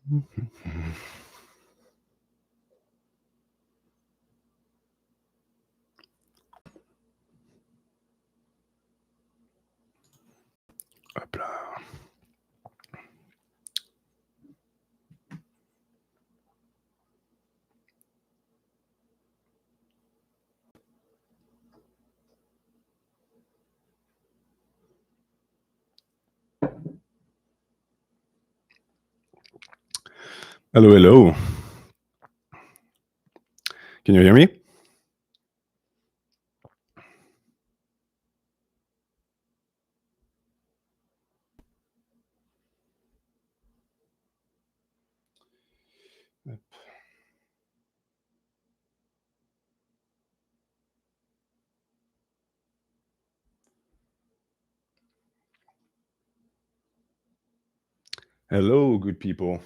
Hop là. Hello, hello. Can you hear me? Hello, good people.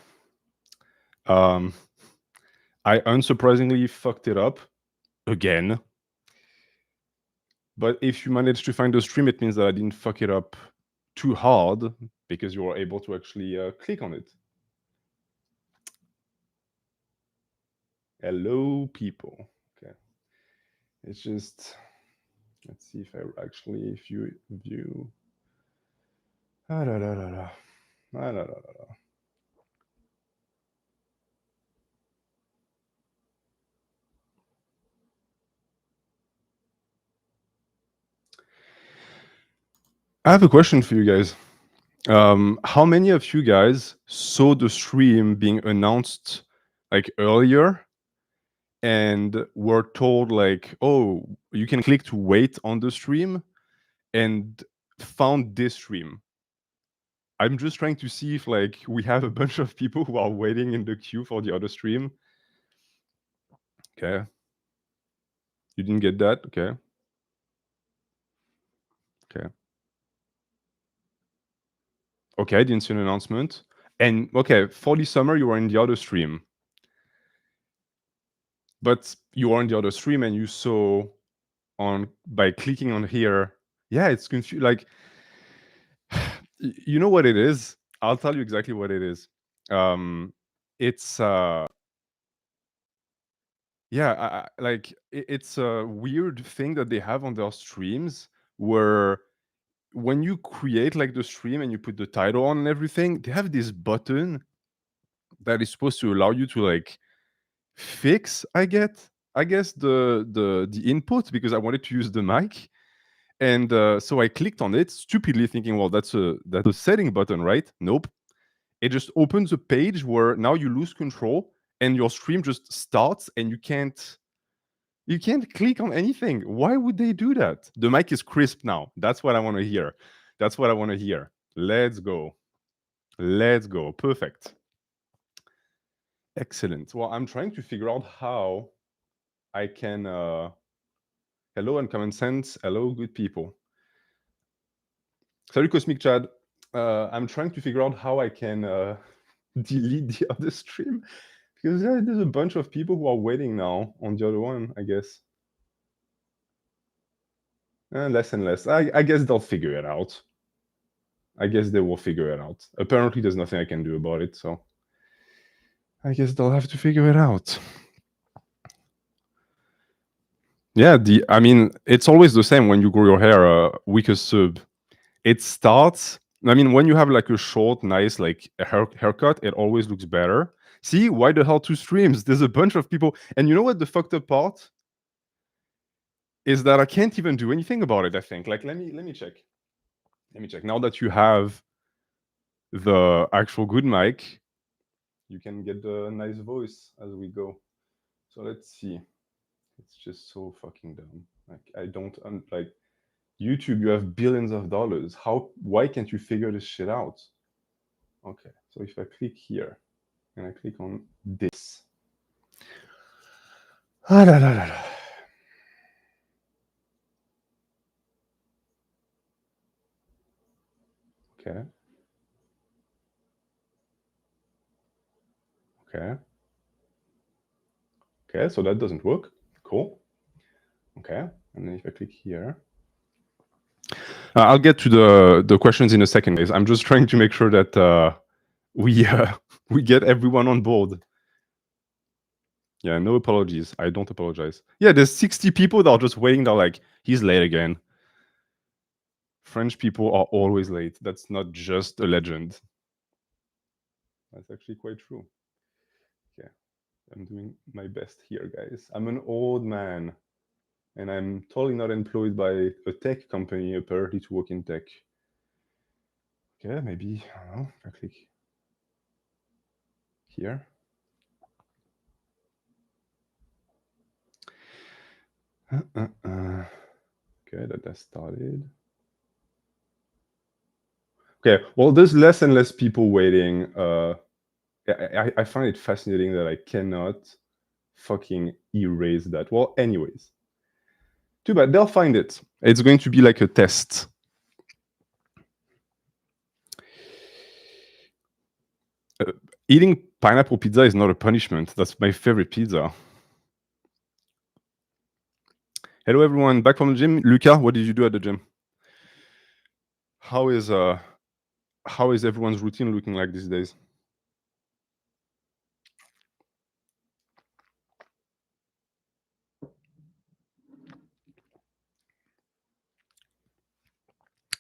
I unsurprisingly fucked it up again. But if you managed to find the stream, it means that I didn't fuck it up too hard because you were able to actually click on it. Hello, people. Okay. It's just, let's see if I actually view. Ah, la, la, la, la. Ah, la, la, la, la. I have a question for you guys. How many of you guys saw the stream being announced like earlier and were told like, oh, you can click to wait on the stream and found this stream? I'm just trying to see if like we have a bunch of people who are waiting in the queue for the other stream. Okay. You didn't get that? Okay. Okay. Okay, I didn't see an announcement. And okay, for the summer, you were in the other stream. But you were in the other stream and you saw on by clicking on here. Yeah, it's confused. Like, you know what it is? I'll tell you exactly what it is. It's yeah, like it's a weird thing that they have on their streams where when you create like the stream and you put the title on and everything, they have this button that is supposed to allow you to like fix, I guess the input because I wanted to use the mic. And so I clicked on it, stupidly thinking, well, that's a setting button, right? Nope. It just opens a page where now you lose control and your stream just starts and you can't click on anything. Why would they do that? The mic is crisp now. That's what I want to hear. That's what I want to hear. Let's go. Let's go. Perfect. Excellent. Well, I'm trying to figure out how I can hello Uncommon Sense. Hello, good people. Salut Cosmic Chad. I'm trying to figure out how I can delete the other stream because there's a bunch of people who are waiting now on the other one, I guess. Less and less. I guess they'll figure it out. I guess they will figure it out. Apparently, there's nothing I can do about it, so I guess they'll have to figure it out. Yeah, I mean, it's always the same when you grow your hair, weakest sub. It starts, I mean, when you have like a short, nice, like a haircut, it always looks better. See, why the hell 2 streams? There's a bunch of people. And you know what the fucked up part is that I can't even do anything about it, I think. Like, let me check. Let me check. Now that you have the actual good mic, you can get the nice voice as we go. So let's see. It's just so fucking dumb. Like, I don't, like, YouTube, you have billions of dollars. Why can't you figure this shit out? Okay, so if I click here and I click on this. Ah, la, la, la, la. Okay. Okay. Okay, so that doesn't work. Cool. Okay, and then if I click here. I'll get to the questions in a second, guys. I'm just trying to make sure that we We get everyone on board. Yeah, no apologies. I don't apologize. Yeah, there's 60 people that are just waiting. They're like, he's late again. French people are always late. That's not just a legend. That's actually quite true. Okay, I'm doing my best here, guys. I'm an old man, and I'm totally not employed by a tech company, apparently, to work in tech. Okay, maybe, I don't know, if I click here. Okay, that has started. Okay, well, there's less and less people waiting. I find it fascinating that I cannot fucking erase that. Well, anyways. Too bad. They'll find it. It's going to be like a test. Eating pineapple pizza is not a punishment. That's my favorite pizza. Hello, everyone. Back from the gym. Luca, what did you do at the gym? How is everyone's routine looking like these days?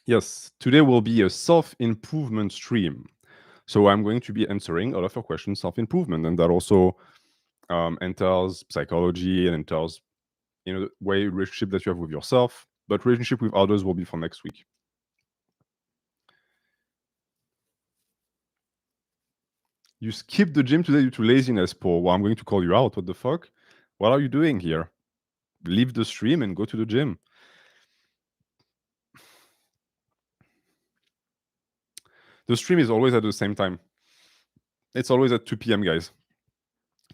Yes, today will be a self-improvement stream. So I'm going to be answering a lot of your questions, self-improvement, and that also entails psychology and entails, the way relationship that you have with yourself. But relationship with others will be for next week. You skipped the gym today due to laziness, Paul. Well, I'm going to call you out. What the fuck? What are you doing here? Leave the stream and go to the gym. The stream is always at the same time. It's always at 2 p.m., guys.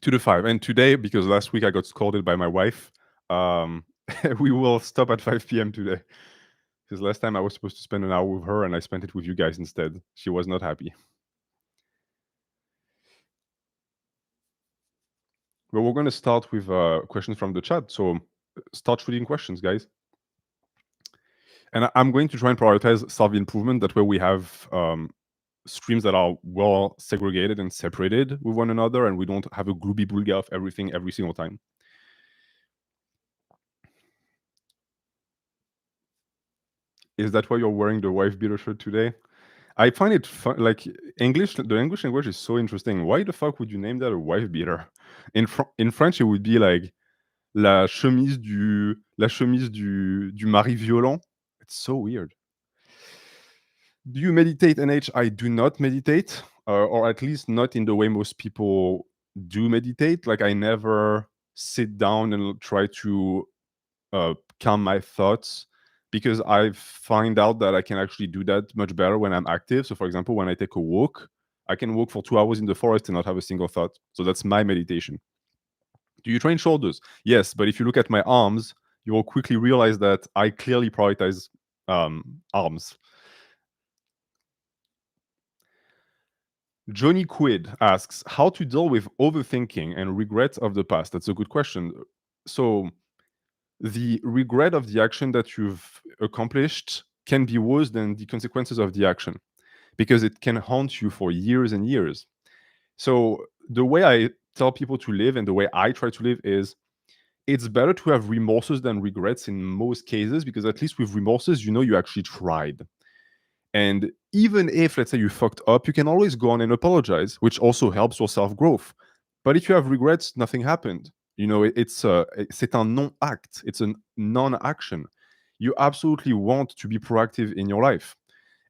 2 to 5. And today, because last week I got scolded by my wife, we will stop at 5 p.m. today. Because last time I was supposed to spend an hour with her and I spent it with you guys instead. She was not happy. But we're going to start with questions from the chat. So start shooting questions, guys. And I'm going to try and prioritize self-improvement. That way we have streams that are well segregated and separated with one another, and we don't have a glooby bulga of everything every single time. Is that why you're wearing the wife beater shirt today? I find it fun. Like the English language is so interesting. Why the fuck would you name that a wife beater? In French, it would be like la chemise du mari violent. It's so weird. Do you meditate, NH? I do not meditate, or at least not in the way most people do meditate. Like I never sit down and try to calm my thoughts, because I find out that I can actually do that much better when I'm active. So, for example, when I take a walk, I can walk for 2 hours in the forest and not have a single thought. So that's my meditation. Do you train shoulders? Yes, but if you look at my arms, you will quickly realize that I clearly prioritize arms. Johnny Quid asks, how to deal with overthinking and regrets of the past? That's a good question. So the regret of the action that you've accomplished can be worse than the consequences of the action, because it can haunt you for years and years. So the way I tell people to live and the way I try to live is, it's better to have remorses than regrets in most cases, because at least with remorses, you actually tried. And even if, let's say, you fucked up, you can always go on and apologize, which also helps your self-growth. But if you have regrets, nothing happened. C'est un non-act. It's a non-action. You absolutely want to be proactive in your life.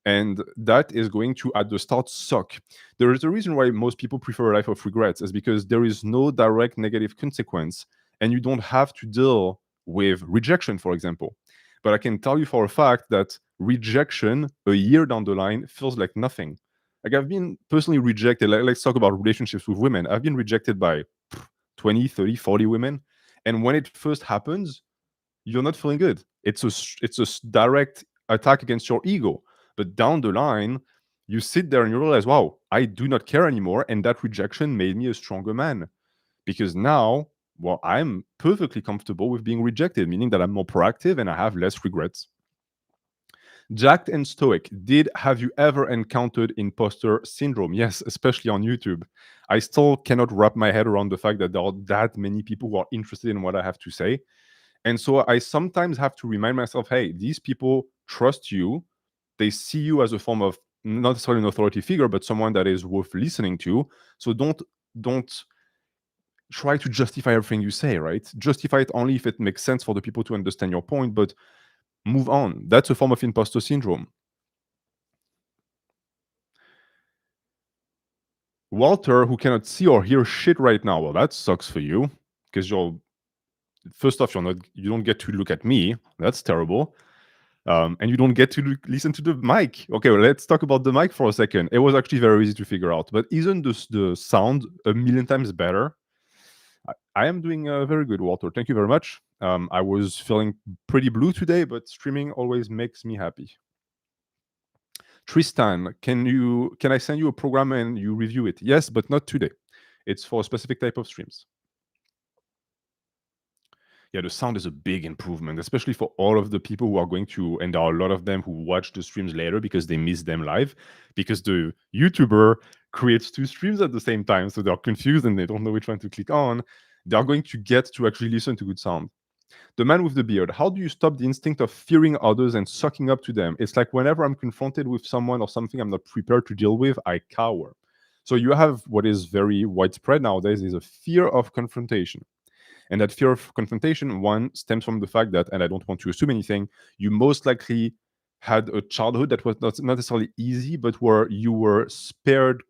And that is going to, at the start, suck. There is a reason why most people prefer a life of regrets, is because there is no direct negative consequence, and you don't have to deal with rejection, for example. But I can tell you for a fact that rejection a year down the line feels like nothing. Like, I've been personally rejected. Let's talk about relationships with women. I've been rejected by 20, 30, 40 women. And when it first happens, you're not feeling good. It's a direct attack against your ego. But down the line, you sit there and you realize, wow, I do not care anymore. And that rejection made me a stronger man. Because now, well, I'm perfectly comfortable with being rejected, meaning that I'm more proactive and I have less regrets. Jacked and stoic. Have you ever encountered imposter syndrome? Yes, especially on YouTube. I still cannot wrap my head around the fact that there are that many people who are interested in what I have to say. And so I sometimes have to remind myself, hey, these people trust you. They see you as a form of not necessarily an authority figure, but someone that is worth listening to. So don't try to justify everything you say, right? Justify it only if it makes sense for the people to understand your point, but move on. That's a form of imposter syndrome. Walter, who cannot see or hear shit right now. Well, that sucks for you because first off, you don't get to look at me. That's terrible. And you don't get to listen to the mic. Okay, well, let's talk about the mic for a second. It was actually very easy to figure out, but isn't the sound a million times better? I am doing very good, Walter. Thank you very much. I was feeling pretty blue today, but streaming always makes me happy. Tristan, can I send you a program and you review it? Yes, but not today. It's for a specific type of streams. Yeah, the sound is a big improvement, especially for all of the people who are going to, and there are a lot of them who watch the streams later because they miss them live, because the YouTuber creates two streams at the same time, so they're confused and they don't know which one to click on. They're going to get to actually listen to good sound. The man with the beard, how do you stop the instinct of fearing others and sucking up to them? It's like whenever I'm confronted with someone or something I'm not prepared to deal with, I cower. So you have what is very widespread nowadays is a fear of confrontation. And that fear of confrontation, one, stems from the fact that, and I don't want to assume anything, you most likely had a childhood that was not necessarily easy, but where you were spared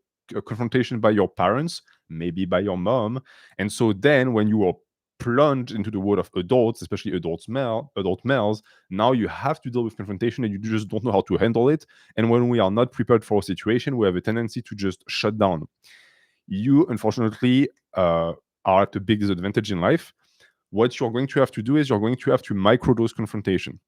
confrontation by your parents, maybe by your mom. And so then when you were plunged into the world of adults, especially adult males, now you have to deal with confrontation and you just don't know how to handle it. And when we are not prepared for a situation, we have a tendency to just shut down. You, unfortunately, are at a big disadvantage in life. What you're going to have to do is you're going to have to microdose confrontation.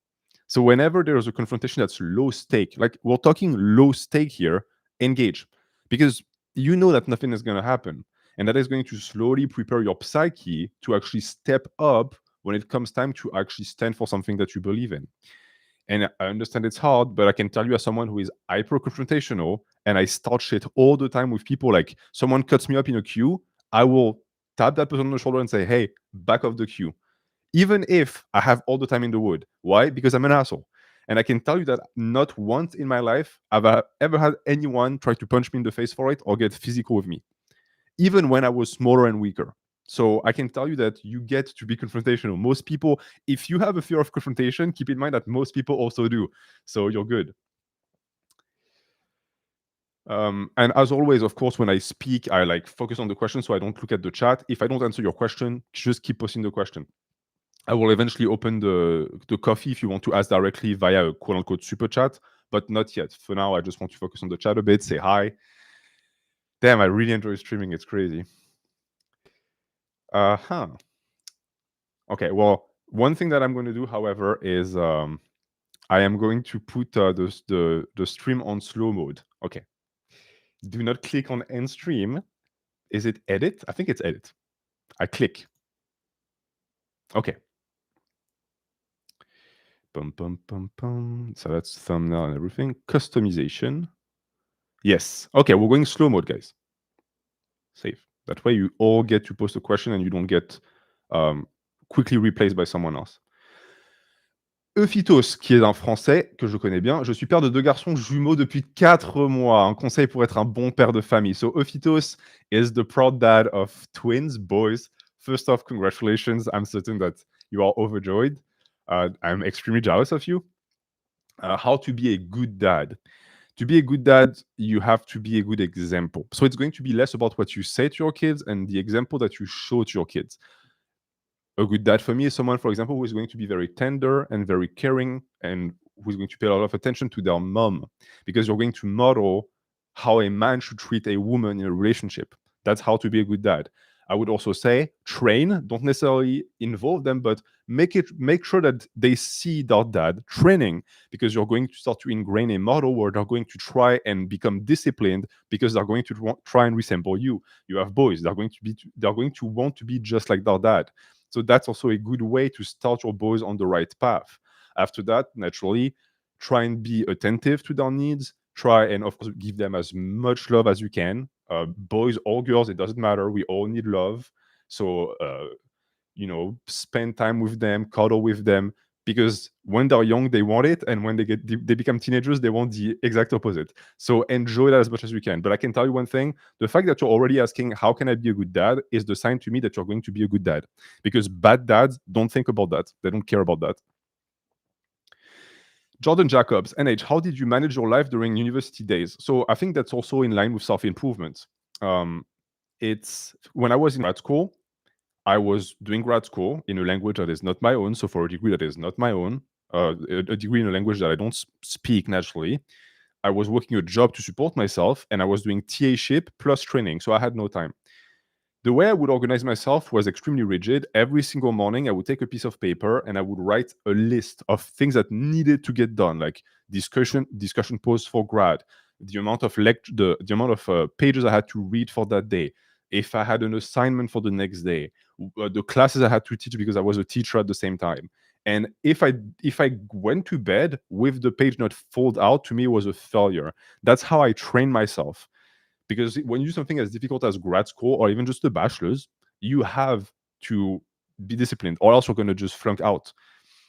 So whenever there's a confrontation that's low stake, like we're talking low stake here, engage. Because you know that nothing is going to happen. And that is going to slowly prepare your psyche to actually step up when it comes time to actually stand for something that you believe in. And I understand it's hard, but I can tell you as someone who is hyper confrontational and I start shit all the time with people, like someone cuts me up in a queue, I will tap that person on the shoulder and say, hey, back off the queue. Even if I have all the time in the wood. Why? Because I'm an asshole. And I can tell you that not once in my life have I ever had anyone try to punch me in the face for it or get physical with me, even when I was smaller and weaker. So I can tell you that you get to be confrontational. Most people, if you have a fear of confrontation, keep in mind that most people also do. So you're good. And as always, of course, when I speak, I like focus on the question so I don't look at the chat. If I don't answer your question, just keep posting the question. I will eventually open the coffee if you want to ask directly via a quote unquote super chat, but not yet. For now, I just want to focus on the chat a bit, say hi. Damn, I really enjoy streaming. It's crazy. Okay, well, one thing that I'm going to do, however, is I am going to put the stream on slow mode. Okay. Do not click on end stream. Is it edit? I think it's edit. I click. Okay. Bum, bum, bum, bum. So that's thumbnail and everything. Customization. Yes. Okay, we're going slow mode, guys. Save. That way you all get to post a question and you don't get quickly replaced by someone else. Euphitos, qui est un français que je connais bien. Je suis père de 2 garçons jumeaux depuis 4 mois. Un conseil pour être un bon père de famille. So Euphitos is the proud dad of twins, boys. First off, congratulations. I'm certain that you are overjoyed. I'm extremely jealous of you. How to be a good dad. To be a good dad, you have to be a good example. So it's going to be less about what you say to your kids and the example that you show to your kids. A good dad for me is someone, for example, who is going to be very tender and very caring and who's going to pay a lot of attention to their mom, because you're going to model how a man should treat a woman in a relationship. That's how to be a good dad. I would also say train, don't necessarily involve them, but make sure that they see their dad training, because you're going to start to ingrain a model where they're going to try and become disciplined because they're going to try and resemble you. You have boys, they're going to want to be just like their dad. So that's also a good way to start your boys on the right path. After that, naturally, try and be attentive to their needs, try and of course give them as much love as you can. Boys or girls, it doesn't matter. We all need love. So spend time with them, cuddle with them, because when they're young they want it, and when they become teenagers they want the exact opposite. So enjoy that as much as you can. But I can tell you one thing: the fact that you're already asking how can I be a good dad is the sign to me that you're going to be a good dad, because bad dads don't think about that. They don't care about that. Jordan Jacobs, NH, how did you manage your life during university days? So I think that's also in line with self-improvement. It's when I was in grad school, I was doing grad school in a language that is not my own. So for a degree that is not my own, a degree in a language that I don't speak naturally. I was working a job to support myself, and I was doing TA-ship plus training. So I had no time. The way I would organize myself was extremely rigid. Every single morning, I would take a piece of paper and I would write a list of things that needed to get done, like discussion posts for grad, the amount of the amount of pages I had to read for that day, if I had an assignment for the next day, the classes I had to teach because I was a teacher at the same time. And if I went to bed with the page not filled out, to me it was a failure. That's how I trained myself. Because when you do something as difficult as grad school or even just a bachelor's, you have to be disciplined, or else you're going to just flunk out.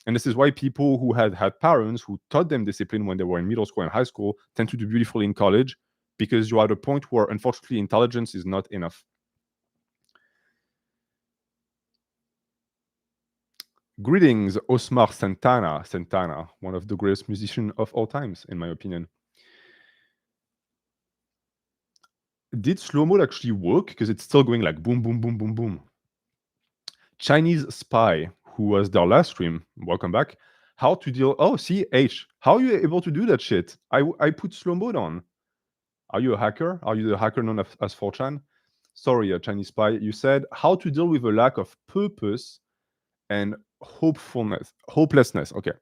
And this is why people who had parents who taught them discipline when they were in middle school and high school tend to do beautifully in college, because you're at a point where unfortunately intelligence is not enough. Greetings, Osmar Santana, one of the greatest musicians of all times, in my opinion. Did slow mode actually work? Because it's still going like boom, boom, boom, boom, boom. Chinese Spy, who was their last stream, welcome back. How to deal? Oh, see, H. How are you able to do that shit? I put slow mode on. Are you a hacker? Are you the hacker known as 4chan? Sorry, Chinese Spy. You said how to deal with a lack of purpose and hopelessness. Okay.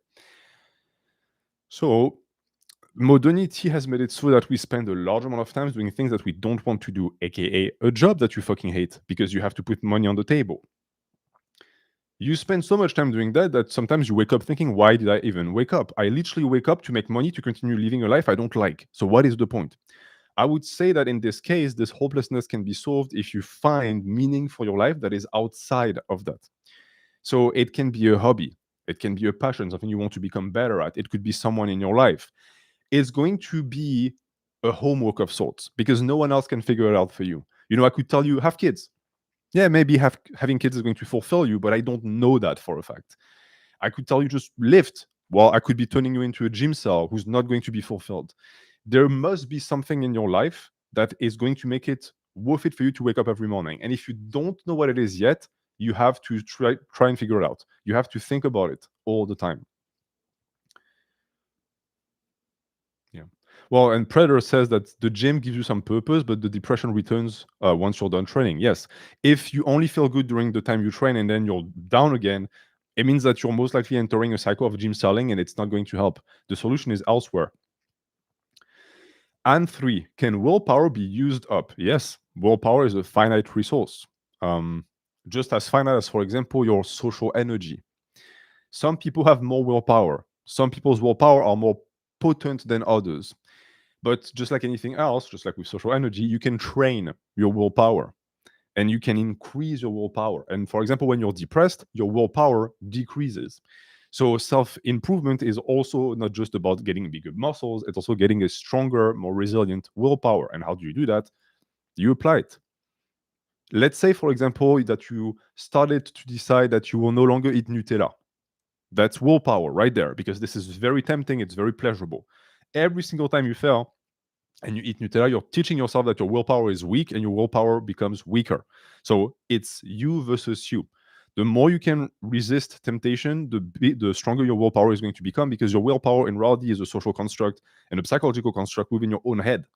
So modernity has made it so that we spend a large amount of time doing things that we don't want to do, aka a job that you fucking hate because you have to put money on the table. You spend so much time doing that that sometimes you wake up thinking, why did I even wake up? I literally wake up to make money to continue living a life I don't like. So what is the point? I would say that in this case, this hopelessness can be solved if you find meaning for your life that is outside of that. So it can be a hobby, it can be a passion, something you want to become better at. It could be someone in your life. It's going to be a homework of sorts because no one else can figure it out for you. I could tell you, have kids. Yeah, maybe having kids is going to fulfill you, but I don't know that for a fact. I could tell you just lift. Well, I could be turning you into a gym cell who's not going to be fulfilled. There must be something in your life that is going to make it worth it for you to wake up every morning. And if you don't know what it is yet, you have to try and figure it out. You have to think about it all the time. Yeah. Well, and Predator says that the gym gives you some purpose, but the depression returns once you're done training. Yes. If you only feel good during the time you train and then you're down again, it means that you're most likely entering a cycle of gym selling and it's not going to help. The solution is elsewhere. And 3, can willpower be used up? Yes, willpower is a finite resource. Just as finite as, for example, your social energy. Some people have more willpower. Some people's willpower are more potent than others. But just like anything else, just like with social energy, you can train your willpower and you can increase your willpower. And for example, when you're depressed, your willpower decreases. So self-improvement is also not just about getting bigger muscles, it's also getting a stronger, more resilient willpower. And how do you do that? You apply it. Let's say, for example, that you started to decide that you will no longer eat Nutella. That's willpower right there, because this is very tempting, it's very pleasurable. Every single time you fail, and you eat Nutella, you're teaching yourself that your willpower is weak and your willpower becomes weaker. So it's you versus you. The more you can resist temptation, the stronger your willpower is going to become, because your willpower in reality is a social construct and a psychological construct within your own head.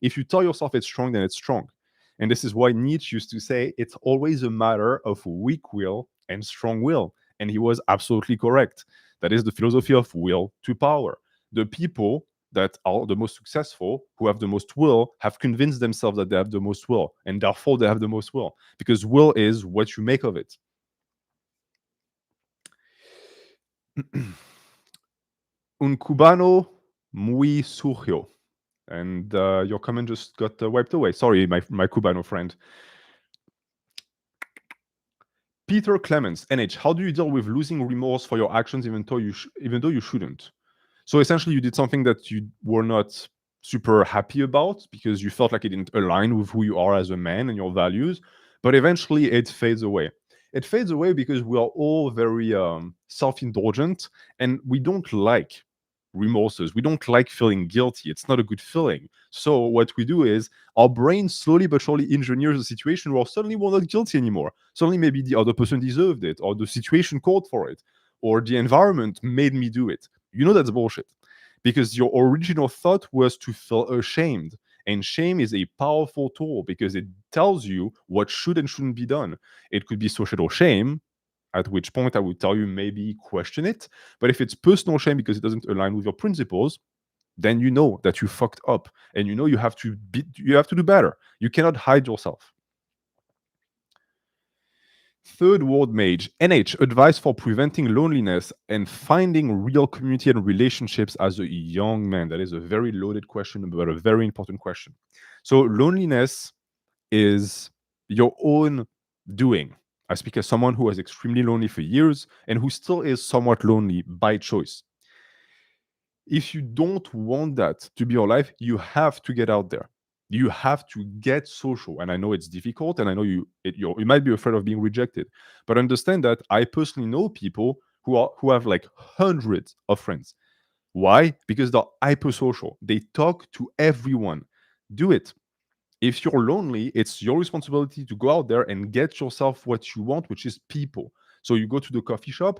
If you tell yourself it's strong, then it's strong. And this is why Nietzsche used to say it's always a matter of weak will and strong will. And he was absolutely correct. That is the philosophy of will to power. The people that are the most successful, who have the most will, have convinced themselves that they have the most will, and therefore they have the most will, because will is what you make of it. Un cubano muy sucio. And your comment just got wiped away. Sorry, my cubano friend. Peter Clemens, NH, how do you deal with losing remorse for your actions even though you shouldn't? So essentially, you did something that you were not super happy about because you felt like it didn't align with who you are as a man and your values, but eventually it fades away. It fades away because we are all very self-indulgent and we don't like remorses. We don't like feeling guilty. It's not a good feeling. So what we do is our brain slowly but surely engineers a situation where suddenly we're not guilty anymore. Suddenly maybe the other person deserved it, or the situation called for it, or the environment made me do it. You know that's bullshit. Because your original thought was to feel ashamed. And shame is a powerful tool because it tells you what should and shouldn't be done. It could be societal shame, at which point I would tell you maybe question it. But if it's personal shame because it doesn't align with your principles, then you know that you fucked up and you know you have to do better. You cannot hide yourself. Third World Mage, NH, advice for preventing loneliness and finding real community and relationships as a young man. That is a very loaded question, but a very important question. So, loneliness is your own doing. I speak as someone who was extremely lonely for years and who still is somewhat lonely by choice. If you don't want that to be your life, you have to get out there. You have to get social. And I know it's difficult, and I know you might be afraid of being rejected. But understand that I personally know people who have like hundreds of friends. Why? Because they're hypersocial. They talk to everyone. Do it. If you're lonely, it's your responsibility to go out there and get yourself what you want, which is people. So you go to the coffee shop,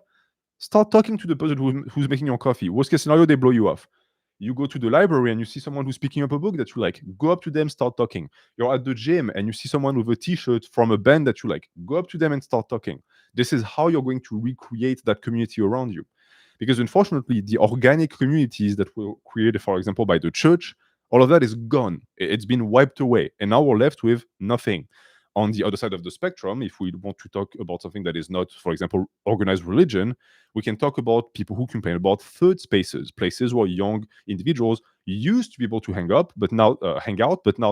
start talking to the person who's making your coffee. Worst case scenario, they blow you off. You go to the library and you see someone who's picking up a book that you like. Go up to them, start talking. You're at the gym and you see someone with a t-shirt from a band that you like. Go up to them and start talking. This is how you're going to recreate that community around you. Because unfortunately, the organic communities that were created, for example, by the church, all of that is gone. It's been wiped away. And now we're left with nothing. On the other side of the spectrum, if we want to talk about something that is not, for example, organized religion, we can talk about people who complain about third spaces, places where young individuals used to be able to hang out, but now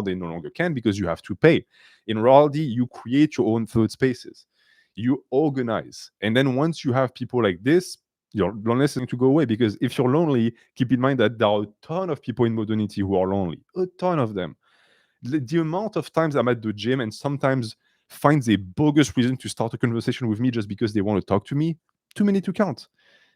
they no longer can because you have to pay. In reality, you create your own third spaces. You organize. And then once you have people like this, your loneliness is going to go away, because if you're lonely, keep in mind that there are a ton of people in modernity who are lonely, a ton of them. The amount of times I'm at the gym and sometimes finds a bogus reason to start a conversation with me just because they want to talk to me, too many to count.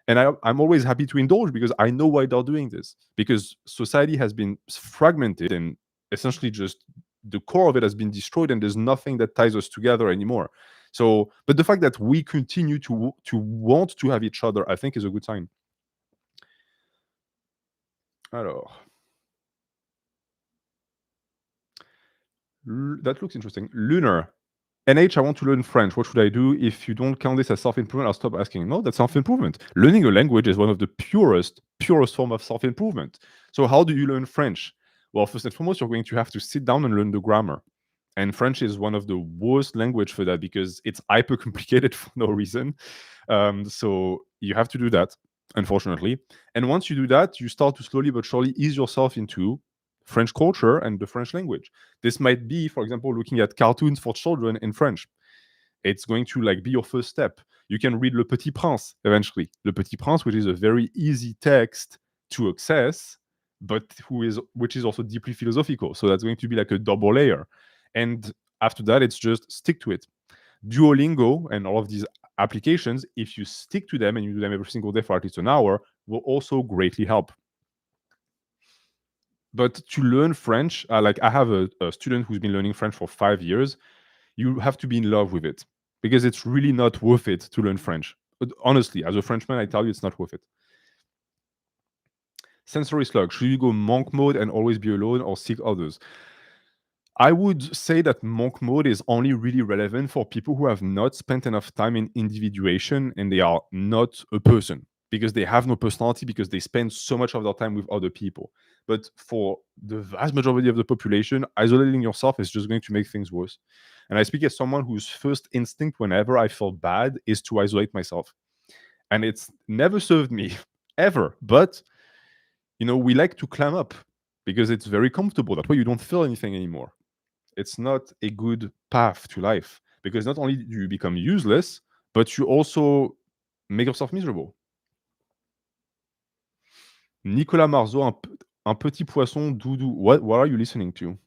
And I'm always happy to indulge because I know why they're doing this. Because society has been fragmented and essentially just the core of it has been destroyed, and there's nothing that ties us together anymore. So, but the fact that we continue to want to have each other, I think, is a good sign. Alors, that looks interesting. Lunar. NH, I want to learn French. What should I do? If you don't count this as self-improvement, I'll stop asking. No, that's self-improvement. Learning a language is one of the purest form of self-improvement. So how do you learn French? Well, first and foremost, you're going to have to sit down and learn the grammar. And French is one of the worst language for that because it's hyper complicated for no reason. So you have to do that, unfortunately. And once you do that, you start to slowly but surely ease yourself into French culture and the French language. This might be, for example, looking at cartoons for children in French. It's going to like be your first step. You can read Le Petit Prince eventually. Le Petit Prince, which is a very easy text to access, but which is also deeply philosophical. So that's going to be like a double layer. And after that, it's just stick to it. Duolingo and all of these applications, if you stick to them and you do them every single day for at least an hour, will also greatly help. But to learn French, like I have a student who's been learning French for 5 years. You have to be in love with it because it's really not worth it to learn French. But honestly, as a Frenchman, I tell you, it's not worth it. Sensory slug. Should you go monk mode and always be alone, or seek others? I would say that monk mode is only really relevant for people who have not spent enough time in individuation and they are not a person, because they have no personality, because they spend so much of their time with other people. But for the vast majority of the population, isolating yourself is just going to make things worse. And I speak as someone whose first instinct whenever I feel bad is to isolate myself. And it's never served me ever. But We like to climb up because it's very comfortable. That way you don't feel anything anymore. It's not a good path to life because not only do you become useless, but you also make yourself miserable. Nicolas Marceau, un petit poisson doudou. What are you listening to?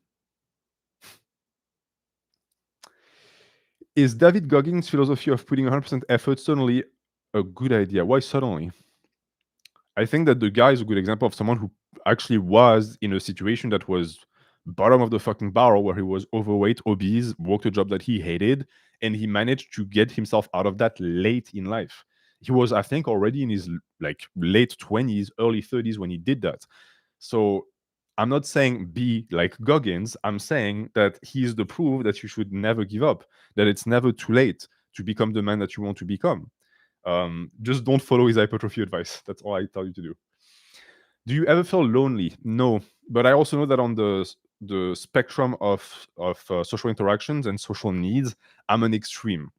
Is David Goggins' philosophy of putting 100% effort suddenly a good idea? Why suddenly? I think that the guy is a good example of someone who actually was in a situation that was bottom of the fucking barrel, where he was overweight, obese, worked a job that he hated, and he managed to get himself out of that late in life. He was, I think, already in his like late 20s, early 30s when he did that. So I'm not saying be like Goggins. I'm saying that he's the proof that you should never give up, that it's never too late to become the man that you want to become. Just don't follow his hypertrophy advice. That's all I tell you to do. Do you ever feel lonely? No, but I also know that on the spectrum of social interactions and social needs, I'm an extreme,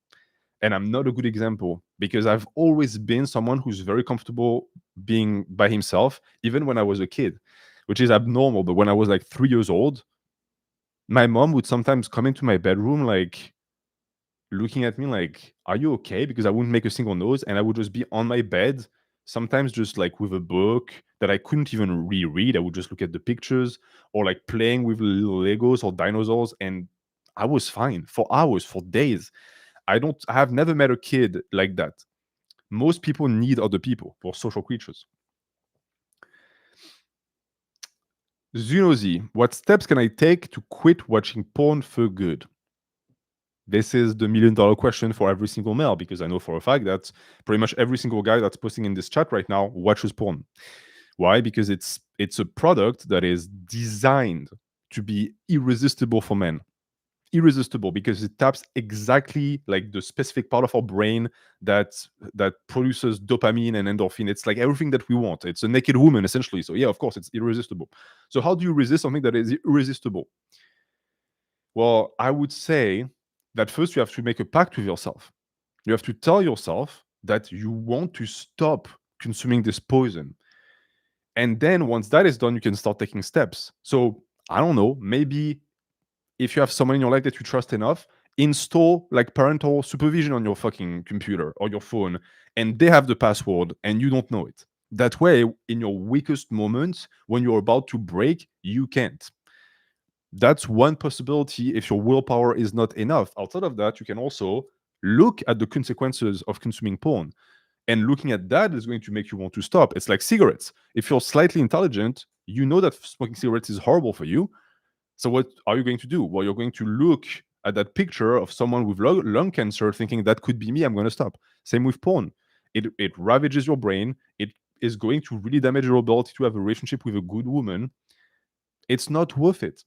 and I'm not a good example because I've always been someone who's very comfortable being by himself, even when I was a kid, which is abnormal. But when I was like 3 years old, my mom would sometimes come into my bedroom like looking at me like, "Are you okay?" Because I wouldn't make a single noise, and I would just be on my bed, sometimes just like with a book that I couldn't even reread. I would just look at the pictures or like playing with little Legos or dinosaurs, and I was fine for hours, for days. I have never met a kid like that. Most people need other people. For social creatures. Zuno Z, what steps can I take to quit watching porn for good? This is the $1,000,000 question for every single male, because I know for a fact that pretty much every single guy that's posting in this chat right now watches porn. Why? Because it's a product that is designed to be irresistible for men. Irresistible because it taps exactly like the specific part of our brain that produces dopamine and endorphin. It's like everything that we want. It's a naked woman essentially. So yeah, of course, it's irresistible. So how do you resist something that is irresistible? Well, I would say that first you have to make a pact with yourself. You have to tell yourself that you want to stop consuming this poison. And then once that is done, you can start taking steps. So I don't know, maybe if you have someone in your life that you trust enough, install like parental supervision on your fucking computer or your phone, and they have the password and you don't know it. That way, in your weakest moments, when you're about to break, you can't. That's one possibility if your willpower is not enough. Outside of that, you can also look at the consequences of consuming porn. And looking at that is going to make you want to stop. It's like cigarettes. If you're slightly intelligent, you know that smoking cigarettes is horrible for you. So what are you going to do? Well, you're going to look at that picture of someone with lung cancer, thinking that could be me. I'm going to stop. Same with porn. It ravages your brain. It is going to really damage your ability to have a relationship with a good woman. It's not worth it.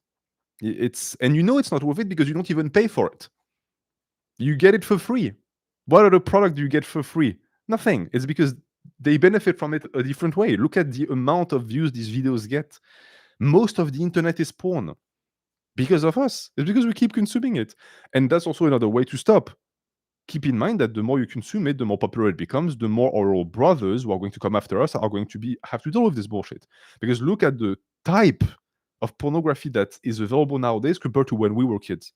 And you know it's not worth it because you don't even pay for it. You get it for free. What other product do you get for free? Nothing. It's because they benefit from it a different way. Look at the amount of views these videos get. Most of the internet is porn because of us. It's because we keep consuming it. And that's also another way to stop. Keep in mind that the more you consume it, the more popular it becomes, the more our brothers who are going to come after us are going to have to deal with this bullshit. Because look at the type of pornography that is available nowadays compared to when we were kids.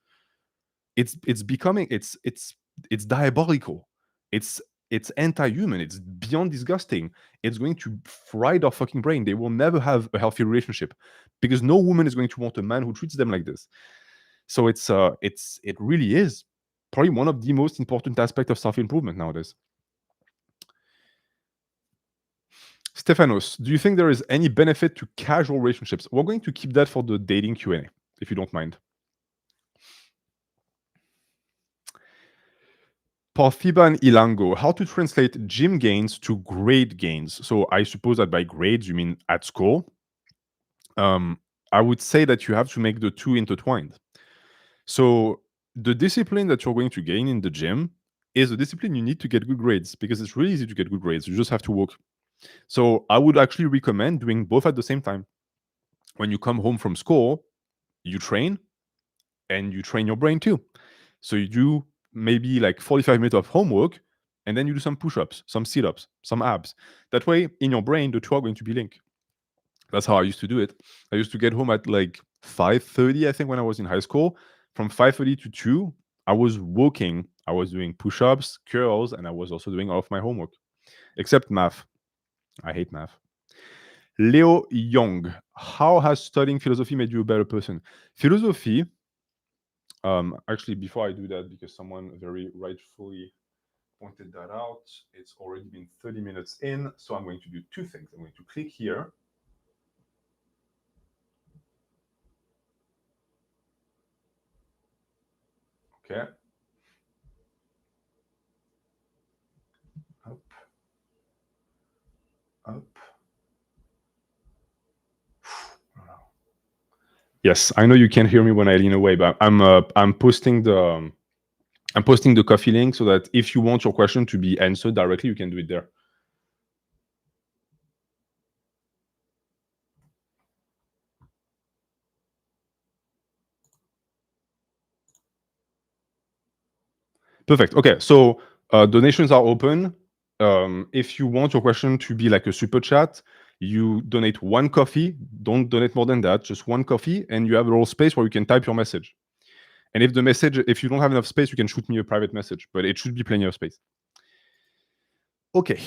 It's becoming it's diabolical. It's anti-human. It's beyond disgusting. It's going to fry their fucking brain. They will never have a healthy relationship because no woman is going to want a man who treats them like this. So it really is probably one of the most important aspects of self-improvement nowadays. Stefanos, do you think there is any benefit to casual relationships? We're going to keep that for the dating Q&A, if you don't mind. Parthiban Ilango, how to translate gym gains to grade gains. So I suppose that by grades, you mean at school. I would say that you have to make the two intertwined. So the discipline that you're going to gain in the gym is a discipline you need to get good grades because it's really easy to get good grades. You just have to work. So I would actually recommend doing both at the same time. When you come home from school, you train and you train your brain too. So you do maybe like 45 minutes of homework and then you do some push-ups, some sit-ups, some abs. That way, in your brain, the two are going to be linked. That's how I used to do it. I used to get home at like 5:30, I think, when I was in high school. From 5:30 to 2, I was walking. I was doing push-ups, curls, and I was also doing all of my homework, except math. I hate math. Leo Young, how has studying philosophy made you a better person? Philosophy, actually, before I do that, because someone very rightfully pointed that out, it's already been 30 minutes in, so I'm going to do two things. I'm going to click here. Okay. Up, up. Yes, I know you can't hear me when I lean away, but I'm posting the coffee link so that if you want your question to be answered directly, you can do it there. Perfect. Okay, so donations are open. If you want your question to be like a super chat, you donate one coffee. Don't donate more than that. Just one coffee, and you have a little space where you can type your message. And if you don't have enough space, you can shoot me a private message, but it should be plenty of space. Okay.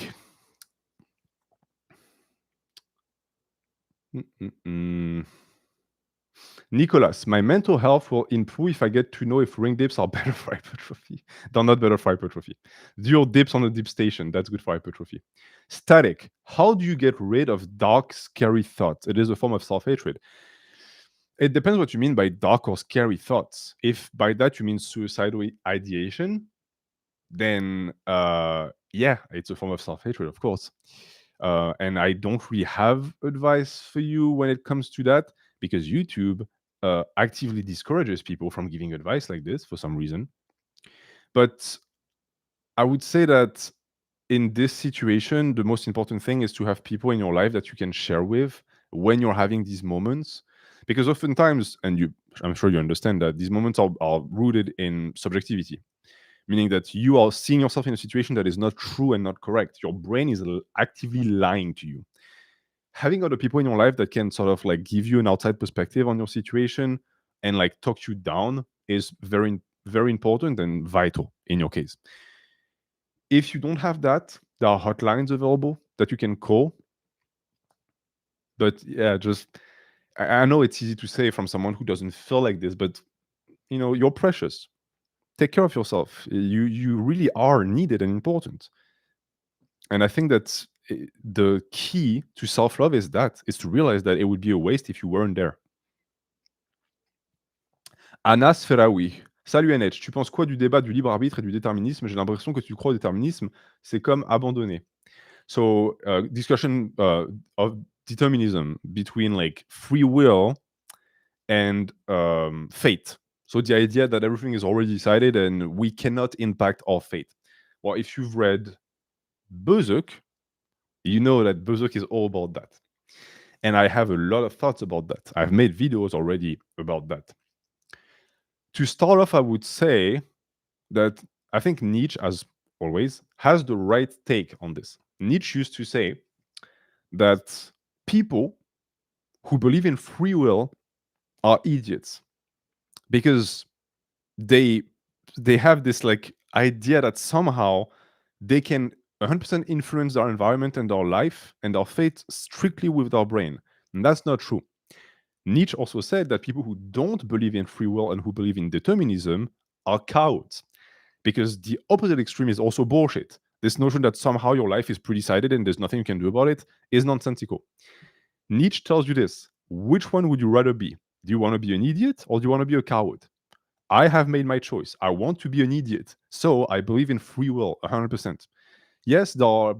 Nicholas, my mental health will improve if I get to know if ring dips are better for hypertrophy. They're not better for hypertrophy. Do your dips on a dip station. That's good for hypertrophy. Static, how do you get rid of dark, scary thoughts? It is a form of self-hatred. It depends what you mean by dark or scary thoughts. If by that you mean suicidal ideation, then yeah, it's a form of self-hatred, of course. And I don't really have advice for you when it comes to that, because YouTube actively discourages people from giving advice like this for some reason. But I would say that in this situation, the most important thing is to have people in your life that you can share with when you're having these moments. Because oftentimes, I'm sure you understand that these moments are rooted in subjectivity, meaning that you are seeing yourself in a situation that is not true and not correct. Your brain is actively lying to you. Having other people in your life that can sort of like give you an outside perspective on your situation and like talk you down is very, very important and vital in your case. If you don't have that, there are hotlines available that you can call. But yeah, I know it's easy to say from someone who doesn't feel like this, but you're precious. Take care of yourself. You really are needed and important. And I think that the key to self-love is to realize that it would be a waste if you weren't there. Anas Ferraoui. Salut NH, tu penses quoi du débat du libre arbitre et du déterminisme? J'ai l'impression que tu crois au déterminisme, c'est comme abandonner. So, discussion of determinism between like free will and fate. So the idea that everything is already decided and we cannot impact our fate. Well, if you've read Berserk, you know that Berserk is all about that. And I have a lot of thoughts about that. I've made videos already about that. To start off, I would say that I think Nietzsche, as always, has the right take on this. Nietzsche used to say that people who believe in free will are idiots because they have this like idea that somehow they can 100% influence their environment and their life and their fate strictly with their brain. And that's not true. Nietzsche also said that people who don't believe in free will and who believe in determinism are cowards, because the opposite extreme is also bullshit. This notion that somehow your life is pre-decided and there's nothing you can do about it is nonsensical. Nietzsche tells you this. Which one would you rather be? Do you want to be an idiot or do you want to be a coward? I have made my choice. I want to be an idiot. So I believe in free will 100%. Yes, there are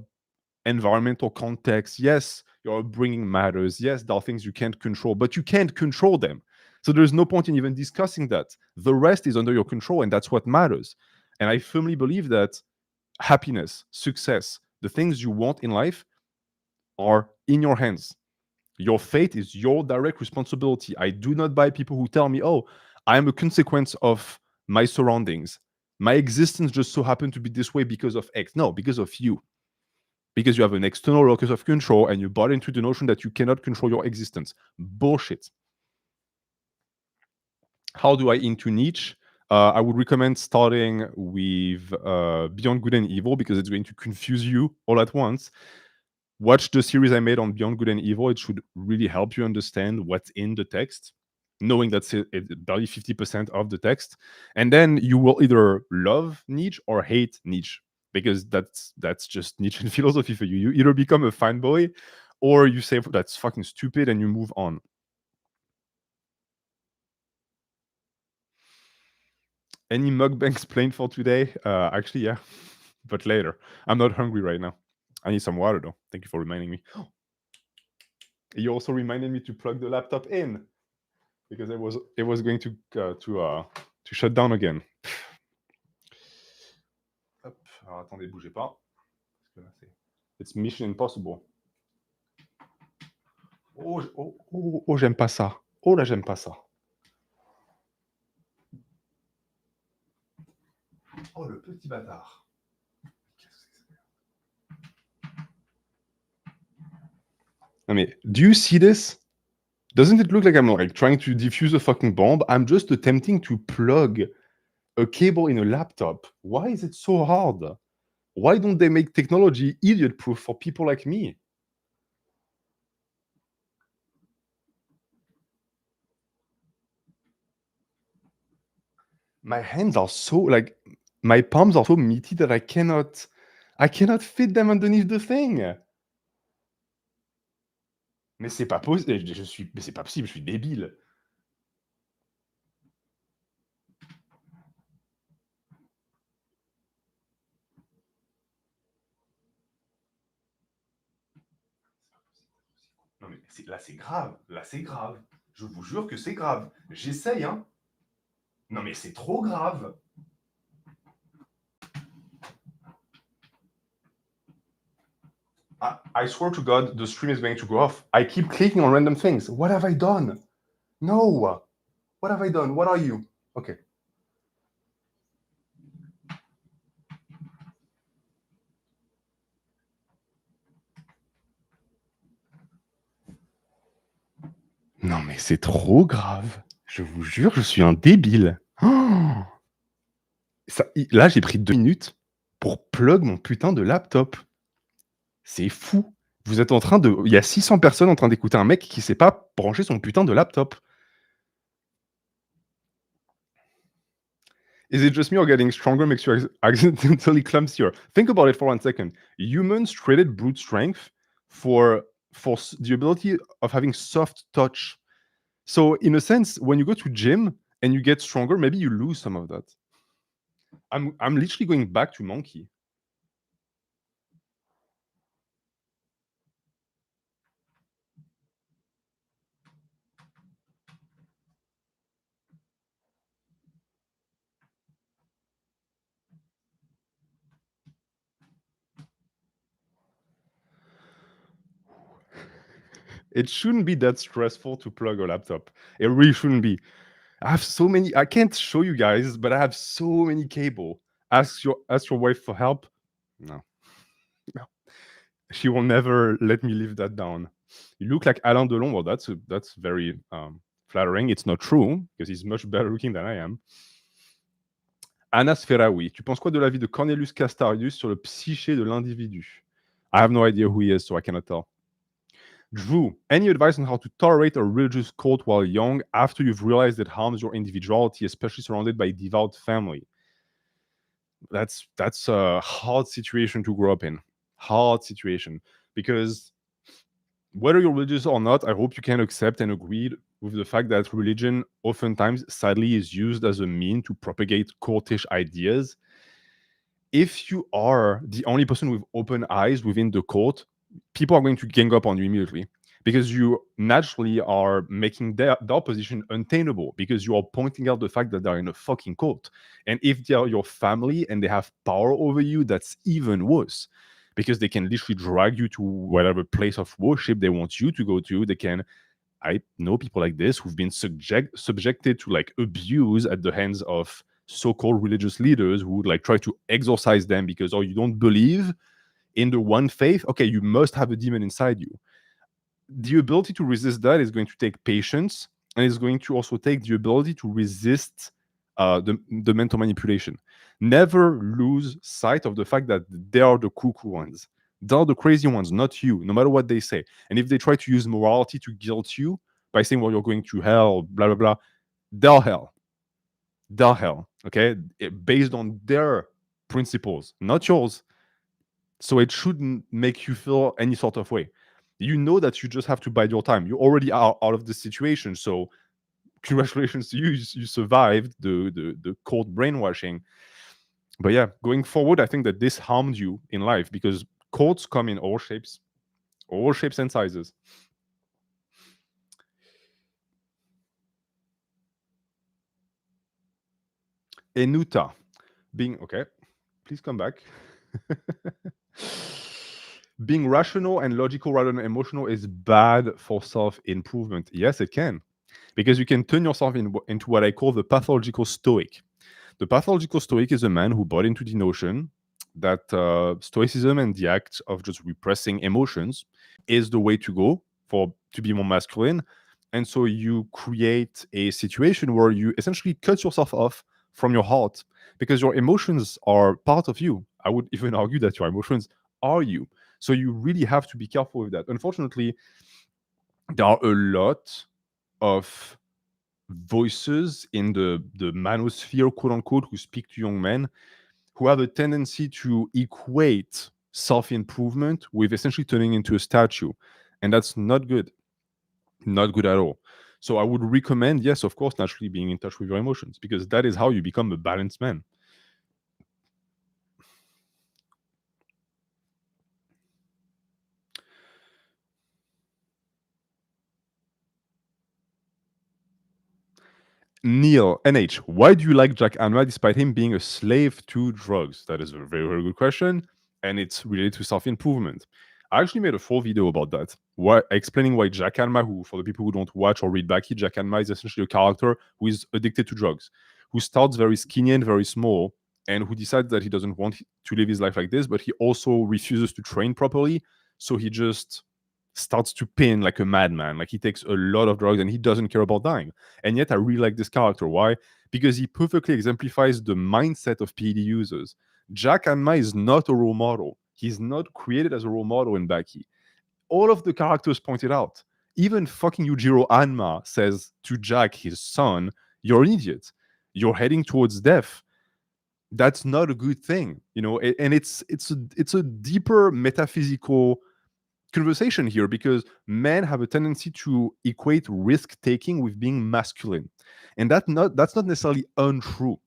environmental contexts. Yes, your upbringing matters. Yes, there are things you can't control, but you can't control them. So there's no point in even discussing that. The rest is under your control, and that's what matters. And I firmly believe that happiness, success, the things you want in life are in your hands. Your fate is your direct responsibility. I do not buy people who tell me, oh, I am a consequence of my surroundings. My existence just so happened to be this way because of X. No, because of you. because you have an external locus of control and you bought into the notion that you cannot control your existence. Bullshit. How do I into niche? I would recommend starting with Beyond Good and Evil because it's going to confuse you all at once. Watch the series I made on Beyond Good and Evil. It should really help you understand what's in the text, knowing that's barely 50% of the text. And then you will either love Nietzsche or hate Nietzsche, because that's just Nietzschean philosophy for you. You either become a fanboy or you say that's fucking stupid and you move on. Any mukbangs planned for today? Actually, yeah, but later. I'm not hungry right now. I need some water though. Thank you for reminding me. You also reminded me to plug the laptop in because it was going to shut down again. Hop. Alors attendez, bougez pas. Parce que là, it's mission impossible. Oh, j'aime pas ça. Oh là, j'aime pas ça. Oh, le petit bâtard. I mean, do you see this? Doesn't it look like I'm like trying to defuse a fucking bomb? I'm just attempting to plug a cable in a laptop. Why is it so hard? Why don't they make technology idiot-proof for people like me? My hands are so like my palms are so meaty that I cannot fit them underneath the thing. Mais c'est pas possible. Mais c'est pas possible. Je suis débile. Non mais là c'est grave. Là c'est grave. Je vous jure que c'est grave. J'essaye, hein. Non mais c'est trop grave. I swear to God, the stream is going to go off. I keep clicking on random things. What have I done? No. What have I done? What are you? Okay. Non mais c'est trop grave. Je vous jure, je suis un débile. Oh, là, j'ai pris 2 minutes pour plug mon putain de laptop. C'est fou. Vous êtes en train de... Il y a 600 personnes en train d'écouter un mec qui sait pas brancher son putain de laptop. Is it just me or getting stronger makes you accidentally clumsier? Think about it for 1 second. Humans traded brute strength for the ability of having soft touch. So in a sense, when you go to gym and you get stronger, maybe you lose some of that. I'm literally going back to monkey. It shouldn't be that stressful to plug a laptop. It really shouldn't be. I have so many. I can't show you guys, but I have so many cable. Ask your wife for help. No, no. She will never let me leave that down. You look like Alain Delon. Well, that's very flattering. It's not true because he's much better looking than I am. Anas Ferraoui, tu penses quoi de la vie de Cornelius Castarius sur le psyché de l'individu? I have no idea who he is, so I cannot tell. Drew, any advice on how to tolerate a religious cult while young after you've realized it harms your individuality, especially surrounded by a devout family? That's a hard situation to grow up in. Hard situation. Because whether you're religious or not, I hope you can accept and agree with the fact that religion oftentimes, sadly, is used as a mean to propagate cultish ideas. If you are the only person with open eyes within the cult, people are going to gang up on you immediately because you naturally are making their position untenable because you are pointing out the fact that they're in a fucking cult. And if they are your family and they have power over you, that's even worse because they can literally drag you to whatever place of worship they want you to go to. They can... I know people like this who've been subjected to like abuse at the hands of so-called religious leaders who would like try to exorcise them because, oh, you don't believe in the one faith, okay, you must have a demon inside you. The ability to resist that is going to take patience, and it's going to also take the ability to resist the mental manipulation. Never lose sight of the fact that they are the cuckoo ones. They are the crazy ones, not you, no matter what they say. And if they try to use morality to guilt you by saying, well, you're going to hell, blah, blah, blah, they're hell. They're hell, okay? Based on their principles, not yours. So it shouldn't make you feel any sort of way. You know that you just have to bide your time. You already are out of this situation. So congratulations to you. You survived the cold brainwashing. But yeah, going forward, I think that this harmed you in life because cults come in all shapes and sizes. Enuta being okay, please come back. Being rational and logical rather than emotional is bad for self-improvement. Yes, it can. Because you can turn yourself into what I call the pathological stoic. The pathological stoic is a man who bought into the notion that stoicism and the act of just repressing emotions is the way to go to be more masculine. And so you create a situation where you essentially cut yourself off from your heart because your emotions are part of you. I would even argue that your emotions are you. So you really have to be careful with that. Unfortunately, there are a lot of voices in the manosphere, quote unquote, who speak to young men who have a tendency to equate self-improvement with essentially turning into a statue. And that's not good. Not good at all. So I would recommend, yes, of course, naturally being in touch with your emotions, because that is how you become a balanced man. Neil, NH, why do you like Jack Anma despite him being a slave to drugs? That is a very, very good question. And it's related to self-improvement. I actually made a full video about that, explaining why Jack Anma, who, for the people who don't watch or read Baki, Jack Anma is essentially a character who is addicted to drugs, who starts very skinny and very small, and who decides that he doesn't want to live his life like this, but he also refuses to train properly. So he just starts to pin like a madman. Like he takes a lot of drugs and he doesn't care about dying. And yet I really like this character. Why? Because he perfectly exemplifies the mindset of PED users. Jack Anma is not a role model. He's not created as a role model in Baki. All of the characters pointed out. Even fucking Yujiro Anma says to Jack, his son, you're an idiot. You're heading towards death. That's not a good thing, you know. And it's a deeper metaphysical conversation here because men have a tendency to equate risk taking with being masculine, and that's not necessarily untrue,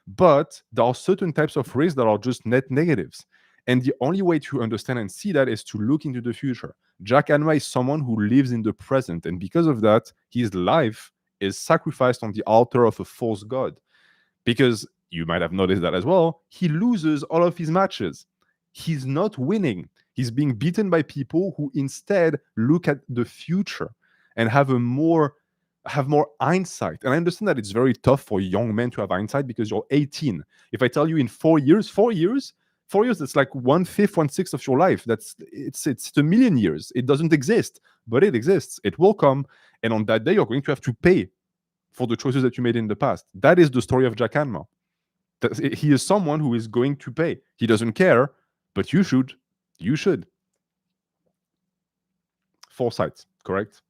but there are certain types of risk that are just net negatives, and the only way to understand and see that is to look into the future. Jack Anma is someone who lives in the present, and because of that his life is sacrificed on the altar of a false god, because you might have noticed that as well, he loses all of his matches. He's not winning. He's being beaten by people who instead look at the future and have more hindsight. And I understand that it's very tough for young men to have hindsight because you're 18. If I tell you in 4 years, that's like 1/5, 1/6 of your life. It's a million years. It doesn't exist, but it exists. It will come, and on that day, you're going to have to pay for the choices that you made in the past. That is the story of Jack Hanma. He is someone who is going to pay. He doesn't care, but you should. You should. Foresight, correct?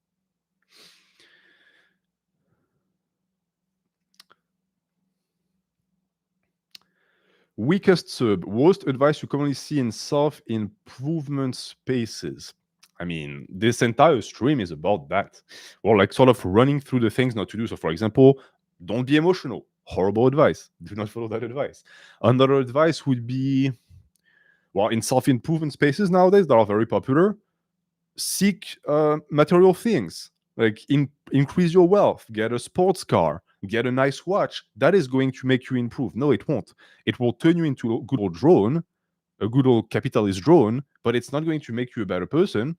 Weakest sub, worst advice you commonly see in self-improvement spaces. I mean, this entire stream is about that. Or like sort of running through the things not to do. So for example, don't be emotional. Horrible advice. Do not follow that advice. Another advice would be, well, in self-improvement spaces nowadays that are very popular, seek material things, like increase your wealth, get a sports car, get a nice watch. That is going to make you improve. No, it won't. It will turn you into a good old drone, a good old capitalist drone, but it's not going to make you a better person.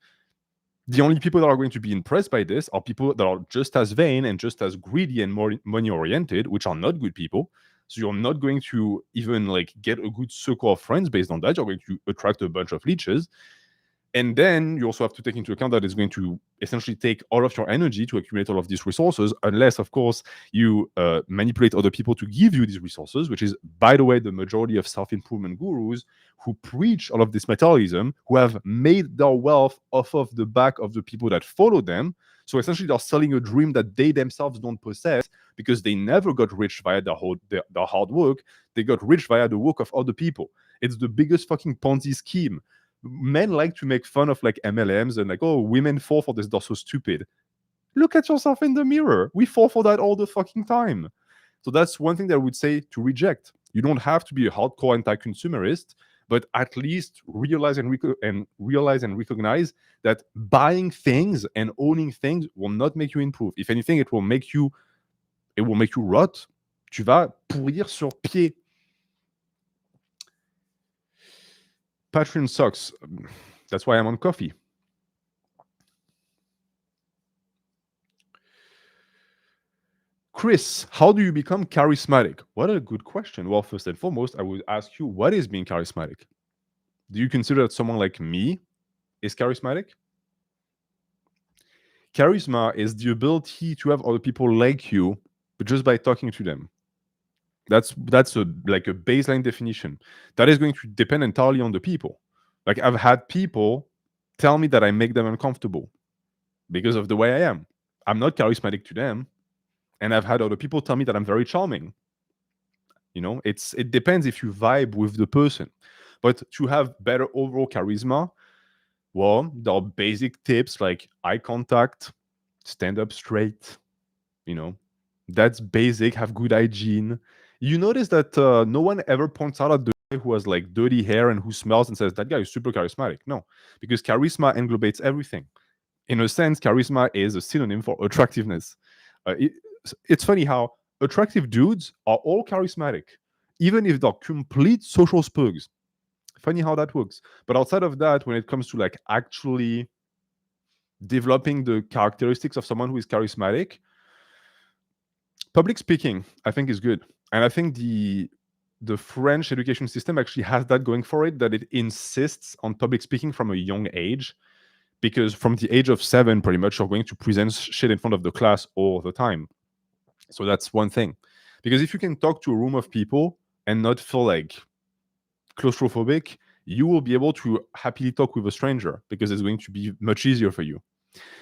The only people that are going to be impressed by this are people that are just as vain and just as greedy and more money oriented, which are not good people. So you're not going to even like get a good circle of friends based on that. You're going to attract a bunch of leeches. And then you also have to take into account that it's going to essentially take all of your energy to accumulate all of these resources, unless, of course, you manipulate other people to give you these resources, which is, by the way, the majority of self-improvement gurus who preach all of this materialism, who have made their wealth off of the back of the people that follow them. So essentially, they're selling a dream that they themselves don't possess because they never got rich via their hard work. They got rich via the work of other people. It's the biggest fucking Ponzi scheme. Men like to make fun of like MLMs and like, oh, women fall for this, they're so stupid. Look at yourself in the mirror. We fall for that all the fucking time. So that's one thing that I would say to reject. You don't have to be a hardcore anti-consumerist, but at least realize and recognize that buying things and owning things will not make you improve. If anything, it will make you rot. Tu vas pourrir sur pied. Patreon sucks. That's why I'm on coffee. Chris, how do you become charismatic? What a good question. Well, first and foremost, I would ask you, what is being charismatic? Do you consider that someone like me is charismatic? Charisma is the ability to have other people like you, but just by talking to them. That's like a baseline definition. That is going to depend entirely on the people. Like I've had people tell me that I make them uncomfortable because of the way I am. I'm not charismatic to them, and I've had other people tell me that I'm very charming. You know, it depends if you vibe with the person. But to have better overall charisma, well, there are basic tips like eye contact, stand up straight, you know, that's basic, have good hygiene. You notice that no one ever points out at the guy who has like dirty hair and who smells and says, that guy is super charismatic. No, because charisma englobates everything. In a sense, charisma is a synonym for attractiveness. It's funny how attractive dudes are all charismatic, even if they're complete social spugs. Funny how that works. But outside of that, when it comes to like actually developing the characteristics of someone who is charismatic, public speaking, I think, is good. And I think the French education system actually has that going for it, that it insists on public speaking from a young age, because from the age of 7, pretty much, you're going to present shit in front of the class all the time. So that's one thing. Because if you can talk to a room of people and not feel like claustrophobic, you will be able to happily talk with a stranger because it's going to be much easier for you.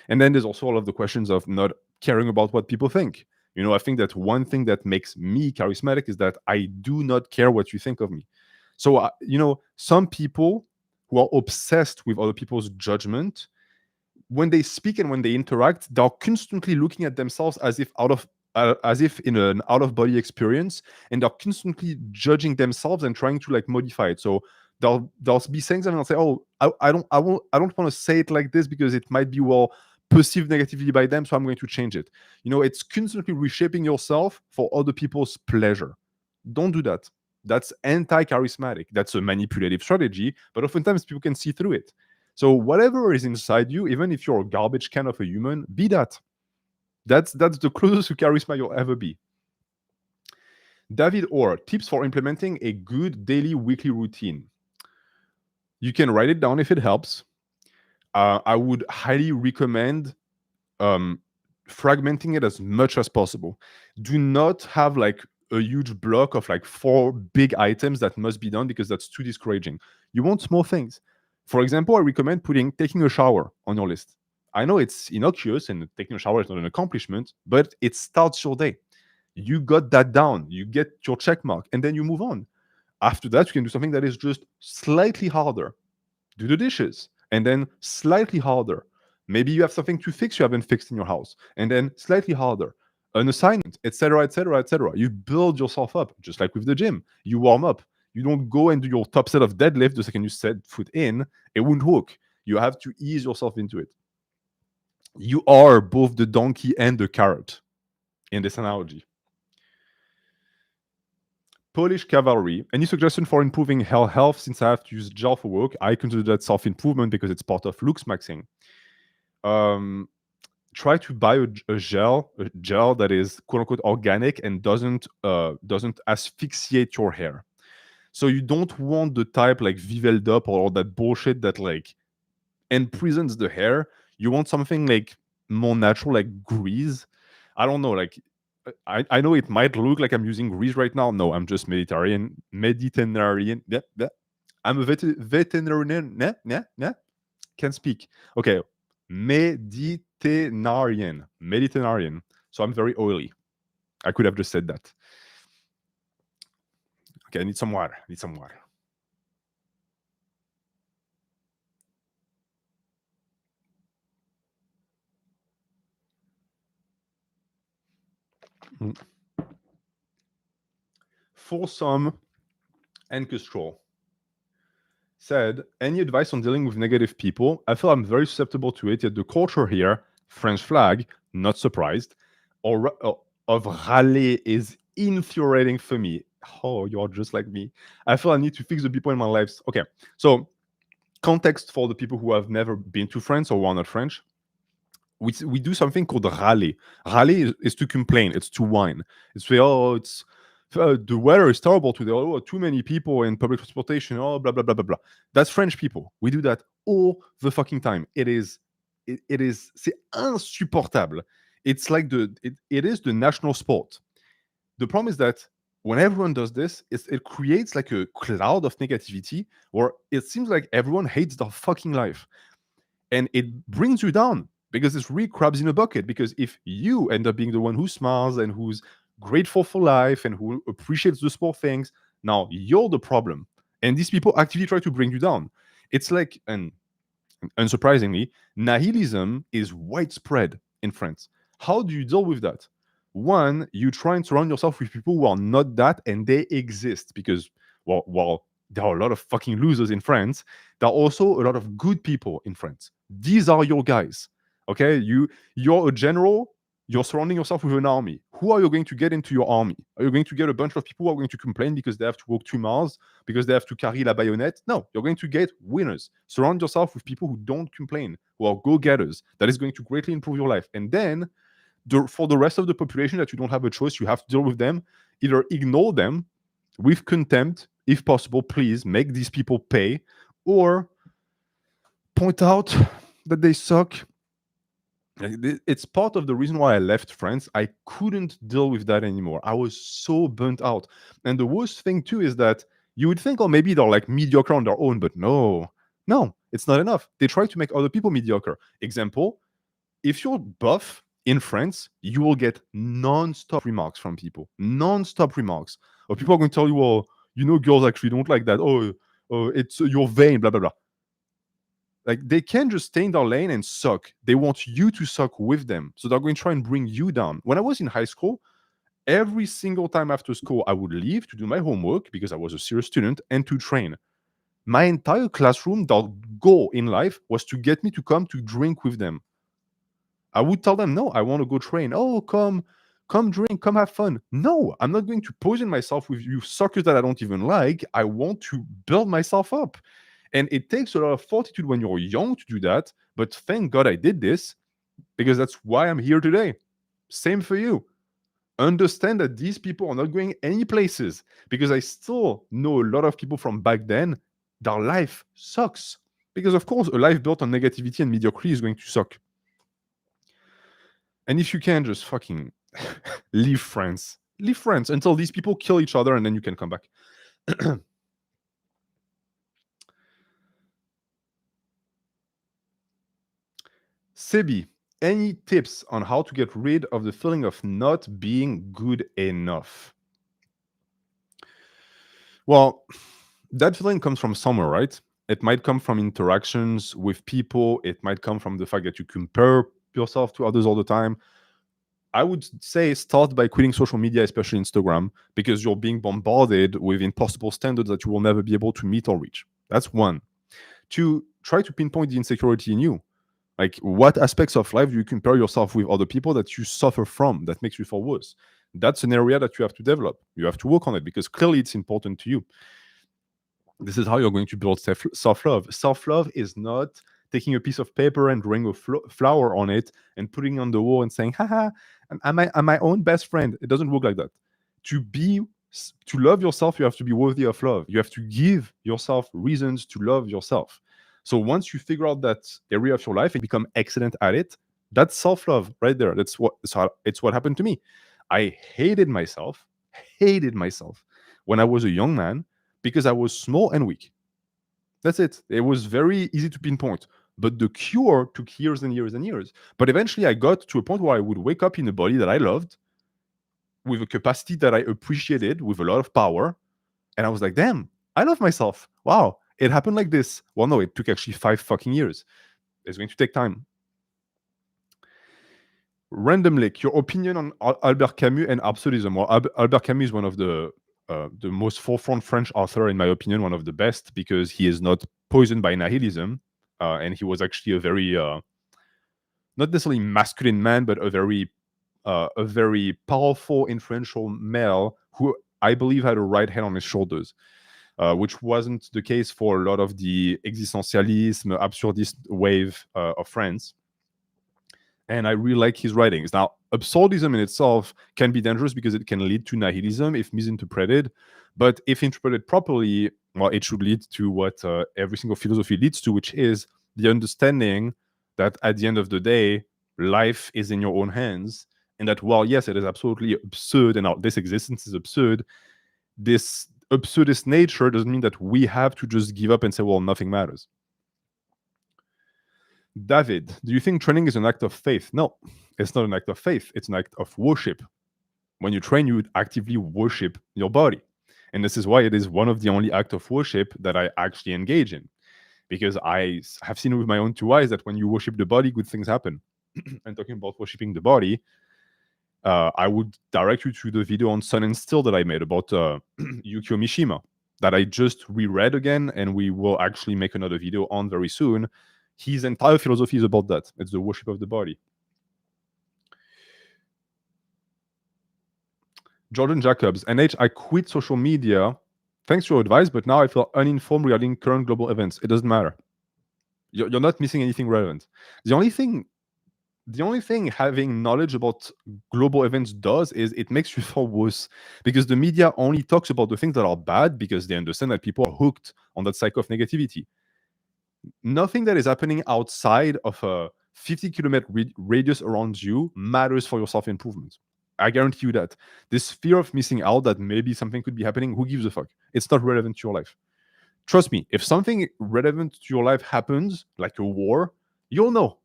And then there's also all of the questions of not caring about what people think. You know, I think that one thing that makes me charismatic is that I do not care what you think of me. So, you know, some people who are obsessed with other people's judgment, when they speak and when they interact, they're constantly looking at themselves as if in an out-of-body experience, and they're constantly judging themselves and trying to like modify it. So they'll be saying something and say, "Oh, I don't want to say it like this because it might be perceived negatively by them, so I'm going to change it." You know, it's constantly reshaping yourself for other people's pleasure. Don't do that. That's anti-charismatic. That's a manipulative strategy, but oftentimes people can see through it. So whatever is inside you, even if you're a garbage can of a human, be that. That's the closest to charisma you'll ever be. David Orr, tips for implementing a good daily, weekly routine. You can write it down if it helps. I would highly recommend fragmenting it as much as possible. Do not have like a huge block of like 4 big items that must be done, because that's too discouraging. You want small things. For example, I recommend taking a shower on your list. I know it's innocuous and taking a shower is not an accomplishment, but it starts your day. You got that down, you get your check mark, and then you move on. After that, you can do something that is just slightly harder. Do the dishes, and then slightly harder. Maybe you have something to fix you haven't fixed in your house, and then slightly harder. An assignment, etc., etc., etc. You build yourself up, just like with the gym. You warm up. You don't go and do your top set of deadlift the second you set foot in. It won't work. You have to ease yourself into it. You are both the donkey and the carrot in this analogy. Polish cavalry. Any suggestion for improving health, since I have to use gel for work? I consider that self-improvement because it's part of looks maxing. try to buy a gel that is quote unquote organic and doesn't asphyxiate your hair. So you don't want the type like Viveldop or all that bullshit that like imprisons the hair. You want something like more natural, like grease. I don't know, like I know it might look like I'm using grease right now. No, I'm just Mediterranean. Yeah, yeah. I'm a veterinarian. Yeah, yeah, yeah. Can't speak. Okay, Mediterranean. So I'm very oily. I could have just said that. Okay, I need some water. Mm. For some Enkestrol said, any advice on dealing with negative people? I feel I'm very susceptible to it, yet the culture here, French flag, not surprised, of râler is infuriating for me. Oh, you're just like me. I feel I need to fix the people in my lives. Okay, so context for the people who have never been to France or who are not French. We do something called râler. Râler is to complain. It's to whine. It's say, oh, it's the weather is terrible today. Oh, too many people in public transportation. Oh, blah blah blah blah blah. That's French people. We do that all the fucking time. C'est insupportable. It's like it is the national sport. The problem is that when everyone does this, it creates like a cloud of negativity where it seems like everyone hates their fucking life. And it brings you down because it's really crabs in a bucket. Because if you end up being the one who smiles and who's grateful for life and who appreciates the small things, now you're the problem. And these people actively try to bring you down. It's like, and unsurprisingly, nihilism is widespread in France. How do you deal with that? One, you try and surround yourself with people who are not that, and they exist because, well, while there are a lot of fucking losers in France, there are also a lot of good people in France. These are your guys. Okay, you're a general. You're surrounding yourself with an army. Who are you going to get into your army? Are you going to get a bunch of people who are going to complain because they have to walk 2 miles, because they have to carry la bayonet? No, you're going to get winners. Surround yourself with people who don't complain, who are go-getters. That is going to greatly improve your life. And then for the rest of the population that you don't have a choice, you have to deal with them. Either ignore them with contempt, if possible, please make these people pay, or point out that they suck. It's part of the reason why I left France. I couldn't deal with that anymore. I was so burnt out. And the worst thing too is that you would think, oh, maybe they're like mediocre on their own, but no, it's not enough. They try to make other people mediocre. Example, if you're buff in France, you will get non-stop remarks from people. Non-stop remarks. Or people are going to tell you, oh, girls actually don't like that. Oh, it's you're vain, blah, blah, blah. Like, they can't just stay in their lane and suck. They want you to suck with them. So they're going to try and bring you down. When I was in high school, every single time after school, I would leave to do my homework because I was a serious student and to train. My entire classroom, their goal in life was to get me to come to drink with them. I would tell them, no, I want to go train. Oh, come drink, come have fun. No, I'm not going to poison myself with you suckers that I don't even like. I want to build myself up. And it takes a lot of fortitude when you're young to do that. But thank God I did this because that's why I'm here today. Same for you. Understand that these people are not going any places because I still know a lot of people from back then. Their life sucks. Because, of course, a life built on negativity and mediocrity is going to suck. And if you can, just fucking leave France. Leave France until these people kill each other and then you can come back. Sebi, any tips on how to get rid of the feeling of not being good enough? Well, that feeling comes from somewhere, right? It might come from interactions with people. It might come from the fact that you compare yourself to others all the time. I would say start by quitting social media, especially Instagram, because you're being bombarded with impossible standards that you will never be able to meet or reach. That's one. Two, try to pinpoint the insecurity in you. Like, what aspects of life do you compare yourself with other people that you suffer from that makes you feel worse? That's an area that you have to develop. You have to work on it because clearly it's important to you. This is how you're going to build self-love. Self-love is not taking a piece of paper and drawing a flower on it and putting it on the wall and saying, haha, I'm my own best friend. It doesn't work like that. To love yourself, you have to be worthy of love. You have to give yourself reasons to love yourself. So once you figure out that area of your life and become excellent at it, that's self-love right there. It's what happened to me. I hated myself when I was a young man because I was small and weak. That's it. It was very easy to pinpoint. But the cure took years and years and years. But eventually I got to a point where I would wake up in a body that I loved, with a capacity that I appreciated, with a lot of power. And I was like, damn, I love myself. Wow, it happened like this. Well, no, it took actually 5 fucking years. It's going to take time. Random Lake, your opinion on Albert Camus and absolutism. Well, Albert Camus is one of the most forefront French author, in my opinion, one of the best, because he is not poisoned by nihilism. And he was actually a very, not necessarily masculine man, but a very powerful, influential male who I believe had a right hand on his shoulders, which wasn't the case for a lot of the existentialism, absurdist wave of France. And I really like his writings. Now, absurdism in itself can be dangerous because it can lead to nihilism if misinterpreted. But if interpreted properly, well, it should lead to what every single philosophy leads to, which is the understanding that at the end of the day, life is in your own hands. And that, while, yes, it is absolutely absurd, and this existence is absurd, this absurdist nature doesn't mean that we have to just give up and say, well, nothing matters. David, do you think training is an act of faith? No, it's not an act of faith. It's an act of worship. When you train, you actively worship your body. And this is why it is one of the only acts of worship that I actually engage in. Because I have seen with my own 2 eyes that when you worship the body, good things happen. And talking about worshiping the body, I would direct you to the video on Sun and Steel that I made about Yukio Mishima, that I just reread again, and we will actually make another video on very soon. His entire philosophy is about that. It's the worship of the body. Jordan Jacobs, NH, I quit social media. Thanks to your advice, but now I feel uninformed regarding current global events. It doesn't matter. You're not missing anything relevant. The only thing having knowledge about global events does is it makes you feel worse, because the media only talks about the things that are bad because they understand that people are hooked on that cycle of negativity. Nothing that is happening outside of a 50-kilometer radius around you matters for your self-improvement. I guarantee you that. This fear of missing out, that maybe something could be happening, who gives a fuck? It's not relevant to your life. Trust me, if something relevant to your life happens, like a war, you'll know.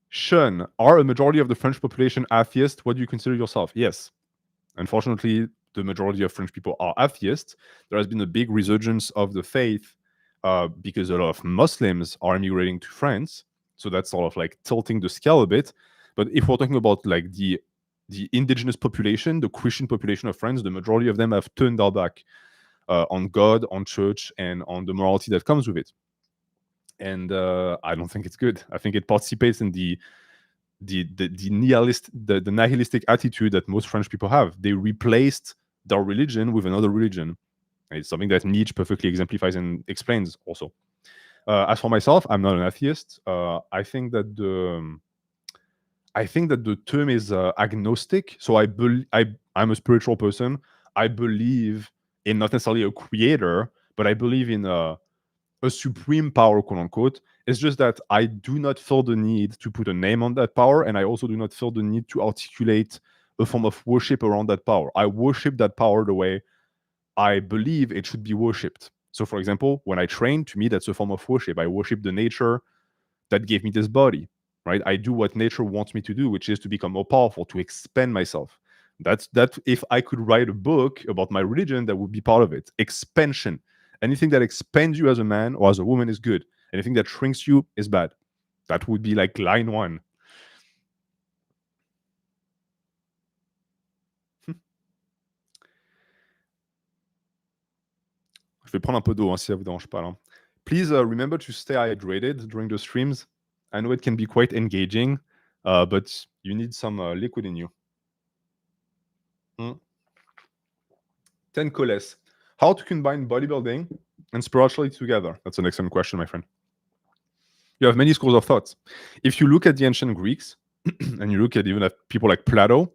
Sean, are a majority of the French population atheist? What do you consider yourself? Yes. Unfortunately, the majority of French people are atheists. There has been a big resurgence of the faith because a lot of Muslims are immigrating to France. So that's sort of like tilting the scale a bit. But if we're talking about like the indigenous population, the Christian population of France, the majority of them have turned their back on God, on church, and on the morality that comes with it. And I don't think it's good. I think it participates in the nihilistic attitude that most French people have. They replaced their religion with another religion. It's something that Nietzsche perfectly exemplifies and explains also. As for myself, I'm not an atheist. I think that the term is agnostic. So I'm a spiritual person. I believe in not necessarily a creator, but I believe in a supreme power, quote unquote. It's just that I do not feel the need to put a name on that power, and I also do not feel the need to articulate a form of worship around that power. I worship that power the way I believe it should be worshipped. So, for example, when I train, to me, that's a form of worship. I worship the nature that gave me this body, right? I do what nature wants me to do, which is to become more powerful, to expand myself. That. If I could write a book about my religion, that would be part of it. Expansion. Anything that expands you as a man or as a woman is good. Anything that shrinks you is bad. That would be like line 1. Je vais prendre un peu d'eau, si ça vous dérange pas là. Please remember to stay hydrated during the streams. I know it can be quite engaging, but you need some liquid in you. 10 coles. How to combine bodybuilding and spirituality together? That's an excellent question, my friend. You have many schools of thought. If you look at the ancient Greeks, and you look at even at people like Plato,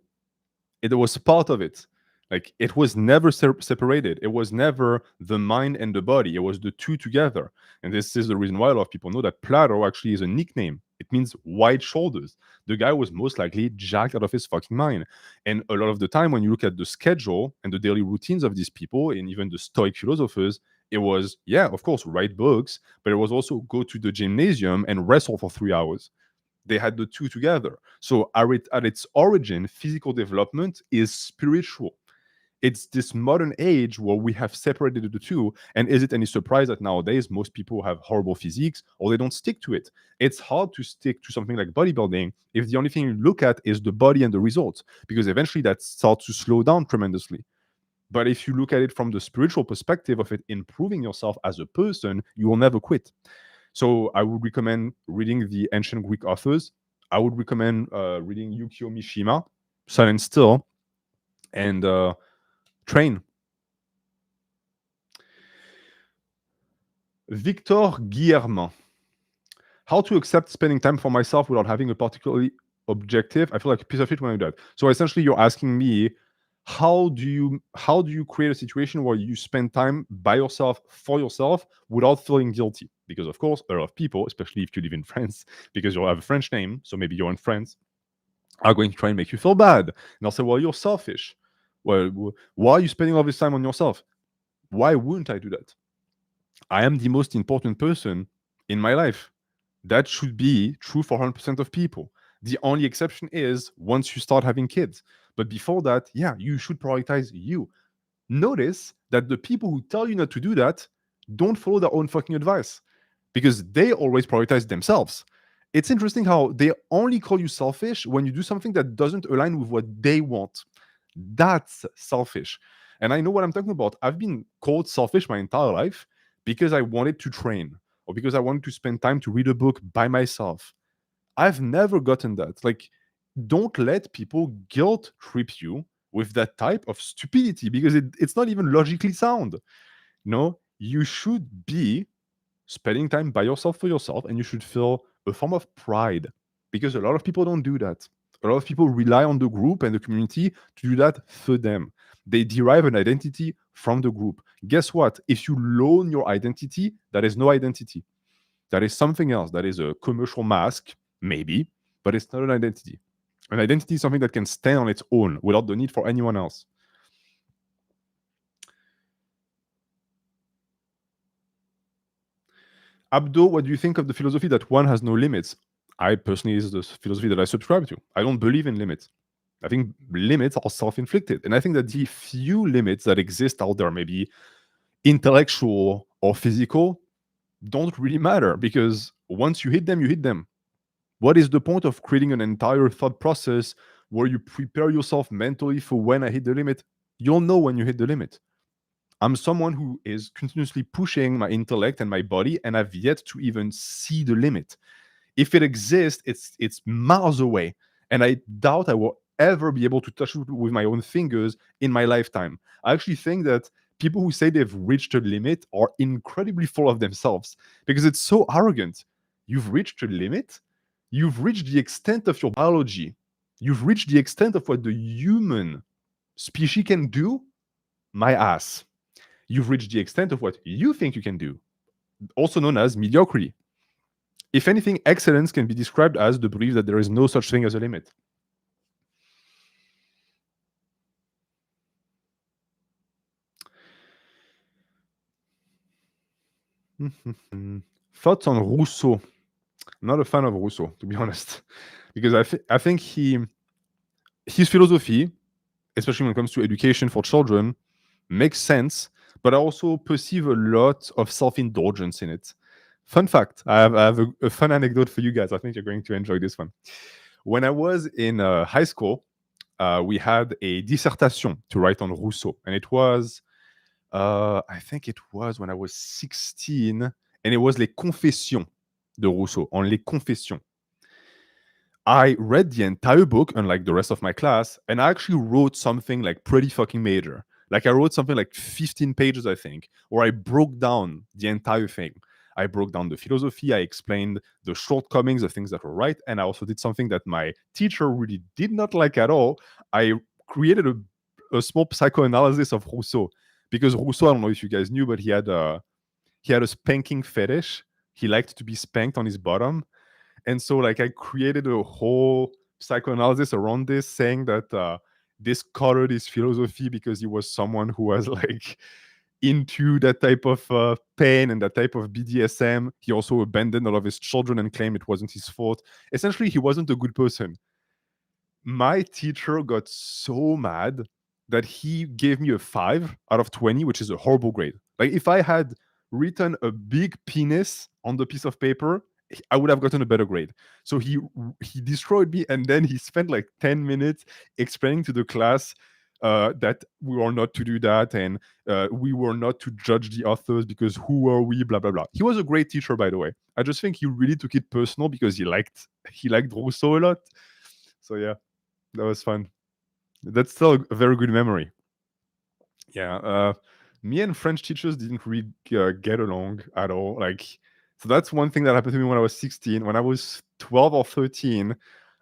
it was part of it. Like it was never separated. It was never the mind and the body. It was the two together. And this is the reason why a lot of people know that Plato actually is a nickname. It means wide shoulders. The guy was most likely jacked out of his fucking mind. And a lot of the time, when you look at the schedule and the daily routines of these people, and even the Stoic philosophers, it was, yeah, of course, write books, but it was also go to the gymnasium and wrestle for 3 hours. They had the two together. So at its origin, physical development is spiritual. It's this modern age where we have separated the two. And is it any surprise that nowadays most people have horrible physiques or they don't stick to it? It's hard to stick to something like bodybuilding if the only thing you look at is the body and the results, because eventually that starts to slow down tremendously. But if you look at it from the spiritual perspective of it improving yourself as a person, you will never quit. So I would recommend reading the ancient Greek authors. I would recommend reading Yukio Mishima, Silent Still, and train. Victor Guillermin. How to accept spending time for myself without having a particularly objective? I feel like a piece of shit when I do that. So essentially, you're asking me, how do you create a situation where you spend time by yourself for yourself without feeling guilty? Because of course, a lot of people, especially if you live in France, because you have a French name, so maybe you're in France, are going to try and make you feel bad. And they'll say, well, you're selfish. Well, why are you spending all this time on yourself? Why wouldn't I do that? I am the most important person in my life. That should be true for 100% of people. The only exception is once you start having kids. But before that, yeah, you should prioritize you. Notice that the people who tell you not to do that don't follow their own fucking advice because they always prioritize themselves. It's interesting how they only call you selfish when you do something that doesn't align with what they want. That's selfish. And I know what I'm talking about. I've been called selfish my entire life because I wanted to train or because I wanted to spend time to read a book by myself. I've never gotten that. Like, don't let people guilt trip you with that type of stupidity because it's not even logically sound. No, you should be spending time by yourself for yourself, and you should feel a form of pride because a lot of people don't do that. A lot of people rely on the group and the community to do that for them. They derive an identity from the group. Guess what? If you loan your identity, that is no identity. That is something else. That is a commercial mask, maybe, but it's not an identity. An identity is something that can stand on its own without the need for anyone else. Abdo, what do you think of the philosophy that one has no limits? I personally is the philosophy that I subscribe to. I don't believe in limits. I think limits are self-inflicted. And I think that the few limits that exist out there, maybe intellectual or physical, don't really matter because once you hit them, you hit them. What is the point of creating an entire thought process where you prepare yourself mentally for when I hit the limit? You'll know when you hit the limit. I'm someone who is continuously pushing my intellect and my body, and I've yet to even see the limit. If it exists, it's miles away, and I doubt I will ever be able to touch it with my own fingers in my lifetime. I actually think that people who say they've reached a limit are incredibly full of themselves because it's so arrogant. You've reached a limit. You've reached the extent of your biology. You've reached the extent of what the human species can do. My ass. You've reached the extent of what you think you can do, also known as mediocrity. If anything, excellence can be described as the belief that there is no such thing as a limit. Thoughts on Rousseau? I'm not a fan of Rousseau, to be honest, because I think his philosophy, especially when it comes to education for children, makes sense, but I also perceive a lot of self-indulgence in it. Fun fact, I have a fun anecdote for you guys. I think you're going to enjoy this one. When I was in high school, we had a dissertation to write on Rousseau, and it was, I think it was when I was 16, and it was Les Confessions de Rousseau, on Les Confessions. I read the entire book, unlike the rest of my class, and I actually wrote something like pretty fucking major. Like I wrote something like 15 pages, I think, or I broke down the entire thing. I broke down the philosophy. I explained the shortcomings, the things that were right. And I also did something that my teacher really did not like at all. I created a small psychoanalysis of Rousseau, because Rousseau, I don't know if you guys knew, but he had a spanking fetish. He liked to be spanked on his bottom. And so like I created a whole psychoanalysis around this, saying that this colored his philosophy because he was someone who was like into that type of pain and that type of BDSM. He also abandoned all of his children and claimed it wasn't his fault. Essentially, he wasn't a good person. My teacher got so mad that he gave me a 5 out of 20, which is a horrible grade. Like if I had written a big penis on the piece of paper, I would have gotten a better grade. So he destroyed me, and then he spent like 10 minutes explaining to the class that we were not to do that, and we were not to judge the authors because who are we, blah blah blah. He was a great teacher, by the way. I just think he really took it personal because he liked Rousseau a lot. So yeah, that was fun. That's still a very good memory. Yeah, me and French teachers didn't really get along at all. Like, so that's one thing that happened to me when I was 16. When I was 12 or 13,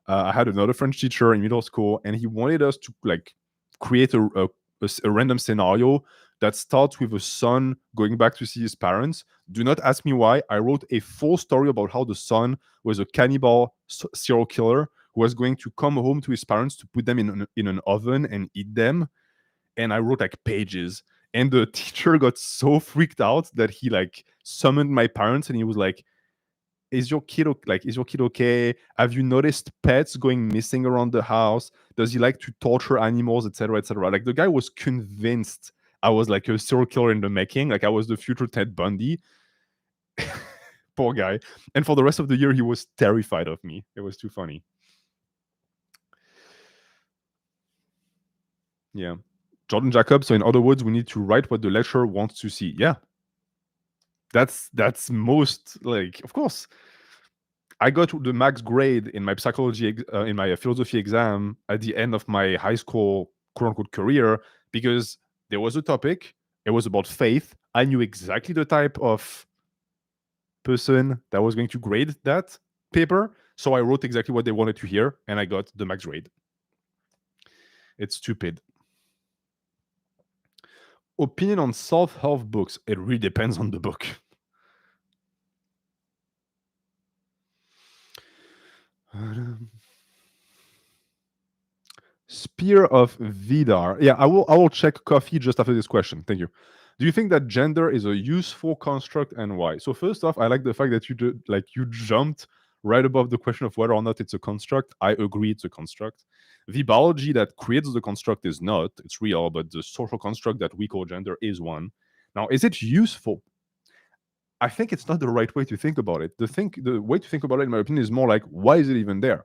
I had another French teacher in middle school, and he wanted us to like create a random scenario that starts with a son going back to see his parents. Do not ask me why. I wrote a full story about how the son was a cannibal serial killer who was going to come home to his parents to put them in an oven and eat them. And I wrote like pages. And the teacher got so freaked out that he like summoned my parents, and he was like, is your kid okay? Have you noticed pets going missing around the house? Does he like to torture animals, etc., etc.? Like the guy was convinced I was like a serial killer in the making. Like I was the future Ted Bundy. Poor guy. And for the rest of the year, he was terrified of me. It was too funny. Yeah. Jordan Jacob. So in other words, we need to write what the lecturer wants to see. Yeah. That's most, like, of course. I got the max grade in my in my philosophy exam at the end of my high school quote unquote career, because there was a topic. It was about faith. I knew exactly the type of person that was going to grade that paper. So I wrote exactly what they wanted to hear, and I got the max grade. It's stupid. Opinion on self-help books. It really depends on the book. Spear of Vidar. Yeah, I will check coffee just after this question. Thank you. Do you think that gender is a useful construct, and why? So first off, I like the fact that you jumped right above the question of whether or not it's a construct. I agree it's a construct. The biology that creates the construct is not, it's real, but the social construct that we call gender is one. Now, is it useful? I think it's not the right way to think about it. The way to think about it, in my opinion, is more like, why is it even there?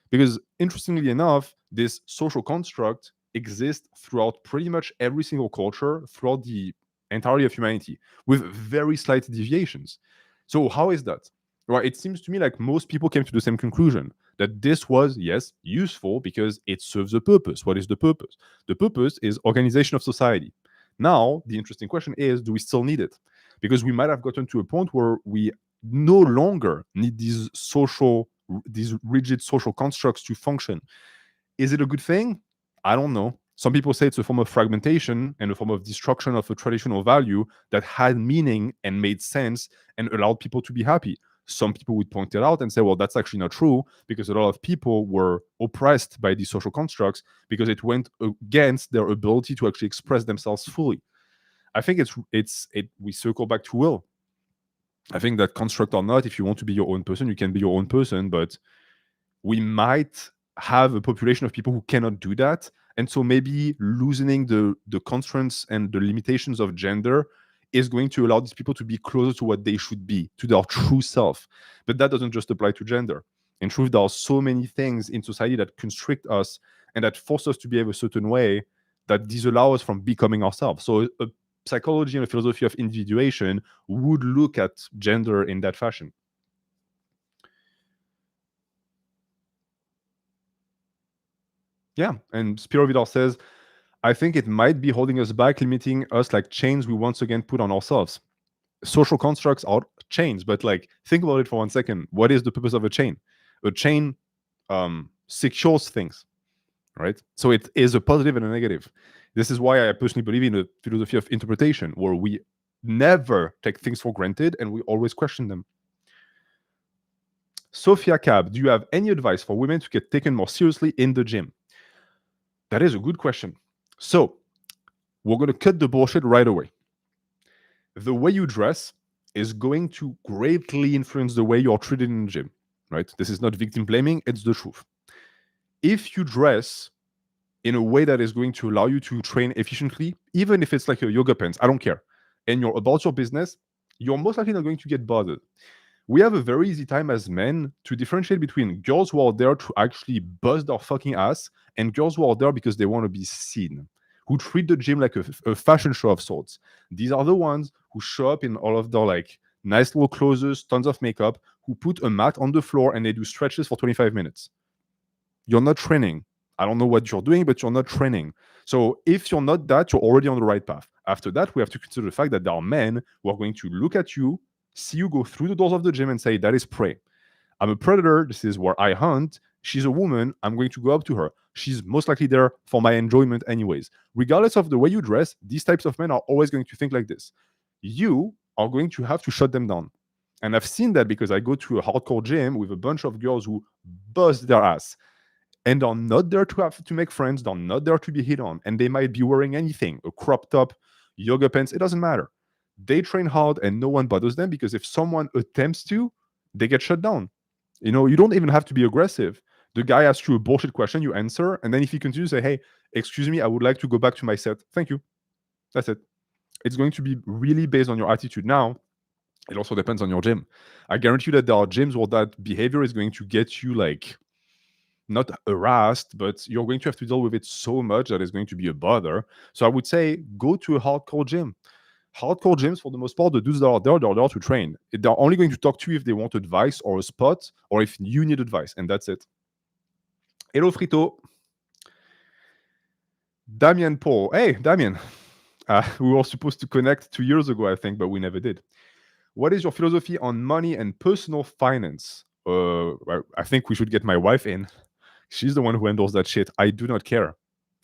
Because interestingly enough, this social construct exists throughout pretty much every single culture, throughout the entirety of humanity, with very slight deviations. So how is that? Right, it seems to me like most people came to the same conclusion, that this was, yes, useful because it serves a purpose. What is the purpose? The purpose is organization of society. Now, the interesting question is, do we still need it? Because we might have gotten to a point where we no longer need these rigid social constructs to function. Is it a good thing? I don't know. Some people say it's a form of fragmentation and a form of destruction of a traditional value that had meaning and made sense and allowed people to be happy. Some people would point it out and say, well, that's actually not true, because a lot of people were oppressed by these social constructs because it went against their ability to actually express themselves fully. I think we circle back to will. I think that construct or not, if you want to be your own person, you can be your own person, but we might have a population of people who cannot do that. And so maybe loosening the constraints and the limitations of gender is going to allow these people to be closer to what they should be, to their true self. But that doesn't just apply to gender. In truth, there are so many things in society that constrict us and that force us to behave a certain way that disallow us from becoming ourselves. So a psychology and a philosophy of individuation would look at gender in that fashion. Yeah, and Spiro Vidal says, I think it might be holding us back, limiting us like chains we once again put on ourselves. Social constructs are chains, but like think about it for 1 second. What is the purpose of a chain? A chain secures things, right? So it is a positive and a negative. This is why I personally believe in a philosophy of interpretation, where we never take things for granted and we always question them. Sophia Cab, do you have any advice for women to get taken more seriously in the gym? That is a good question. So we're going to cut the bullshit right away. The way you dress is going to greatly influence the way you're treated in the gym, right? This is not victim blaming, it's the truth. If you dress in a way that is going to allow you to train efficiently, even if it's like a yoga pants, I don't care, and you're about your business, you're most likely not going to get bothered. We have a very easy time as men to differentiate between girls who are there to actually bust their fucking ass and girls who are there because they want to be seen, who treat the gym like a fashion show of sorts. These are the ones who show up in all of their like nice little clothes, tons of makeup, who put a mat on the floor and they do stretches for 25 minutes. You're not training. I don't know what you're doing, but you're not training. So if you're not that, you're already on the right path. After that, we have to consider the fact that there are men who are going to look at you, see you go through the doors of the gym and say, that is prey. I'm a predator. This is where I hunt. She's a woman. I'm going to go up to her. She's most likely there for my enjoyment anyways. Regardless of the way you dress, these types of men are always going to think like this. You are going to have to shut them down. And I've seen that because I go to a hardcore gym with a bunch of girls who bust their ass. And they're not there to have to make friends. They're not there to be hit on. And they might be wearing anything, a crop top, yoga pants. It doesn't matter. They train hard and no one bothers them because if someone attempts to, they get shut down. You know, you don't even have to be aggressive. The guy asks you a bullshit question, you answer, and then if he continues, say, hey, excuse me, I would like to go back to my set. Thank you. That's it. It's going to be really based on your attitude. Now, it also depends on your gym. I guarantee you that there are gyms where that behavior is going to get you like not harassed, but you're going to have to deal with it so much that it's going to be a bother. So I would say go to a hardcore gym. Hardcore gyms, for the most part, the dudes that are there, they're there to train. They're only going to talk to you if they want advice or a spot, or if you need advice, and that's it. Hello, Frito. Damien Paul. Hey, Damien. We were supposed to connect 2 years ago, I think, but we never did. What is your philosophy on money and personal finance? I think we should get my wife in. She's the one who handles that shit. I do not care.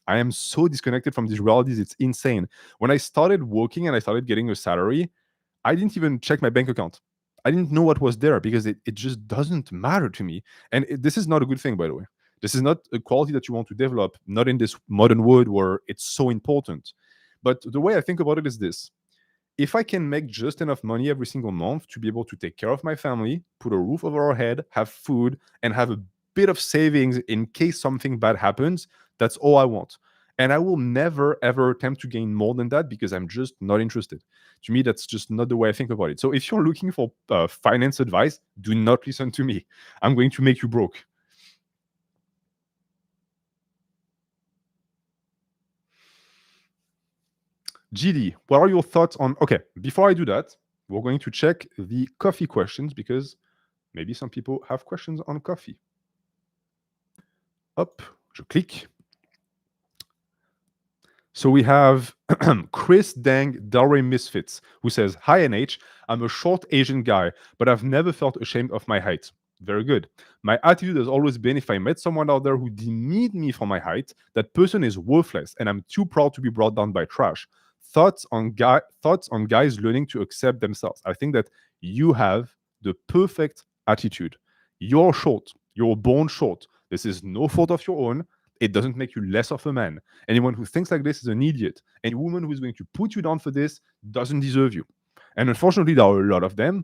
I am so disconnected from these realities. It's insane. When I started working and I started getting a salary, I didn't even check my bank account. I didn't know what was there because it just doesn't matter to me. And this is not a good thing, by the way. This is not a quality that you want to develop, not in this modern world where it's so important. But the way I think about it is this. If I can make just enough money every single month to be able to take care of my family, put a roof over our head, have food, and have a bit of savings in case something bad happens, that's all I want. And I will never, ever attempt to gain more than that because I'm just not interested. To me, that's just not the way I think about it. So if you're looking for finance advice, do not listen to me. I'm going to make you broke. GD, what are your thoughts on... Okay, before I do that, we're going to check the coffee questions because maybe some people have questions on coffee. Hop, je clique. So we have Chris Dang Dalray Misfits, who says, hi NH, I'm a short Asian guy, but I've never felt ashamed of my height. Very good. My attitude has always been if I met someone out there who demeaned me for my height, that person is worthless and I'm too proud to be brought down by trash. Thoughts on guys learning to accept themselves. I think that you have the perfect attitude. You're short. You're born short. This is no fault of your own. It doesn't make you less of a man. Anyone who thinks like this is an idiot. Any woman who is going to put you down for this doesn't deserve you. And unfortunately, there are a lot of them.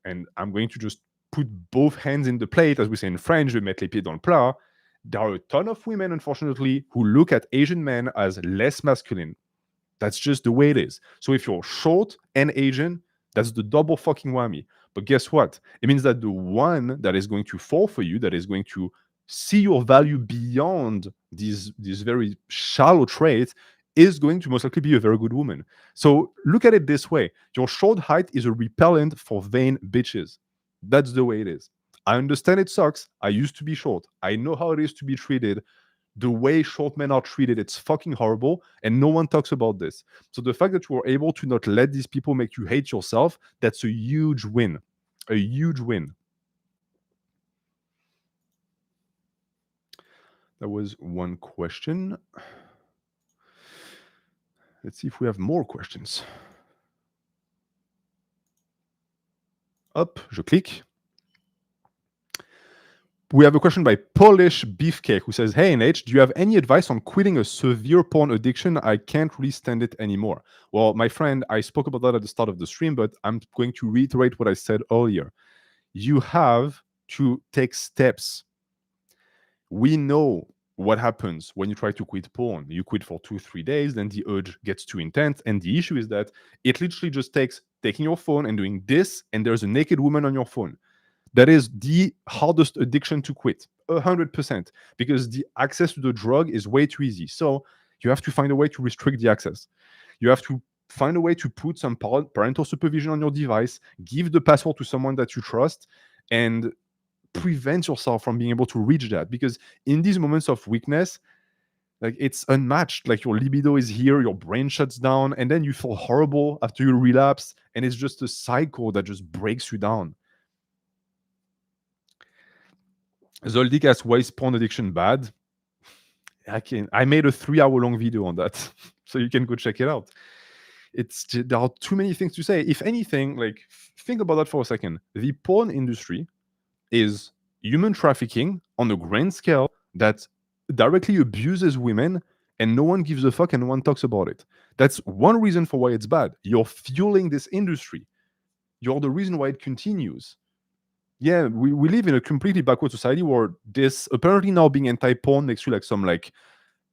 And I'm going to just put both hands in the plate, as we say in French, je mets les pieds dans le plat. There are a ton of women, unfortunately, who look at Asian men as less masculine. That's just the way it is. So if you're short and Asian, that's the double fucking whammy. But guess what? It means that the one that is going to fall for you, that is going to see your value beyond these very shallow traits, is going to most likely be a very good woman. So look at it this way. Your short height is a repellent for vain bitches. That's the way it is. I understand it sucks. I used to be short. I know how it is to be treated. The way short men are treated, it's fucking horrible, and no one talks about this. So the fact that you are able to not let these people make you hate yourself, that's a huge win. A huge win. That was one question. Let's see if we have more questions. Hop, je clique. We have a question by Polish Beefcake who says, "Hey NH, do you have any advice on quitting a severe porn addiction? I can't really stand it anymore." Well, my friend, I spoke about that at the start of the stream, but I'm going to reiterate what I said earlier. You have to take steps. We know what happens when you try to quit porn. You quit for 2-3 days, then the urge gets too intense. And the issue is that it literally just takes taking your phone and doing this, and there's a naked woman on your phone. That is the hardest addiction to quit, 100%, because the access to the drug is way too easy. So you have to find a way to restrict the access. You have to find a way to put some parental supervision on your device, give the password to someone that you trust, and prevent yourself from being able to reach that. Because in these moments of weakness, like it's unmatched. Like your libido is here, your brain shuts down, and then you feel horrible after you relapse, and it's just a cycle that just breaks you down. Zoldik asks, why is porn addiction bad? I made a 3-hour-long video on that, so you can go check it out. There are too many things to say. If anything, like think about that for a second. The porn industry is human trafficking on a grand scale that directly abuses women, and no one gives a fuck and no one talks about it. That's one reason for why it's bad. You're fueling this industry. You're the reason why it continues. Yeah, we live in a completely backward society where this apparently now being anti-porn makes you like some like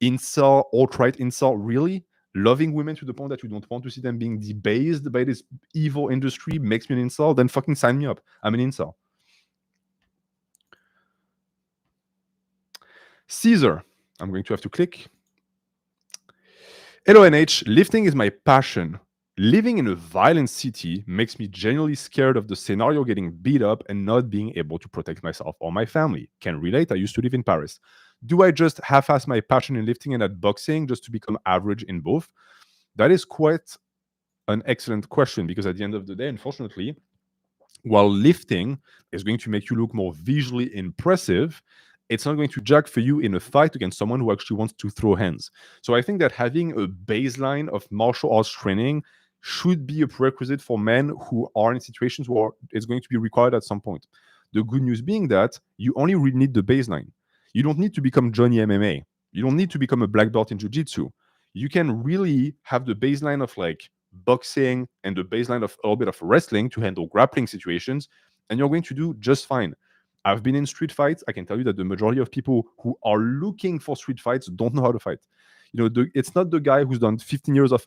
incel, alt-right incel, really loving women to the point that you don't want to see them being debased by this evil industry makes me an incel, then fucking sign me up. I'm an incel. Caesar, I'm going to have to click. Hello NH, lifting is my passion. Living in a violent city makes me genuinely scared of the scenario getting beat up and not being able to protect myself or my family. Can relate, I used to live in Paris. Do I just half-ass my passion in lifting and at boxing just to become average in both? That is quite an excellent question, because at the end of the day, unfortunately, while lifting is going to make you look more visually impressive, it's not going to jack for you in a fight against someone who actually wants to throw hands. So I think that having a baseline of martial arts training should be a prerequisite for men who are in situations where it's going to be required at some point. The good news being that you only really need the baseline. You don't need to become Johnny MMA. You don't need to become a black belt in jiu-jitsu. You can really have the baseline of like boxing and the baseline of a little bit of wrestling to handle grappling situations, and you're going to do just fine. I've been in street fights. I can tell you that the majority of people who are looking for street fights don't know how to fight. You know, it's not the guy who's done 15 years of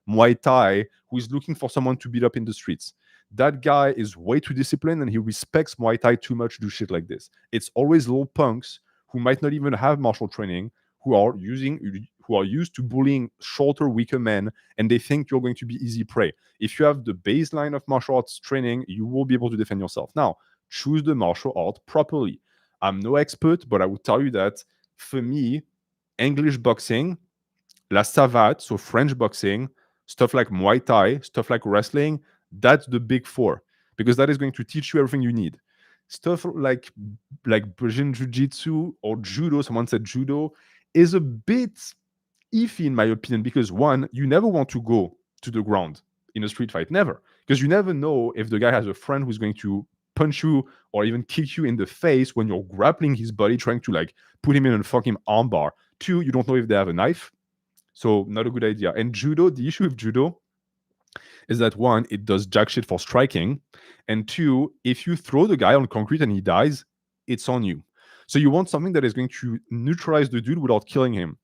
Muay Thai who is looking for someone to beat up in the streets. That guy is way too disciplined and he respects Muay Thai too much to do shit like this. It's always little punks who might not even have martial training, who are used to bullying shorter, weaker men, and they think you're going to be easy prey. If you have the baseline of martial arts training, you will be able to defend yourself. Now, choose the martial art properly. I'm no expert, but I would tell you that for me, English boxing, la savate, so French boxing, stuff like Muay Thai, stuff like wrestling, that's the big four, because that is going to teach you everything you need. Stuff like Brazilian Jiu-Jitsu or Judo, someone said Judo, is a bit iffy in my opinion, because one, you never want to go to the ground in a street fight, never, because you never know if the guy has a friend who's going to punch you or even kick you in the face when you're grappling his body, trying to like put him in a fucking armbar. Two, you don't know if they have a knife, so not a good idea. And judo, the issue with judo is that one, it does jack shit for striking, and two, if you throw the guy on concrete and he dies, it's on you. So you want something that is going to neutralize the dude without killing him.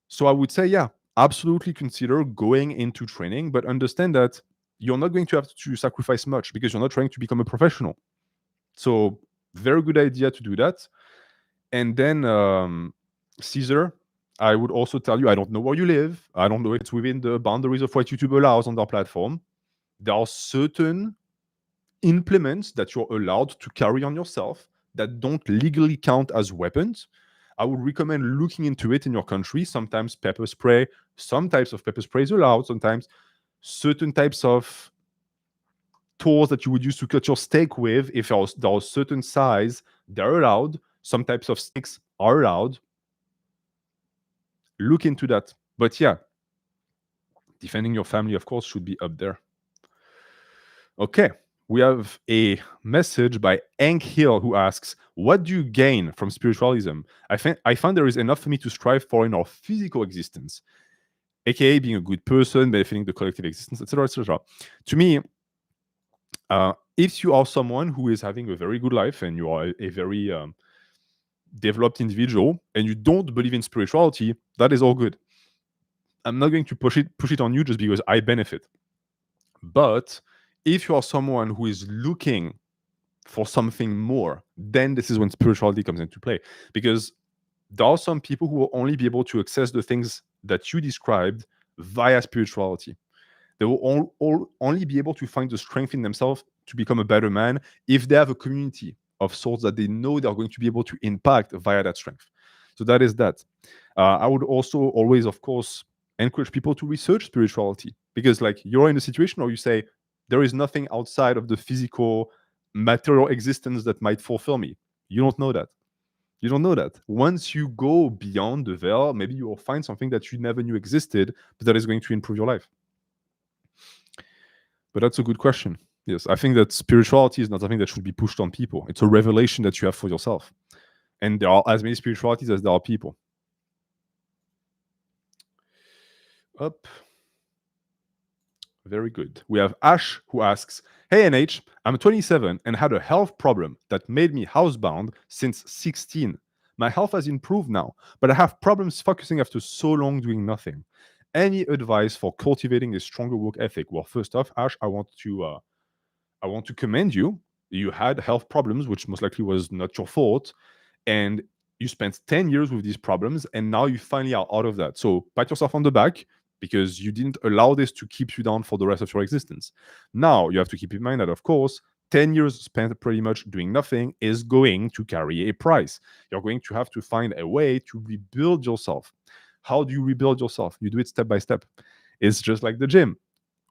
So I would say, yeah, absolutely consider going into training, but understand that you're not going to have to sacrifice much because you're not trying to become a professional. So very good idea to do that. And then Caesar, I would also tell you, I don't know where you live. I don't know if it's within the boundaries of what YouTube allows on their platform. There are certain implements that you're allowed to carry on yourself that don't legally count as weapons. I would recommend looking into it in your country. Sometimes pepper spray, some types of pepper spray is allowed. Sometimes certain types of tools that you would use to cut your steak with, if there are certain size, they're allowed. Some types of sticks are allowed. Look into that. But yeah, defending your family, of course, should be up there. Okay, we have a message by Hank Hill who asks, what do you gain from spiritualism? I find there is enough for me to strive for in our physical existence, aka being a good person, benefiting the collective existence, etc., etc. To me, if you are someone who is having a very good life and you are a very developed individual and you don't believe in spirituality, that is all good. I'm not going to push it on you just because I benefit. But if you are someone who is looking for something more, then this is when spirituality comes into play. Because there are some people who will only be able to access the things that you described via spirituality. They will only be able to find the strength in themselves to become a better man if they have a community of sorts that they know they're going to be able to impact via that strength. So that is that. I would also always, of course, encourage people to research spirituality, because like you're in a situation where you say, there is nothing outside of the physical material existence that might fulfill me. You don't know that. You don't know that. Once you go beyond the veil, maybe you will find something that you never knew existed, but that is going to improve your life. But that's a good question. Yes, I think that spirituality is not something that should be pushed on people. It's a revelation that you have for yourself. And there are as many spiritualities as there are people. Up. Very good. We have Ash who asks, hey NH, I'm 27 and had a health problem that made me housebound since 16. My health has improved now, but I have problems focusing after so long doing nothing. Any advice for cultivating a stronger work ethic? Well, first off, Ash, I want to commend you. You had health problems, which most likely was not your fault, and you spent 10 years with these problems, and now you finally are out of that. So pat yourself on the back, because you didn't allow this to keep you down for the rest of your existence. Now, you have to keep in mind that, of course, 10 years spent pretty much doing nothing is going to carry a price. You're going to have to find a way to rebuild yourself. How do you rebuild yourself? You do it step by step. It's just like the gym.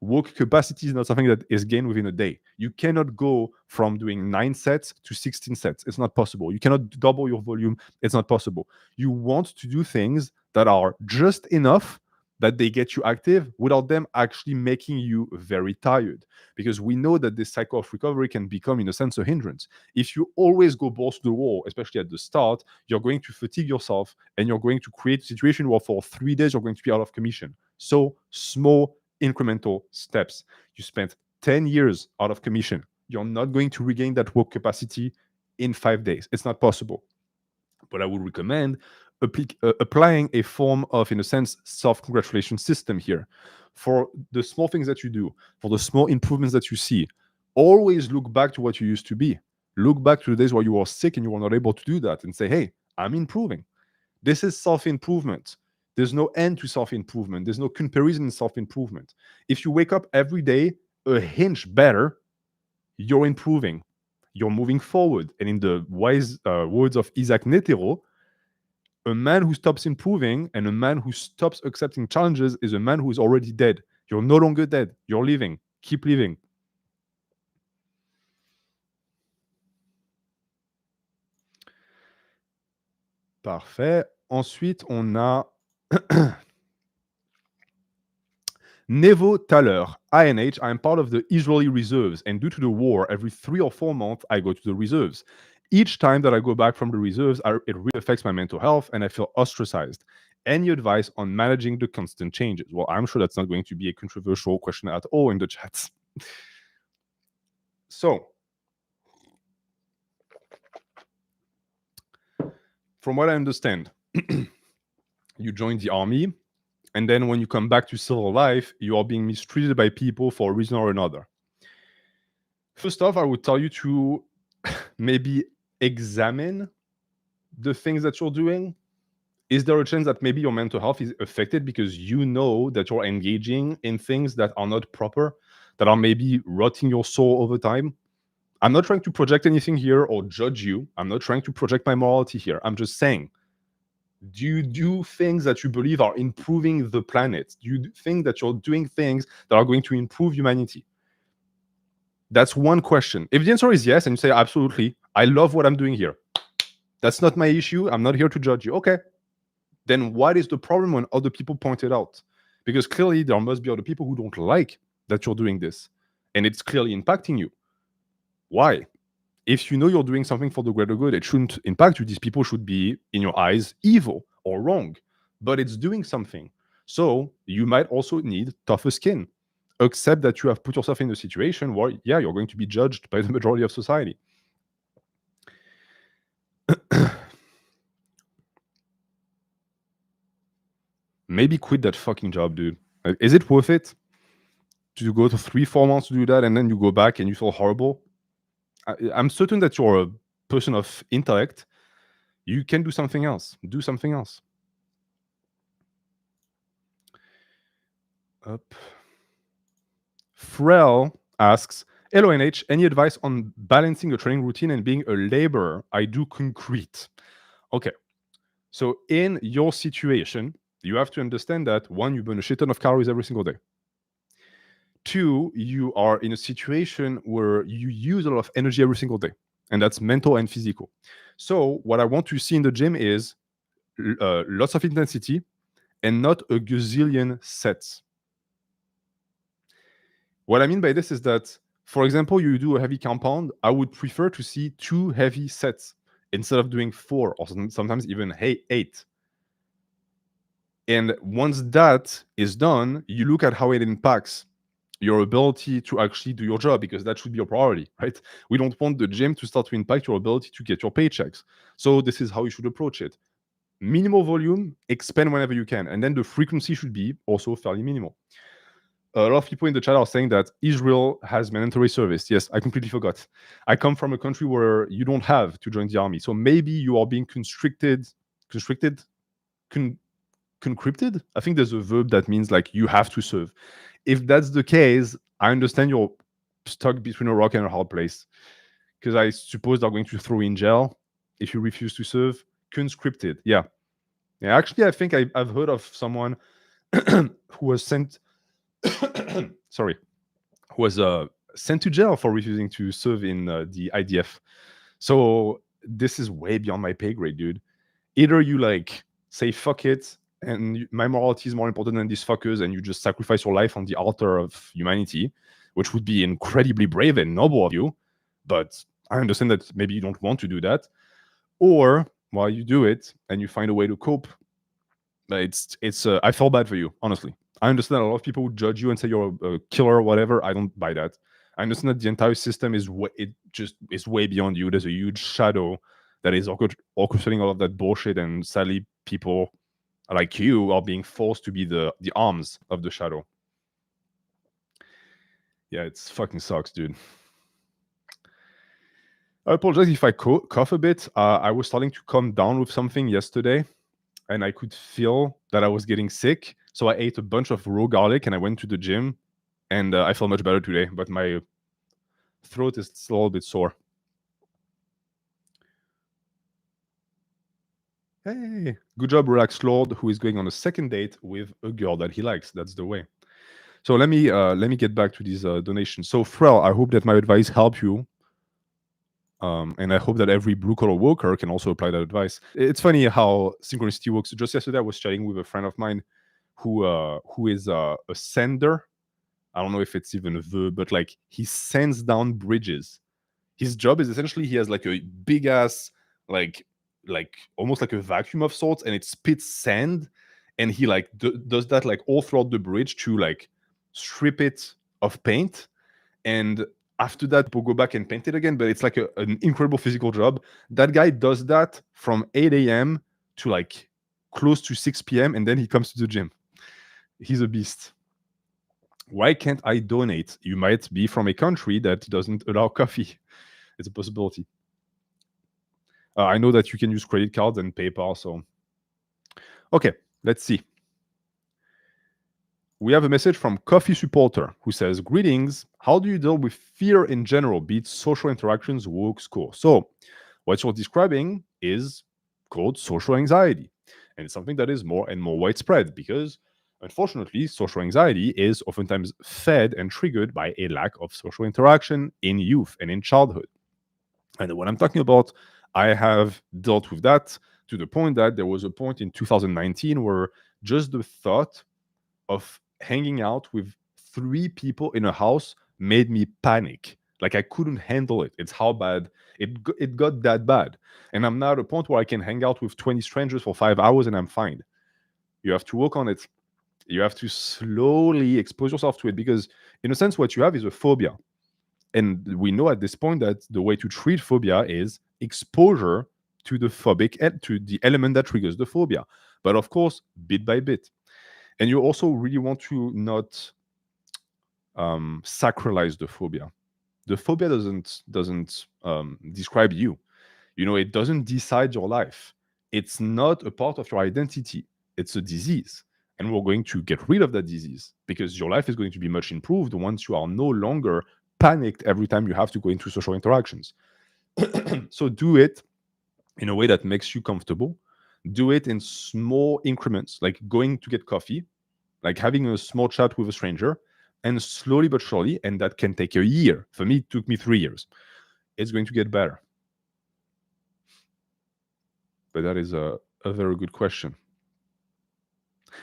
Work capacity is not something that is gained within a day. You cannot go from doing 9 sets to 16 sets. It's not possible. You cannot double your volume. It's not possible. You want to do things that are just enough that they get you active without them actually making you very tired. Because we know that this cycle of recovery can become, in a sense, a hindrance. If you always go balls to the wall, especially at the start, you're going to fatigue yourself and you're going to create a situation where for 3 days you're going to be out of commission. So small incremental steps. You spent 10 years out of commission. You're not going to regain that work capacity in 5 days. It's not possible. But I would recommend applying a form of, in a sense, self-congratulation system here. For the small things that you do, for the small improvements that you see, always look back to what you used to be. Look back to the days where you were sick and you were not able to do that and say, hey, I'm improving. This is self-improvement. There's no end to self-improvement. There's no comparison in self-improvement. If you wake up every day a hinge better, you're improving. You're moving forward. And in the wise words of Isaac Netero, a man who stops improving and a man who stops accepting challenges is a man who is already dead. You're no longer dead. You're living. Keep living. Parfait. Ensuite, on a Nevo Thaler, INH, I'm part of the Israeli reserves, and due to the war, every 3 or 4 months, I go to the reserves. Each time that I go back from the reserves, it really affects my mental health, and I feel ostracized. Any advice on managing the constant changes? Well, I'm sure that's not going to be a controversial question at all in the chats. So, from what I understand, you joined the army, and then when you come back to civil life, you are being mistreated by people for a reason or another. First off, I would tell you to maybe examine the things that you're doing. Is there a chance that maybe your mental health is affected because you know that you're engaging in things that are not proper, that are maybe rotting your soul over time? I'm not trying to project anything here or judge you. I'm not trying to project my morality here. I'm just saying Do you do things that you believe are improving the planet? Do you think that you're doing things that are going to improve humanity? That's one question. If the answer is yes, and you say, absolutely, I love what I'm doing here, that's not my issue. I'm not here to judge you. Okay. Then what is the problem when other people point it out? Because clearly there must be other people who don't like that you're doing this, and it's clearly impacting you. Why? If you know you're doing something for the greater good, it shouldn't impact you. These people should be, in your eyes, evil or wrong, but it's doing something. So you might also need tougher skin. Accept that you have put yourself in a situation where, yeah, you're going to be judged by the majority of society. Maybe quit that fucking job, dude. Is it worth it to go to 3-4 months to do that, and then you go back and you feel horrible? I'm certain that you're a person of intellect. You can do something else. Do something else. Up. Frel asks, hello NH, any advice on balancing a training routine and being a laborer? I do concrete. Okay. So in your situation, you have to understand that 1, you burn a shit ton of calories every single day. 2, you are in a situation where you use a lot of energy every single day, and that's mental and physical. So what I want to see in the gym is lots of intensity and not a gazillion sets. What I mean by this is that, for example, you do a heavy compound, I would prefer to see 2 heavy sets instead of doing 4 or sometimes even 8. And once that is done, you look at how it impacts your ability to actually do your job, because that should be your priority, right? We don't want the gym to start to impact your ability to get your paychecks. So this is how you should approach it. Minimal volume, expand whenever you can. And then the frequency should be also fairly minimal. A lot of people in the chat are saying that Israel has mandatory service. Yes, I completely forgot. I come from a country where you don't have to join the army. So maybe you are being conscripted. I think there's a verb that means like you have to serve. If that's the case, I understand you're stuck between a rock and a hard place, because I suppose they're going to throw you in jail if you refuse to serve. Conscripted, yeah. Actually, I think I've heard of someone who was sent. Sorry, who was sent to jail for refusing to serve in the IDF. So this is way beyond my pay grade, dude. Either you like say fuck it, and my morality is more important than these fuckers, and you just sacrifice your life on the altar of humanity, which would be incredibly brave and noble of you, but I understand that maybe you don't want to do that. Or while you do it and you find a way to cope, it's I feel bad for you, honestly. I understand a lot of people would judge you and say you're a killer or whatever. I don't buy that. I understand that the entire system is way beyond you. There's a huge shadow that is orchestrating all of that bullshit, and sadly, people like you are being forced to be the arms of the shadow. Yeah, it's fucking sucks, dude. I apologize if I cough a bit. I was starting to come down with something yesterday, and I could feel that I was getting sick. So I ate a bunch of raw garlic, and I went to the gym, and I feel much better today. But my throat is still a little bit sore. Hey, good job, Relax Lord, who is going on a second date with a girl that he likes. That's the way. So let me get back to these donations. So Frel, I hope that my advice helped you. And I hope that every blue-collar worker can also apply that advice. It's funny how synchronicity works. Just yesterday, I was chatting with a friend of mine who is a sender. I don't know if it's even a verb, but like he sends down bridges. His job is essentially he has like a big ass like almost like a vacuum of sorts, and it spits sand, and he like does that like all throughout the bridge to like strip it of paint, and after that people go back and paint it again. But it's like an incredible physical job. That guy does that from 8 a.m. to like close to 6 p.m. and then he comes to the gym. He's a beast. Why can't I donate? You might be from a country that doesn't allow coffee. It's a possibility. I know that you can use credit cards and PayPal. So okay, let's see. We have a message from Coffee Supporter who says, greetings. How do you deal with fear in general, be it social interactions, work, school? So what you're describing is called social anxiety. And it's something that is more and more widespread because, unfortunately, social anxiety is oftentimes fed and triggered by a lack of social interaction in youth and in childhood. And when I'm talking about, I have dealt with that to the point that there was a point in 2019 where just the thought of hanging out with 3 people in a house made me panic. Like I couldn't handle it. It's how bad it got that bad. And I'm now at a point where I can hang out with 20 strangers for 5 hours and I'm fine. You have to work on it. You have to slowly expose yourself to it because, in a sense, what you have is a phobia. And we know at this point that the way to treat phobia is exposure to to the element that triggers the phobia. But of course, bit by bit. And you also really want to not sacralize the phobia. The phobia doesn't describe you. You know, it doesn't decide your life. It's not a part of your identity. It's a disease. And we're going to get rid of that disease because your life is going to be much improved once you are no longer panicked every time you have to go into social interactions. So do it in a way that makes you comfortable. Do it in small increments, like going to get coffee, like having a small chat with a stranger, and slowly but surely, and that can take a year. For me, it took me 3 years. It's going to get better. But that is a very good question.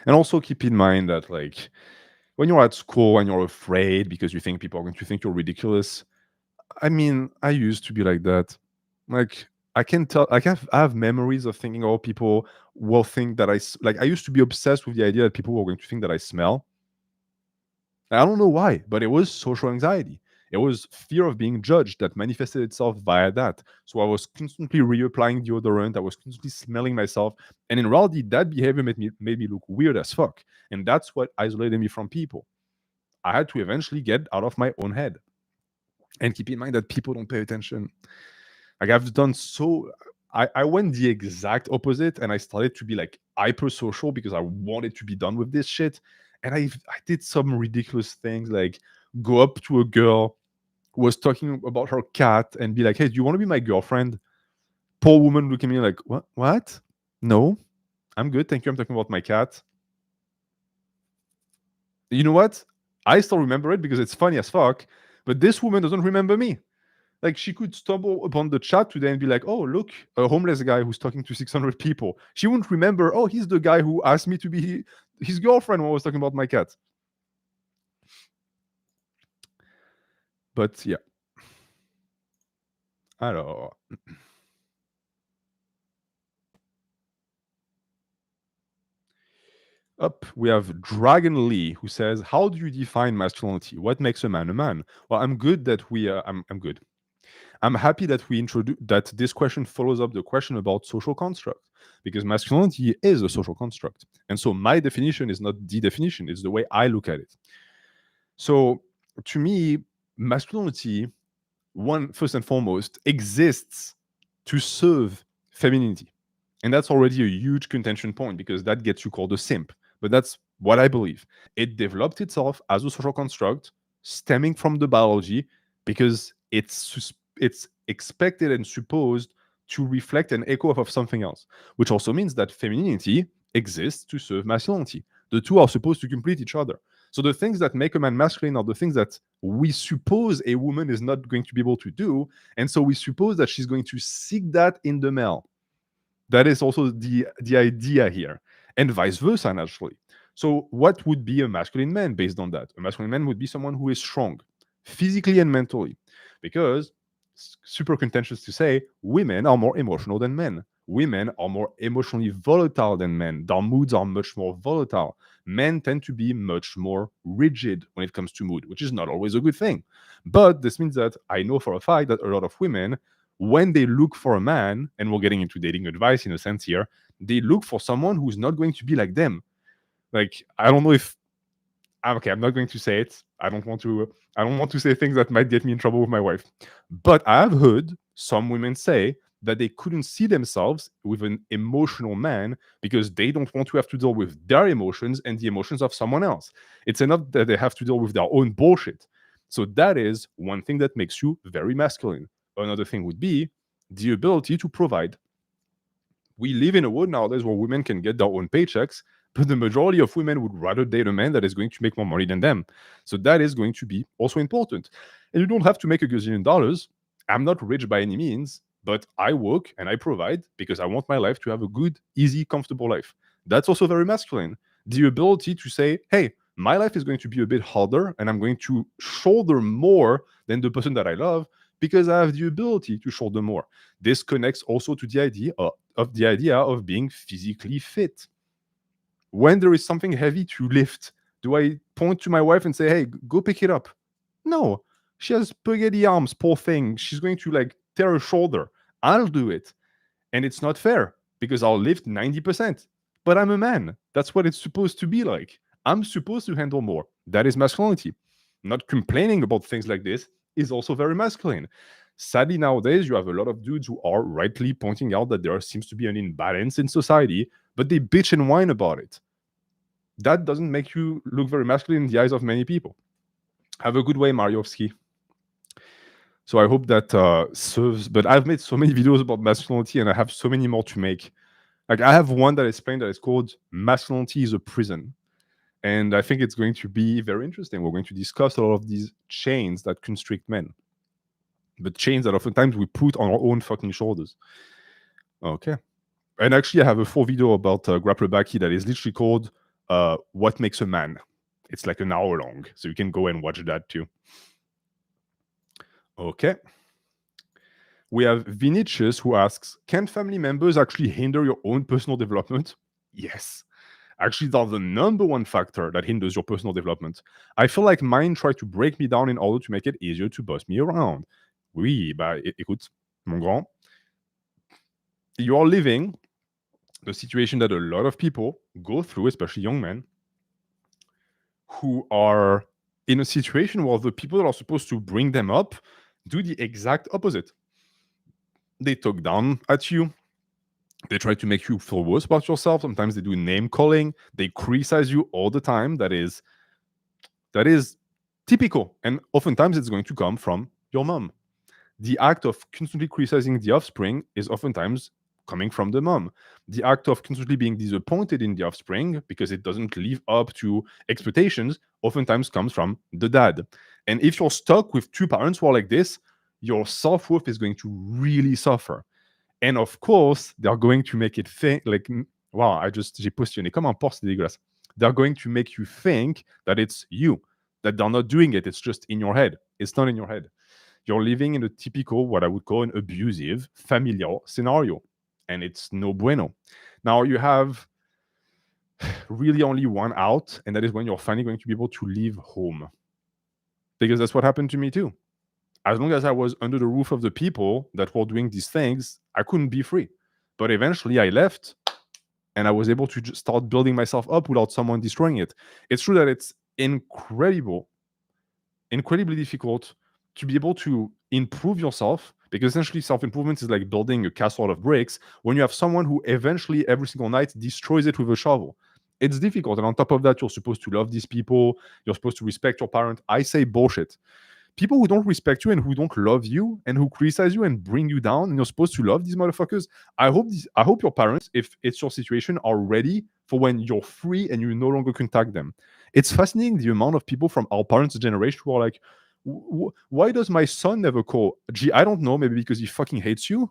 And also keep in mind that, like, when you're at school and you're afraid because you think people are going to think you're ridiculous, I mean, I used to be like that. Like, I can tell, like, I have memories of thinking, oh, people will think that I used to be obsessed with the idea that people were going to think that I smell. I don't know why, but it was social anxiety. It was fear of being judged that manifested itself via that. So I was constantly reapplying deodorant. I was constantly smelling myself. And in reality, that behavior made me look weird as fuck. And that's what isolated me from people. I had to eventually get out of my own head. And keep in mind that people don't pay attention. Like I've done so I went the exact opposite and I started to be like hyper-social because I wanted to be done with this shit. And I did some ridiculous things like go up to a girl who was talking about her cat and be like, "Hey, do you want to be my girlfriend?" Poor woman look at me like, "What? What? No, I'm good. Thank you. I'm talking about my cat." You know what? I still remember it because it's funny as fuck, but this woman doesn't remember me. Like she could stumble upon the chat today and be like, "Oh, look, a homeless guy who's talking to 600 people." She wouldn't remember, "Oh, he's the guy who asked me to be his girlfriend when I was talking about my cat." But yeah. Alors, up we have Dragon Lee who says, "How do you define masculinity? What makes a man a man?" Well, I'm good that I'm good. I'm happy that we introduce that this question follows up the question about social construct because masculinity is a social construct. And so my definition is not the definition, it's the way I look at it. So to me, masculinity, one first and foremost, exists to serve femininity. And that's already a huge contention point because that gets you called a simp. But that's what I believe. It developed itself as a social construct stemming from the biology because it's expected and supposed to reflect an echo of something else, which also means that femininity exists to serve masculinity. The two are supposed to complete each other. So the things that make a man masculine are the things that we suppose a woman is not going to be able to do, and so we suppose that she's going to seek that in the male. That is also the idea here, and vice versa, naturally. So, what would be a masculine man based on that? A masculine man would be someone who is strong, physically and mentally, because super contentious to say, women are more emotional than men. Women are more emotionally volatile than men. Their moods are much more volatile. Men tend to be much more rigid when it comes to mood, which is not always a good thing. But this means that I know for a fact that a lot of women, when they look for a man, and we're getting into dating advice in a sense here, they look for someone who's not going to be like them. Like, I don't know if okay, I'm not going to say it. I don't want to say things that might get me in trouble with my wife. But I have heard some women say that they couldn't see themselves with an emotional man because they don't want to have to deal with their emotions and the emotions of someone else. It's enough that they have to deal with their own bullshit. So that is one thing that makes you very masculine. Another thing would be the ability to provide. We live in a world nowadays where women can get their own paychecks, but the majority of women would rather date a man that is going to make more money than them. So that is going to be also important. And you don't have to make $1 gazillion. I'm not rich by any means, but I work and I provide because I want my life to have a good, easy, comfortable life. That's also very masculine. The ability to say, hey, my life is going to be a bit harder and I'm going to shoulder more than the person that I love because I have the ability to shoulder more. This connects also to the idea of being physically fit. When there is something heavy to lift, do I point to my wife and say, hey, go pick it up? No. She has spaghetti arms, poor thing. She's going to like tear her shoulder. I'll do it. And it's not fair because I'll lift 90%. But I'm a man. That's what it's supposed to be like. I'm supposed to handle more. That is masculinity. Not complaining about things like this is also very masculine. Sadly, nowadays, you have a lot of dudes who are rightly pointing out that there seems to be an imbalance in society, but they bitch and whine about it. That doesn't make you look very masculine in the eyes of many people. Have a good way, Mariovsky. So I hope that serves. But I've made so many videos about masculinity, and I have so many more to make. Like I have one that is playing that is called "Masculinity is a Prison," and I think it's going to be very interesting. We're going to discuss a lot of these chains that constrict men, but chains that oftentimes we put on our own fucking shoulders. Okay. And actually, I have a full video about Grapplebaki that is literally called "What Makes a Man." It's like an hour long, so you can go and watch that too. Okay. We have Vinicius who asks, can family members actually hinder your own personal development? Yes. Actually, that's the number one factor that hinders your personal development. I feel like mine try to break me down in order to make it easier to boss me around. Oui, bah écoute, mon grand, you're living the situation that a lot of people go through, especially young men, who are in a situation where the people that are supposed to bring them up do the exact opposite. They talk down at you. They try to make you feel worse about yourself. Sometimes they do name calling. They criticize you all the time. That is typical. And oftentimes it's going to come from your mom. The act of constantly criticizing the offspring is oftentimes coming from the mom. The act of constantly being disappointed in the offspring because it doesn't live up to expectations oftentimes comes from the dad. And if you're stuck with two parents who are like this, your self-worth is going to really suffer. And of course, they're going to make it think like, wow, j'ai positionné comme un porc, c'est dégueulasse. They're going to make you think that it's you, that they're not doing it. It's just in your head. It's not in your head. You're living in a typical, what I would call an abusive familial scenario. And it's no bueno. Now you have really only one out, and that is when you're finally going to be able to leave home. Because that's what happened to me too. As long as I was under the roof of the people that were doing these things, I couldn't be free. But eventually I left and I was able to just start building myself up without someone destroying it. It's true that it's incredibly difficult to be able to improve yourself because essentially self-improvement is like building a castle out of bricks when you have someone who eventually every single night destroys it with a shovel. It's difficult. And on top of that, you're supposed to love these people. You're supposed to respect your parent. I say bullshit. People who don't respect you and who don't love you and who criticize you and bring you down, and you're supposed to love these motherfuckers. I hope your parents, if it's your situation, are ready for when you're free and you no longer contact them. It's fascinating the amount of people from our parents' generation who are like, why does my son never call? Gee, I don't know, maybe because he fucking hates you.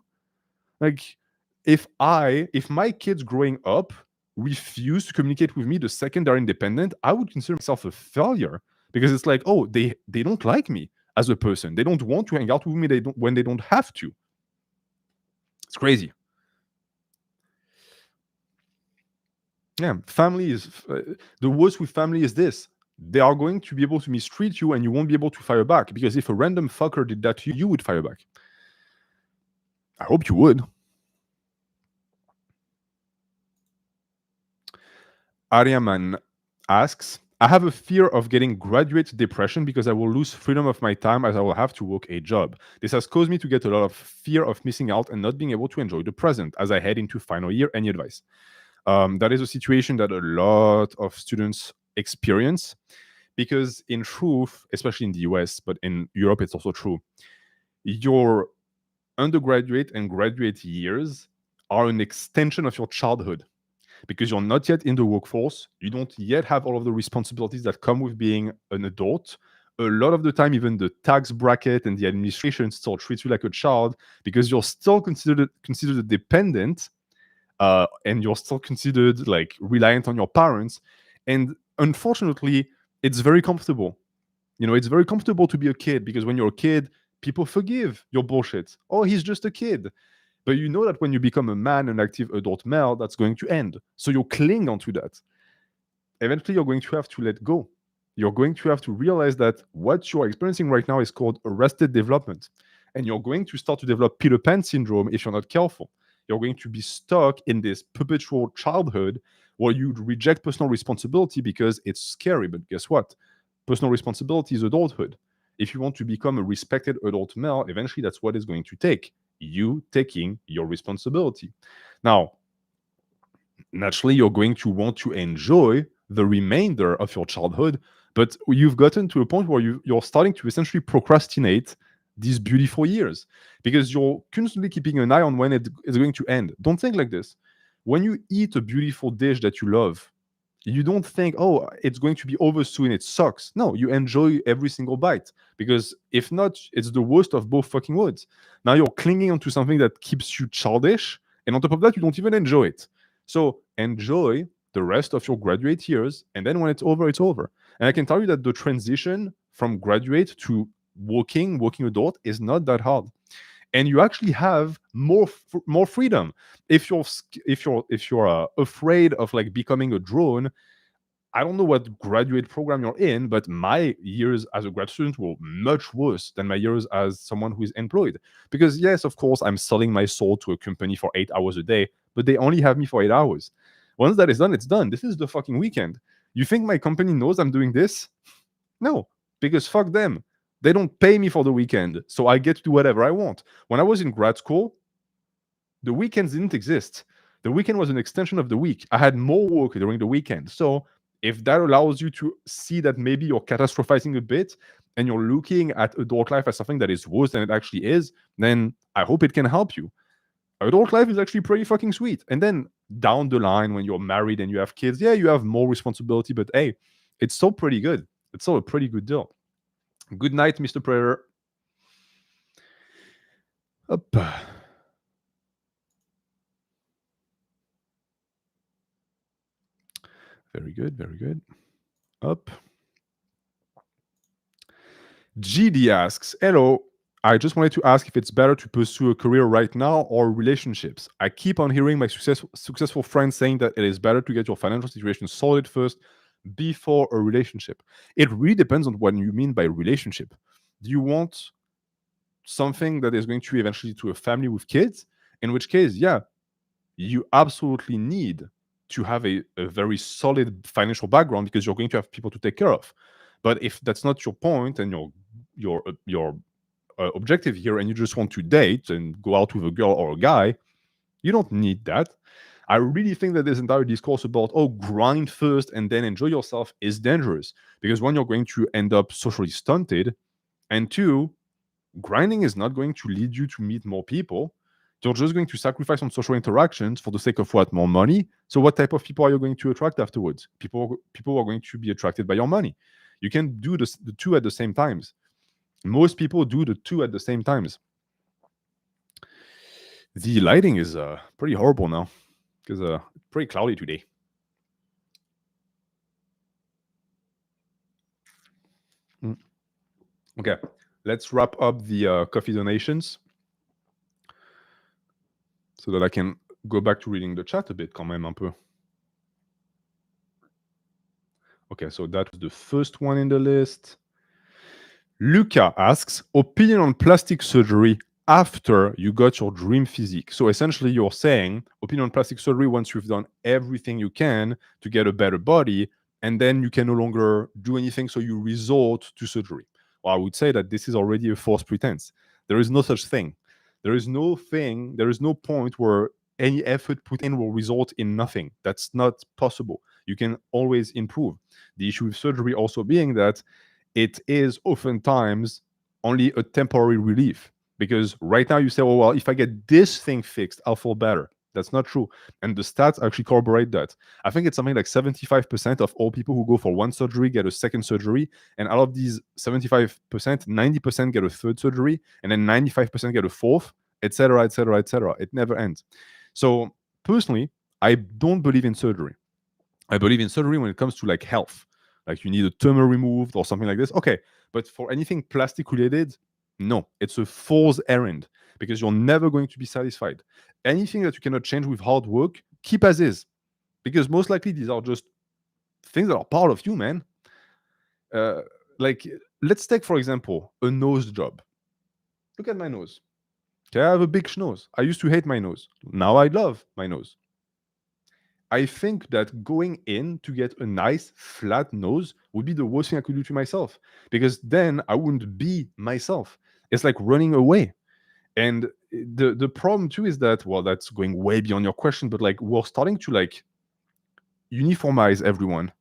Like, if my kids growing up refuse to communicate with me the second they're independent, I would consider myself a failure. Because it's like, oh, they don't like me as a person. They don't want to hang out with me when they don't have to. It's crazy. Yeah, family is the worst with family is this. They are going to be able to mistreat you and you won't be able to fire back. Because if a random fucker did that to you, you would fire back. I hope you would. Aryaman asks, I have a fear of getting graduate depression because I will lose freedom of my time as I will have to work a job. This has caused me to get a lot of fear of missing out and not being able to enjoy the present as I head into final year. Any advice? That is a situation that a lot of students experience because in truth, especially in the US, but in Europe, it's also true. Your undergraduate and graduate years are an extension of your childhood because you're not yet in the workforce. You don't yet have all of the responsibilities that come with being an adult. A lot of the time, even the tax bracket and the administration still treats you like a child because you're still considered a dependent, and you're still considered like reliant on your parents. And unfortunately, it's very comfortable. It's very comfortable to be a kid because when you're a kid, people forgive your bullshit. Oh, he's just a kid. But you know that when you become a man, an active adult male, that's going to end. So you cling onto that. Eventually, you're going to have to let go. You're going to have to realize that what you're experiencing right now is called arrested development. And you're going to start to develop Peter Pan syndrome if you're not careful. You're going to be stuck in this perpetual childhood where you reject personal responsibility because it's scary. But guess what? Personal responsibility is adulthood. If you want to become a respected adult male, eventually that's what it's going to take. You taking your responsibility. Now, naturally, you're going to want to enjoy the remainder of your childhood, but you've gotten to a point where you're starting to essentially procrastinate these beautiful years because you're constantly keeping an eye on when it is going to end. Don't think like this. When you eat a beautiful dish that you love, you don't think, oh, it's going to be over soon, it sucks. No, you enjoy every single bite because if not, it's the worst of both fucking worlds. Now you're clinging onto something that keeps you childish, and on top of that, you don't even enjoy it. So enjoy the rest of your graduate years, and then when it's over, it's over. And I can tell you that the transition from graduate to working adult is not that hard, and you actually have more freedom. If you're afraid of like becoming a drone, I don't know what graduate program you're in, but my years as a grad student were much worse than my years as someone who is employed. Because yes, of course, I'm selling my soul to a company for 8 hours a day, but they only have me for 8 hours. Once that is done, it's done. This is the fucking weekend. You think my company knows I'm doing this? No, because fuck them. They don't pay me for the weekend, so I get to do whatever I want. When I was in grad school, the weekends didn't exist. The weekend was an extension of the week. I had more work during the weekend. So if that allows you to see that maybe you're catastrophizing a bit and you're looking at adult life as something that is worse than it actually is, then I hope it can help you. Adult life is actually pretty fucking sweet. And then down the line, when you're married and you have kids, yeah, you have more responsibility, but hey, it's still pretty good. It's still a pretty good deal. Good night, Mr. Predator. Up. Very good, very good. Up. GD asks, hello, I just wanted to ask if it's better to pursue a career right now or relationships. I keep on hearing my successful friends saying that it is better to get your financial situation sorted first before a relationship. It really depends on what you mean by relationship. Do you want something that is going to eventually to a family with kids? In which case, yeah, you absolutely need to have a very solid financial background because you're going to have people to take care of. But if that's not your point and your objective here, and you just want to date and go out with a girl or a guy, you don't need that. I really think that this entire discourse about grind first and then enjoy yourself is dangerous because one, you're going to end up socially stunted, and two, grinding is not going to lead you to meet more people. You're just going to sacrifice on social interactions for the sake of what? More money. So what type of people are you going to attract afterwards? People are going to be attracted by your money. You can do the two at the same times. Most people do the two at the same times. The lighting is pretty horrible now because pretty cloudy today. Okay, let's wrap up the coffee donations so that I can go back to reading the chat a bit quand même un peu. Okay, so that was the first one in the list. Luca asks, opinion on plastic surgery after you got your dream physique. So essentially you're saying opinion on plastic surgery once you've done everything you can to get a better body, and then you can no longer do anything, so you resort to surgery. Well, I would say that this is already a false pretense. There is no such thing. There is no point where any effort put in will result in nothing. That's not possible. You can always improve. The issue with surgery also being that it is oftentimes only a temporary relief, because right now you say, oh, well, if I get this thing fixed, I'll feel better. That's not true. And the stats actually corroborate that. I think it's something like 75% of all people who go for one surgery get a second surgery. And out of these 75%, 90% get a third surgery. And then 95% get a fourth, etc., etc., etc. It never ends. So personally, I don't believe in surgery. I believe in surgery when it comes to like health. Like you need a tumor removed or something like this. Okay. But for anything plastic related, no, it's a fool's errand because you're never going to be satisfied. Anything that you cannot change with hard work, keep as is. Because most likely these are just things that are part of you, man. Uh, like, let's take, for example, a nose job. Look at my nose. Okay, I have a big nose. I used to hate my nose. Now I love my nose. I think that going in to get a nice flat nose would be the worst thing I could do to myself because then I wouldn't be myself. It's like running away. And the problem too is that, well, that's going way beyond your question, but like we're starting to like uniformize everyone.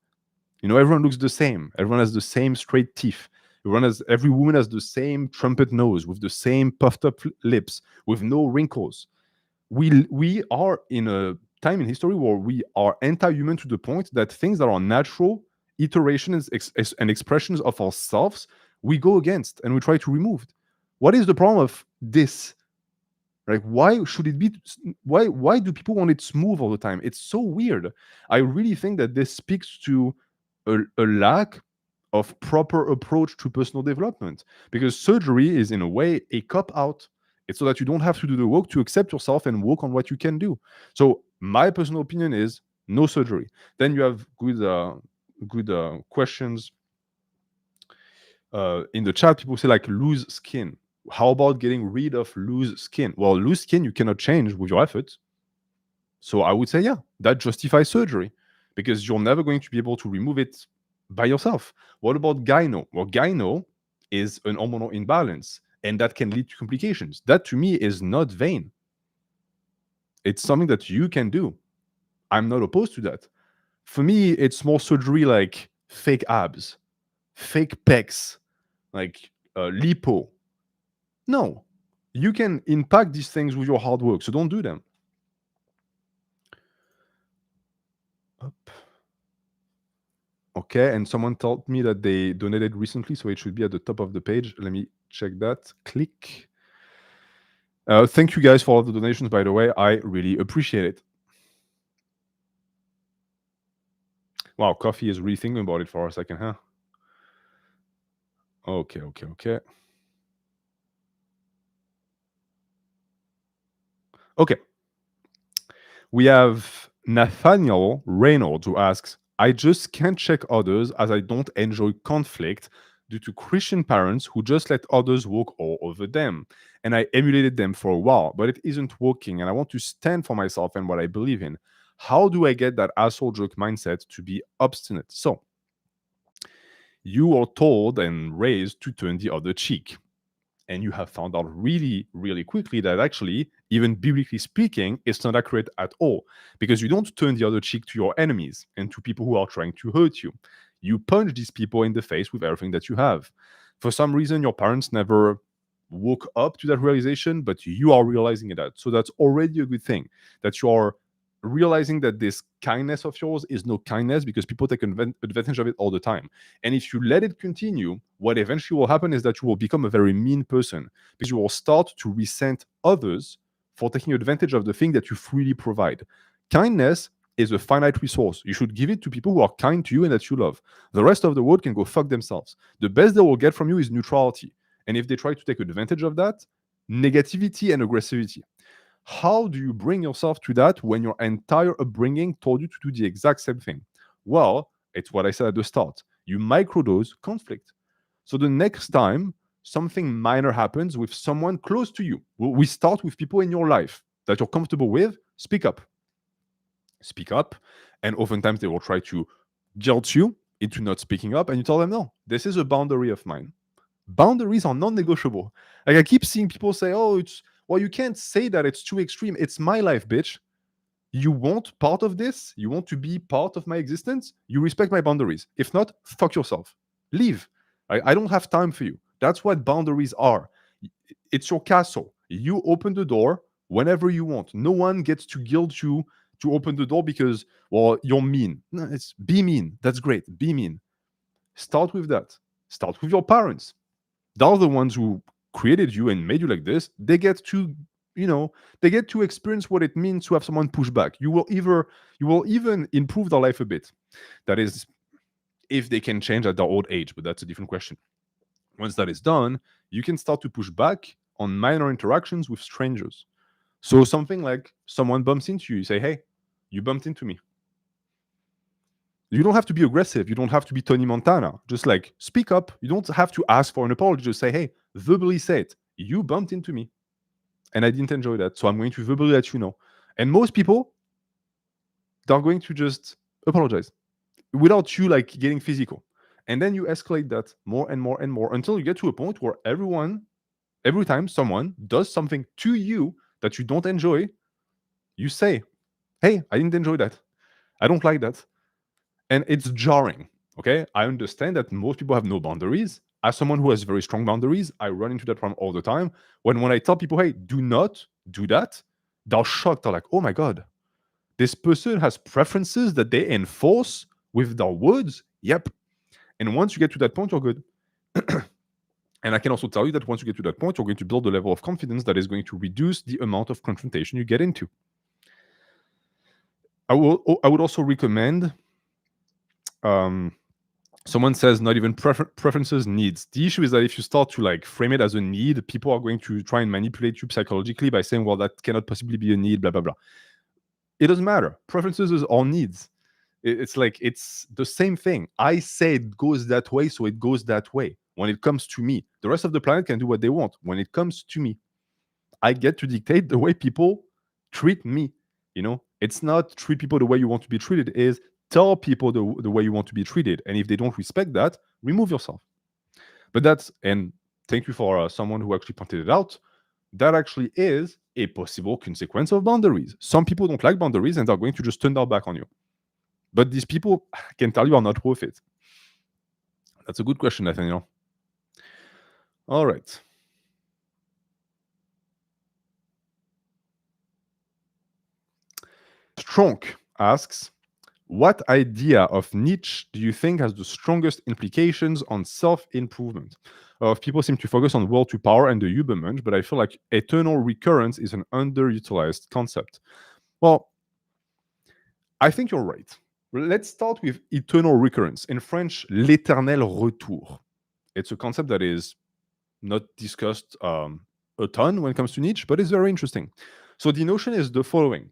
You know, everyone looks the same. Everyone has the same straight teeth. Every woman has the same trumpet nose with the same puffed up lips with no wrinkles. We are in a time in history where we are anti-human to the point that things that are natural iterations and expressions of ourselves we go against and we try to remove. What is the problem of this? Like, why should it be? Why do people want it smooth all the time? It's so weird. I really think that this speaks to a lack of proper approach to personal development because surgery is in a way a cop out. It's so that you don't have to do the work to accept yourself and work on what you can do. So my personal opinion is no surgery. Then you have good questions in the chat. People say like lose skin. How about getting rid of loose skin? Well, loose skin you cannot change with your efforts. So I would say, yeah, that justifies surgery because you're never going to be able to remove it by yourself. What about gyno? Well, gyno is an hormonal imbalance and that can lead to complications. That to me is not vain. It's something that you can do. I'm not opposed to that. For me, it's more surgery like fake abs, fake pecs, like lipo. No, you can impact these things with your hard work. So don't do them. Up. Okay, and someone told me that they donated recently, so it should be at the top of the page. Let me check that. Click. Thank you guys for all the donations, by the way. I really appreciate it. Wow, Coffee is really thinking about it for a second, huh? Okay. Okay. We have Nathaniel Reynolds who asks, I just can't check others as I don't enjoy conflict due to Christian parents who just let others walk all over them. And I emulated them for a while, but it isn't working. And I want to stand for myself and what I believe in. How do I get that asshole jerk mindset to be obstinate? So, you are told and raised to turn the other cheek. And you have found out really, really quickly that actually, even biblically speaking, it's not accurate at all. Because you don't turn the other cheek to your enemies and to people who are trying to hurt you. You punch these people in the face with everything that you have. For some reason, your parents never woke up to that realization, but you are realizing it. So that's already a good thing that you are realizing that this kindness of yours is no kindness because people take advantage of it all the time. And if you let it continue, what eventually will happen is that you will become a very mean person because you will start to resent others for taking advantage of the thing that you freely provide. Kindness is a finite resource. You should give it to people who are kind to you and that you love. The rest of the world can go fuck themselves. The best they will get from you is neutrality. And if they try to take advantage of that, negativity and aggressivity. How do you bring yourself to that when your entire upbringing told you to do the exact same thing? Well, it's what I said at the start. You microdose conflict. So the next time something minor happens with someone close to you, we start with people in your life that you're comfortable with, speak up. Speak up. And oftentimes they will try to guilt you into not speaking up. And you tell them, no, this is a boundary of mine. Boundaries are non-negotiable. Like I keep seeing people say, oh, well, you can't say that it's too extreme. It's my life, bitch. You want part of this? You want to be part of my existence? You respect my boundaries. If not, fuck yourself. Leave. I don't have time for you. That's what boundaries are. It's your castle. You open the door. whenever you want. No one gets to guilt you to open the door because, well, you're mean. No, it's be mean. That's great. Be mean. Start with that. Start with your parents. They're the ones who created you and made you like this. They get to, they get to experience what it means to have someone push back. You will even improve their life a bit. That is, if they can change at their old age, but that's a different question. Once that is done, you can start to push back on minor interactions with strangers. So something like someone bumps into you, you say, hey, you bumped into me. You don't have to be aggressive. You don't have to be Tony Montana. Just like speak up. You don't have to ask for an apology. Just say, hey, verbally say it. You bumped into me and I didn't enjoy that. So I'm going to verbally let you know. And most people, they're going to just apologize without you like getting physical. And then you escalate that more and more and more until you get to a point where every time someone does something to you that you don't enjoy, you say, hey, I didn't enjoy that. I don't like that. And it's jarring. Okay. I understand that most people have no boundaries. As someone who has very strong boundaries, I run into that problem all the time. When I tell people, hey, do not do that, they're shocked. They're like, oh my God, this person has preferences that they enforce with their words. Yep. And once you get to that point, you're good. And I can also tell you that once you get to that point, you're going to build a level of confidence that is going to reduce the amount of confrontation you get into. I would also recommend, someone says not even preferences, needs. The issue is that if you start to like frame it as a need, people are going to try and manipulate you psychologically by saying, well, that cannot possibly be a need, blah, blah, blah. It doesn't matter. Preferences is all needs. It's like, it's the same thing. I say it goes that way, so it goes that way. When it comes to me, the rest of the planet can do what they want. When it comes to me, I get to dictate the way people treat me. It's not treat people the way you want to be treated. It is tell people the way you want to be treated. And if they don't respect that, remove yourself. But and thank you for someone who actually pointed it out. That actually is a possible consequence of boundaries. Some people don't like boundaries and they're going to just turn their back on you. But these people, I can tell you, are not worth it. That's a good question, Nathaniel. All right. Stronk asks, what idea of Nietzsche do you think has the strongest implications on self-improvement? People seem to focus on will to power and the Übermensch, but I feel like eternal recurrence is an underutilized concept. Well, I think you're right. Let's start with eternal recurrence. In French, l'éternel retour. It's a concept that is not discussed a ton when it comes to Nietzsche, but it's very interesting. So the notion is the following.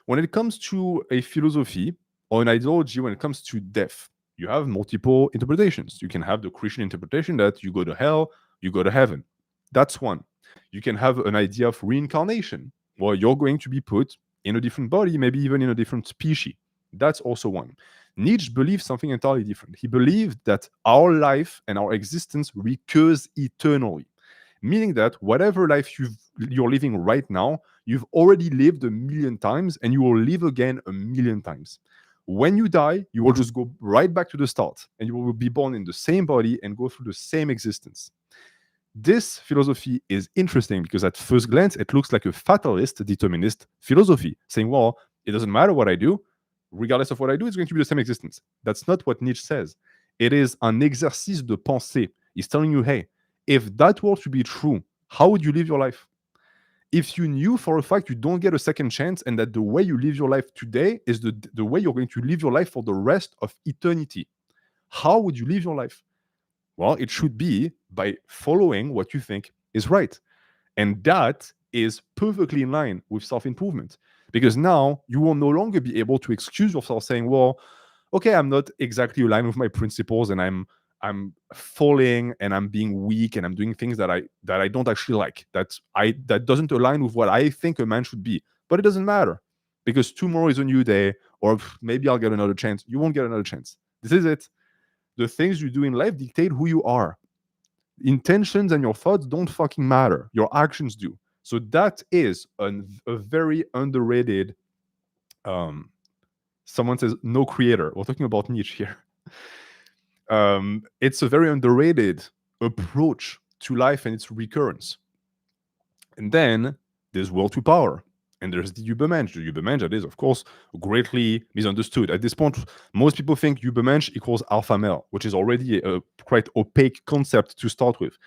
When it comes to a philosophy or an ideology, when it comes to death, you have multiple interpretations. You can have the Christian interpretation that you go to hell, you go to heaven. That's one. You can have an idea of reincarnation, where you're going to be put in a different body, maybe even in a different species. That's also one. Nietzsche believed something entirely different. He believed that our life and our existence recurs eternally, meaning that whatever life you're living right now, you've already lived 1,000,000 times and you will live again 1,000,000 times. When you die, you will just go right back to the start and you will be born in the same body and go through the same existence. This philosophy is interesting because at first glance, it looks like a fatalist, determinist philosophy, saying, well, it doesn't matter what I do. Regardless of what I do, it's going to be the same existence. That's not what Nietzsche says. It is un exercice de pensée. He's telling you, hey, if that were to be true, how would you live your life? If you knew for a fact you don't get a second chance and that the way you live your life today is the way you're going to live your life for the rest of eternity, how would you live your life? Well, it should be by following what you think is right. And that is perfectly in line with self-improvement. Because now you will no longer be able to excuse yourself saying, well, okay, I'm not exactly aligned with my principles and I'm falling and I'm being weak and I'm doing things that I don't actually like. That doesn't align with what I think a man should be. But it doesn't matter because tomorrow is a new day, or maybe I'll get another chance. You won't get another chance. This is it. The things you do in life dictate who you are. Intentions and your thoughts don't fucking matter. Your actions do. So that is a very underrated. Someone says no creator. We're talking about Nietzsche here. It's a very underrated approach to life and its recurrence. And then There's will to power. And there's the Übermensch. The Übermensch that is, of course, greatly misunderstood. At this point, most people think Übermensch equals alpha male, which is already a quite opaque concept to start with.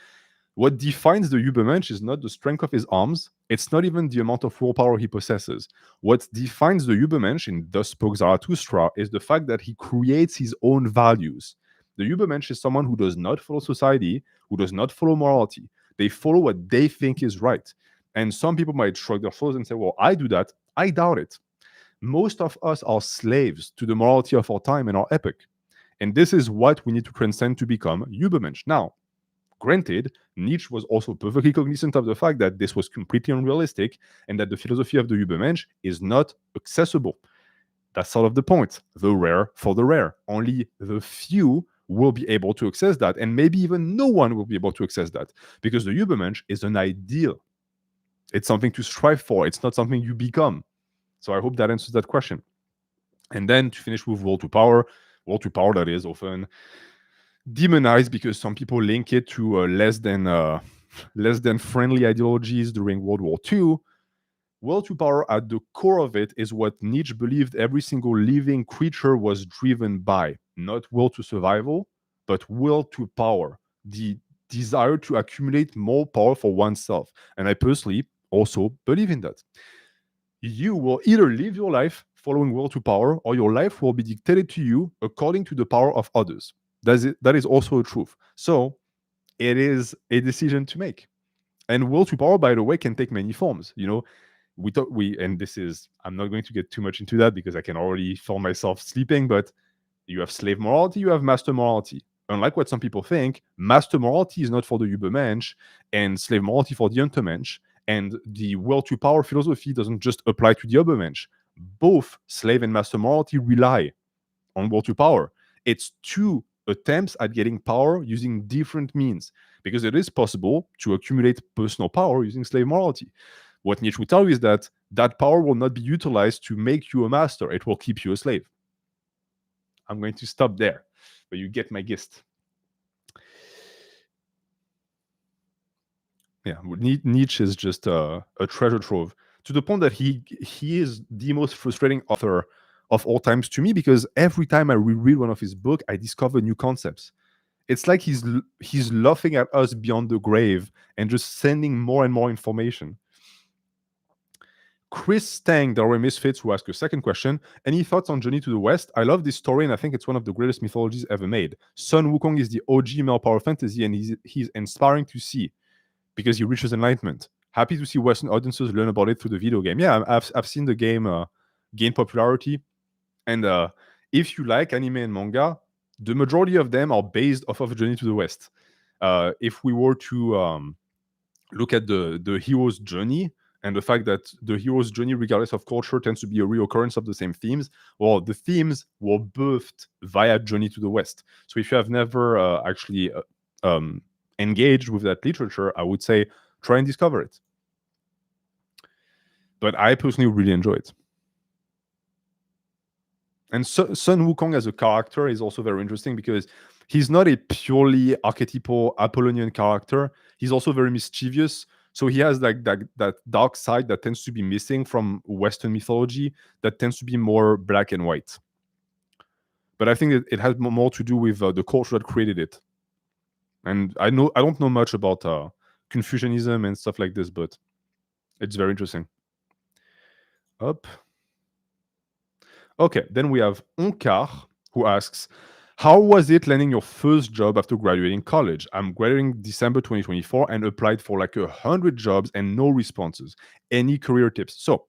What defines the Übermensch is not the strength of his arms. It's not even the amount of willpower he possesses. What defines the Übermensch, in Thus Spoke Zarathustra, is the fact that he creates his own values. The Übermensch is someone who does not follow society, who does not follow morality. They follow what they think is right. And some people might shrug their shoulders and say, well, I do that. I doubt it. Most of us are slaves to the morality of our time and our epoch. And this is what we need to transcend to become Übermensch. Now, granted, Nietzsche was also perfectly cognizant of the fact that this was completely unrealistic and that the philosophy of the Übermensch is not accessible. That's sort of the point. The rare for the rare. Only the few will be able to access that, and maybe even no one will be able to access that, because the Übermensch is an ideal. It's something to strive for. It's not something you become. So I hope that answers that question. And then to finish with will to power that is often demonized because some people link it to less than friendly ideologies during World War II. Will to power, at the core of it, is what Nietzsche believed every single living creature was driven by. Not will to survival, but will to power. The desire to accumulate more power for oneself. And I personally also believe in that. You will either live your life following will to power, or your life will be dictated to you according to the power of others. That is also a truth. So it is a decision to make. And will to power, by the way, can take many forms. You know, and this is, I'm not going to get too much into that because I can already feel myself sleeping, but you have slave morality, you have master morality. Unlike what some people think, master morality is not for the Übermensch and slave morality for the Untermensch. And the will to power philosophy doesn't just apply to the Übermensch. Both slave and master morality rely on will to power. It's two attempts at getting power using different means, because it is possible to accumulate personal power using slave morality. What Nietzsche will tell you is that that power will not be utilized to make you a master. It will keep you a slave. I'm going to stop there, but you get my gist. Yeah, Nietzsche is just a treasure trove, to the point that he is the most frustrating author of all times to me, because every time I reread one of his books, I discover new concepts. It's like he's laughing at us beyond the grave and just sending more and more information. Chris Stang, there were misfits, who asked a second question. Any thoughts on Journey to the West? I love this story, and I think it's one of the greatest mythologies ever made. Sun Wukong is the OG male power fantasy, and he's inspiring to see because he reaches enlightenment. Happy to see Western audiences learn about it through the video game. Yeah, I've seen the game gain popularity, and if you like anime and manga, the majority of them are based off of Journey to the West. If we were to look at the hero's journey, and the fact that the hero's journey, regardless of culture, tends to be a reoccurrence of the same themes, well, the themes were birthed via Journey to the West. So if you have never actually engaged with that literature, I would say try and discover it. But I personally really enjoy it. And Sun Wukong as a character is also very interesting because he's not a purely archetypal Apollonian character. He's also very mischievous. So he has like that dark side that tends to be missing from Western mythology, that tends to be more black and white. But I think it has more to do with the culture that created it. And I don't know much about Confucianism and stuff like this, but it's very interesting. Up. Okay, then we have Onkar, who asks, how was it landing your first job after graduating college? I'm graduating December 2024 and applied for like 100 jobs and no responses. Any career tips? So,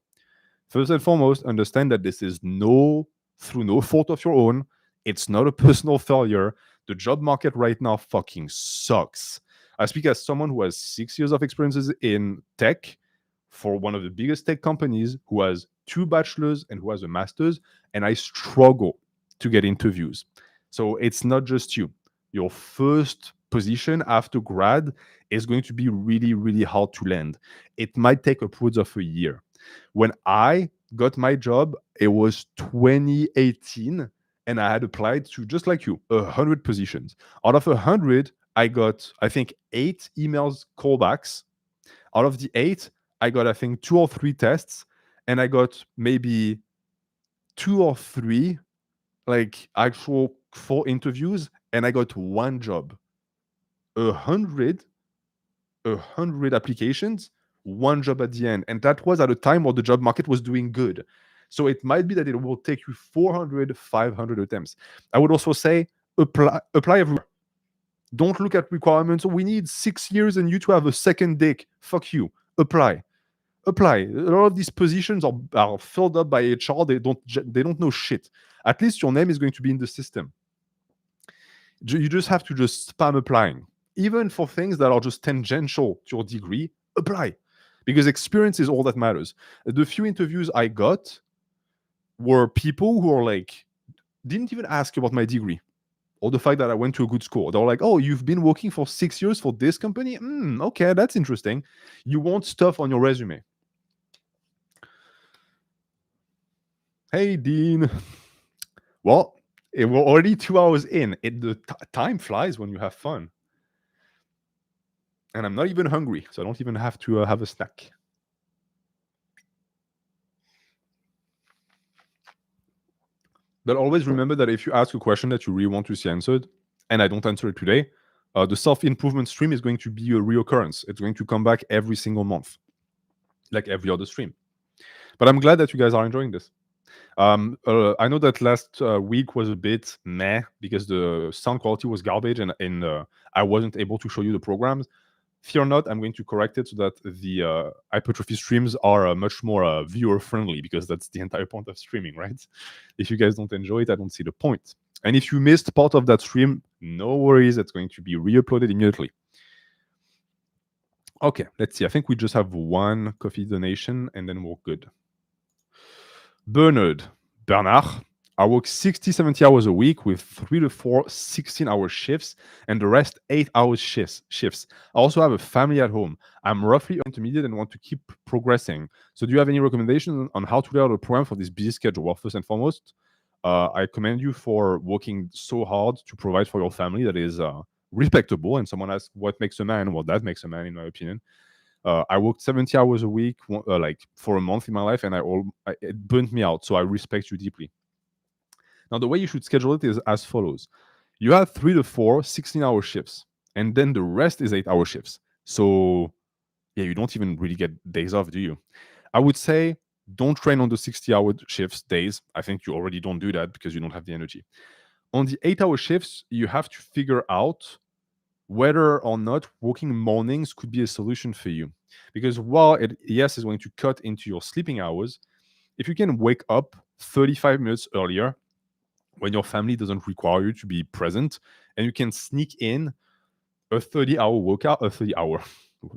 first and foremost, understand that this is through no fault of your own. It's not a personal failure. The job market right now fucking sucks. I speak as someone who has 6 years of experiences in tech for one of the biggest tech companies, who has 2 bachelors and who has a master's, and I struggle to get interviews. So it's not just you. Your first position after grad is going to be really, really hard to land. It might take upwards of a year. When I got my job, it was 2018, and I had applied to, just like you, 100 positions. Out of 100, I got, I think, 8 emails callbacks. Out of the 8, I got, I think, 2 or 3 tests, and I got maybe 2 or 3 like actual 4 interviews, and I got 1 job. 100 applications, 1 job at the end, and that was at a time where the job market was doing good. So it might be that it will take you 400, 500 attempts. I would also say apply everywhere. Don't look at requirements. We need 6 years and you to have a second dick. Fuck you. Apply. A lot of these positions are filled up by HR. They don't know shit. At least your name is going to be in the system. You just have to just spam applying. Even for things that are just tangential to your degree, apply. Because experience is all that matters. The few interviews I got were people who are like, didn't even ask about my degree or the fact that I went to a good school. They're like, oh, you've been working for 6 years for this company? Okay, that's interesting. You want stuff on your resume. Hey, Dean. Well, we're already 2 hours in. The time flies when you have fun. And I'm not even hungry, so I don't even have to have a snack. But always remember that if you ask a question that you really want to see answered, and I don't answer it today, the self-improvement stream is going to be a reoccurrence. It's going to come back every single month, like every other stream. But I'm glad that you guys are enjoying this. I know that last week was a bit meh because the sound quality was garbage and I wasn't able to show you the programs. Fear not, I'm going to correct it so that the hypertrophy streams are much more viewer friendly, because that's the entire point of streaming, right? If you guys don't enjoy it, I don't see the point. And if you missed part of that stream, no worries, it's going to be re-uploaded immediately. Okay, let's see. I think we just have 1 coffee donation and then we're good. Bernard, I work 60, 70 hours a week with 3 to 4 16-hour shifts and the rest 8-hour shifts. I also have a family at home. I'm roughly intermediate and want to keep progressing. So do you have any recommendations on how to lay out a program for this busy schedule? Well, first and foremost, I commend you for working so hard to provide for your family. That is respectable. And someone asked, what makes a man? Well, that makes a man, in my opinion. I worked 70 hours a week, like for a month in my life, and it burnt me out. So I respect you deeply. Now, the way you should schedule it is as follows. You have 3 to 4 16-hour shifts, and then the rest is 8-hour shifts. So, yeah, you don't even really get days off, do you? I would say don't train on the 60-hour shifts days. I think you already don't do that because you don't have the energy. On the 8-hour shifts, you have to figure out whether or not working mornings could be a solution for you. Because while it, yes, is going to cut into your sleeping hours, if you can wake up 35 minutes earlier when your family doesn't require you to be present, and you can sneak in a 30-hour workout, a 30-hour,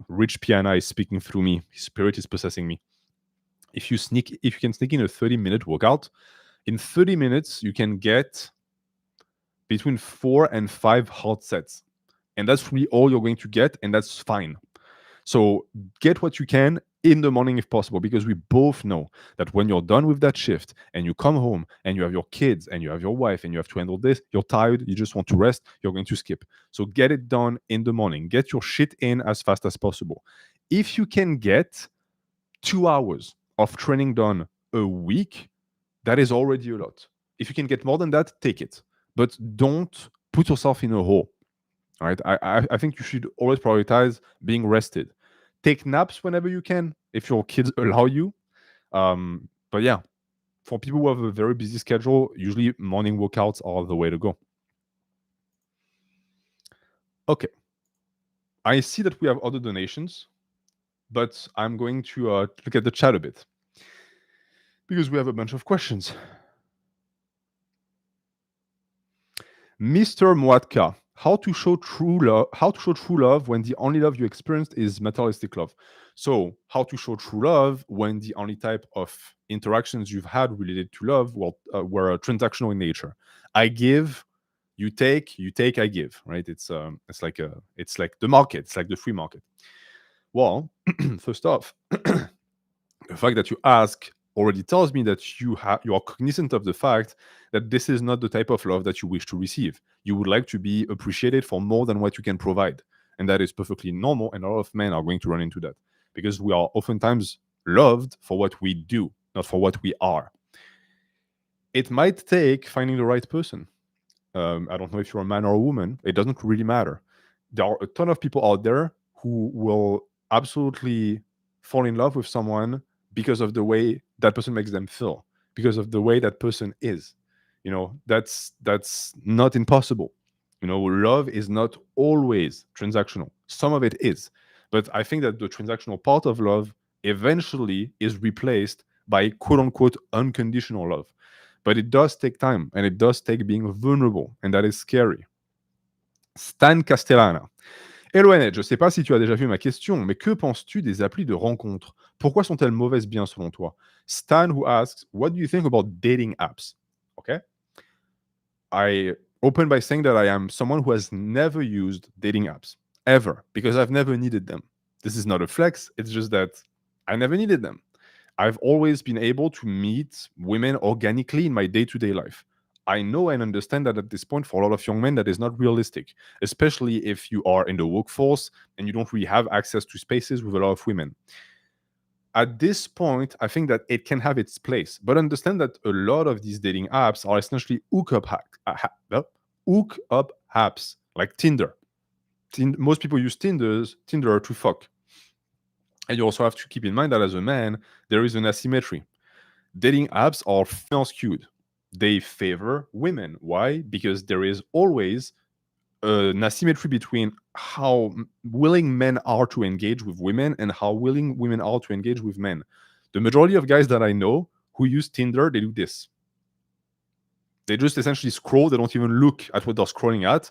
Rich Piana is speaking through me, his spirit is possessing me. If you can sneak in a 30-minute workout, in 30 minutes, you can get between 4 and 5 hard sets. And that's really all you're going to get, and that's fine. So get what you can in the morning if possible, because we both know that when you're done with that shift and you come home and you have your kids and you have your wife and you have to handle this, you're tired, you just want to rest, you're going to skip. So get it done in the morning. Get your shit in as fast as possible. If you can get 2 hours of training done a week, that is already a lot. If you can get more than that, take it. But don't put yourself in a hole. All right. I think you should always prioritize being rested. Take naps whenever you can, if your kids allow you. But yeah, for people who have a very busy schedule, usually morning workouts are the way to go. Okay. I see that we have other donations, but I'm going to look at the chat a bit because we have a bunch of questions. Mr. Mwatka, how to show true love when the only love you experienced is materialistic love. So how to show true love when the only type of interactions you've had related to love were transactional in nature. I give, you take, I give, right? It's like the market, it's like the free market. Well, first off, the fact that you ask already tells me that you are cognizant of the fact that this is not the type of love that you wish to receive. You would like to be appreciated for more than what you can provide. And that is perfectly normal, and a lot of men are going to run into that. because we are oftentimes loved for what we do, not for what we are. It might take finding the right person. I don't know if you're a man or a woman. It doesn't really matter. There are a ton of people out there who will absolutely fall in love with someone because of the way that person makes them feel, because of the way that person is. That's not impossible. Love is not always transactional. Some of it is. But I think that the transactional part of love eventually is replaced by quote unquote unconditional love. But it does take time, and it does take being vulnerable, and that is scary. Stan Castellana. Hello Annette, je ne sais pas si tu as déjà vu ma question, mais que penses-tu des applis de rencontres? Pourquoi sont-elles mauvaises bien selon toi? Stan who asks, what do you think about dating apps? Okay. I open by saying that I am someone who has never used dating apps, ever, because I've never needed them. This is not a flex, it's just that I never needed them. I've always been able to meet women organically in my day-to-day life. I know and understand that at this point, for a lot of young men, that is not realistic, especially if you are in the workforce and you don't really have access to spaces with a lot of women. At this point, I think that it can have its place, but understand that a lot of these dating apps are essentially hookup apps like Tinder. Most people use Tinder to fuck. And you also have to keep in mind that as a man, there is an asymmetry. Dating apps are female skewed. They favor women. Why? Because there is always an asymmetry between how willing men are to engage with women and how willing women are to engage with men. The majority of guys that I know who use Tinder, they do this. They just essentially scroll. They don't even look at what they're scrolling at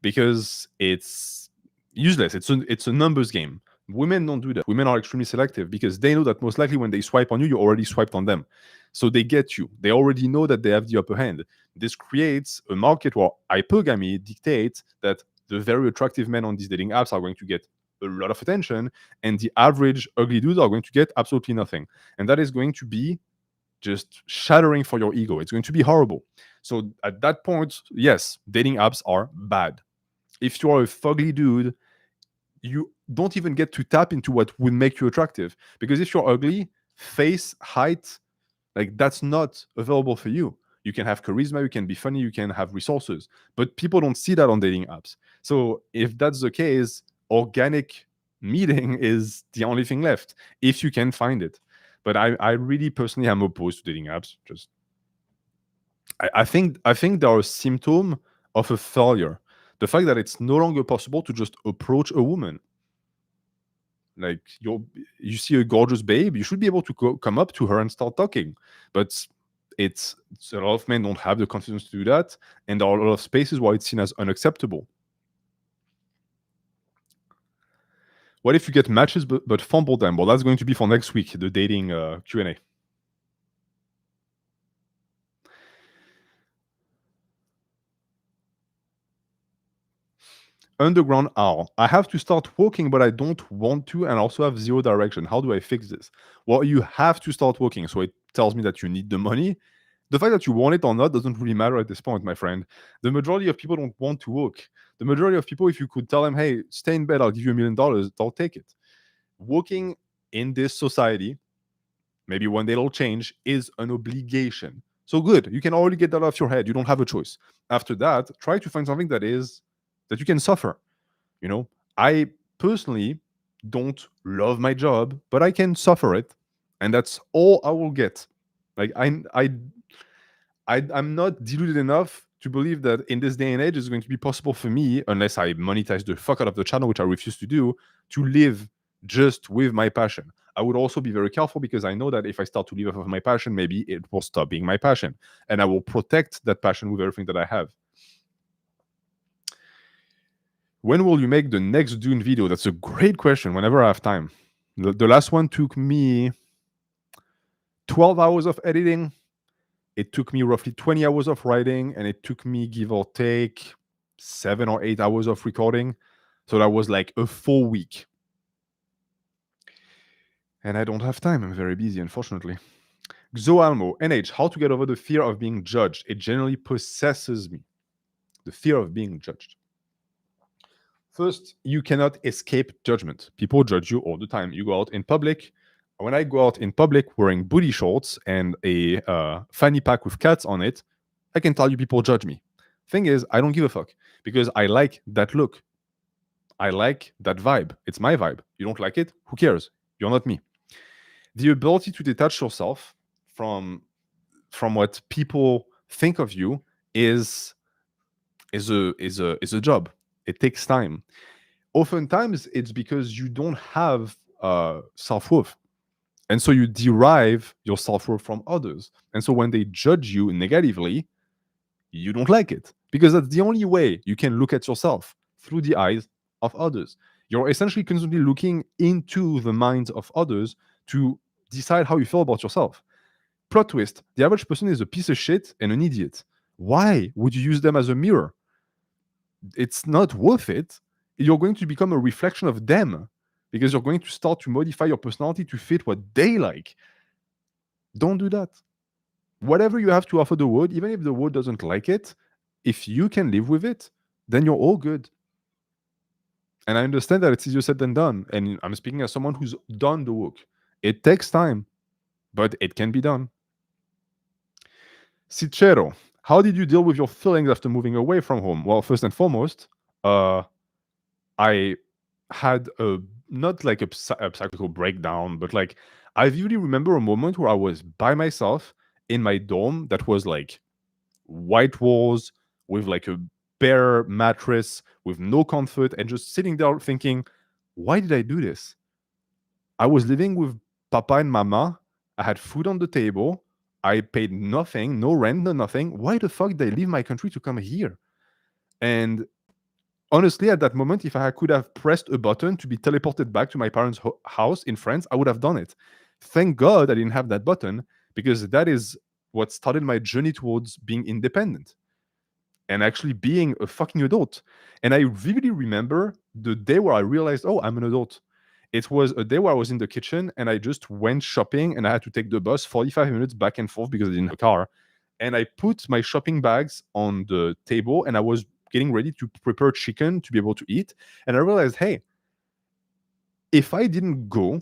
because it's useless. It's a numbers game. Women don't do that. Women are extremely selective because they know that most likely when they swipe on you, you already swiped on them. So they get you. They already know that they have the upper hand. This creates a market where hypergamy dictates that the very attractive men on these dating apps are going to get a lot of attention, and the average ugly dudes are going to get absolutely nothing. And that is going to be just shattering for your ego. It's going to be horrible. So at that point, yes, dating apps are bad. If you are a fugly dude, you don't even get to tap into what would make you attractive. Because if you're ugly, face, height, like that's not available for you. You can have charisma, you can be funny, you can have resources, but people don't see that on dating apps. So if that's the case, organic meeting is the only thing left, if you can find it. But I really personally am opposed to dating apps. Just I think they are a symptom of a failure. The fact that it's no longer possible to just approach a woman. Like you see a gorgeous babe, you should be able to come up to her and start talking. But it's a lot of men don't have the confidence to do that, and there are a lot of spaces where it's seen as unacceptable. What if you get matches but fumble them? Well, that's going to be for next week, the dating Q&A. Underground R. I have to start walking, but I don't want to, and also have zero direction. How do I fix this? Well, you have to start walking, so it tells me that you need the money. The fact that you want it or not doesn't really matter at this point, my friend. The majority of people don't want to walk. The majority of people, if you could tell them, hey, stay in bed, I'll give you $1 million, they'll take it. Walking in this society, maybe one day it'll change, is an obligation. So good, you can already get that off your head. You don't have a choice. After that, try to find something that you can suffer. I personally don't love my job, but I can suffer it, and that's all I will get. Like I'm not deluded enough to believe that in this day and age it's going to be possible for me, unless I monetize the fuck out of the channel, which I refuse to do, to live just with my passion. I would also be very careful because I know that if I start to live off of my passion, maybe it will stop being my passion, and I will protect that passion with everything that I have. When will you make the next Dune video? That's a great question. Whenever I have time. The last one took me 12 hours of editing. It took me roughly 20 hours of writing, and it took me, give or take, 7 or 8 hours of recording. So that was like a full week. And I don't have time. I'm very busy, unfortunately. Xoalmo, NH, how to get over the fear of being judged? It generally possesses me. The fear of being judged. First, you cannot escape judgment. People judge you all the time. You go out in public. When I go out in public wearing booty shorts and a fanny pack with cats on it, I can tell you people judge me. Thing is, I don't give a fuck because I like that look. I like that vibe. It's my vibe. You don't like it? Who cares? You're not me. The ability to detach yourself from what people think of you is a job. It takes time. Oftentimes, it's because you don't have self-worth, and so you derive your self-worth from others. And so when they judge you negatively, you don't like it because that's the only way you can look at yourself, through the eyes of others. You're essentially constantly looking into the minds of others to decide how you feel about yourself. Plot twist: the average person is a piece of shit and an idiot. Why would you use them as a mirror? It's not worth it. You're going to become a reflection of them because you're going to start to modify your personality to fit what they like. Don't do that. Whatever you have to offer the world, even if the world doesn't like it, if you can live with it, then you're all good. And I understand that it's easier said than done. And I'm speaking as someone who's done the work. It takes time, but it can be done. Cicero, how did you deal with your feelings after moving away from home? Well, first and foremost, I had not like a psychological breakdown, but like I vividly remember a moment where I was by myself in my dorm that was like white walls with like a bare mattress with no comfort and just sitting there thinking, why did I do this? I was living with Papa and Mama. I had food on the table. I paid nothing, no rent, no nothing. Why the fuck did I leave my country to come here? And honestly, at that moment, if I could have pressed a button to be teleported back to my parents' house in France, I would have done it. Thank God I didn't have that button because that is what started my journey towards being independent and actually being a fucking adult. And I vividly remember the day where I realized, oh, I'm an adult. It was a day where I was in the kitchen and I just went shopping and I had to take the bus 45 minutes back and forth because I didn't have a car. And I put my shopping bags on the table and I was getting ready to prepare chicken to be able to eat. And I realized, hey, if I didn't go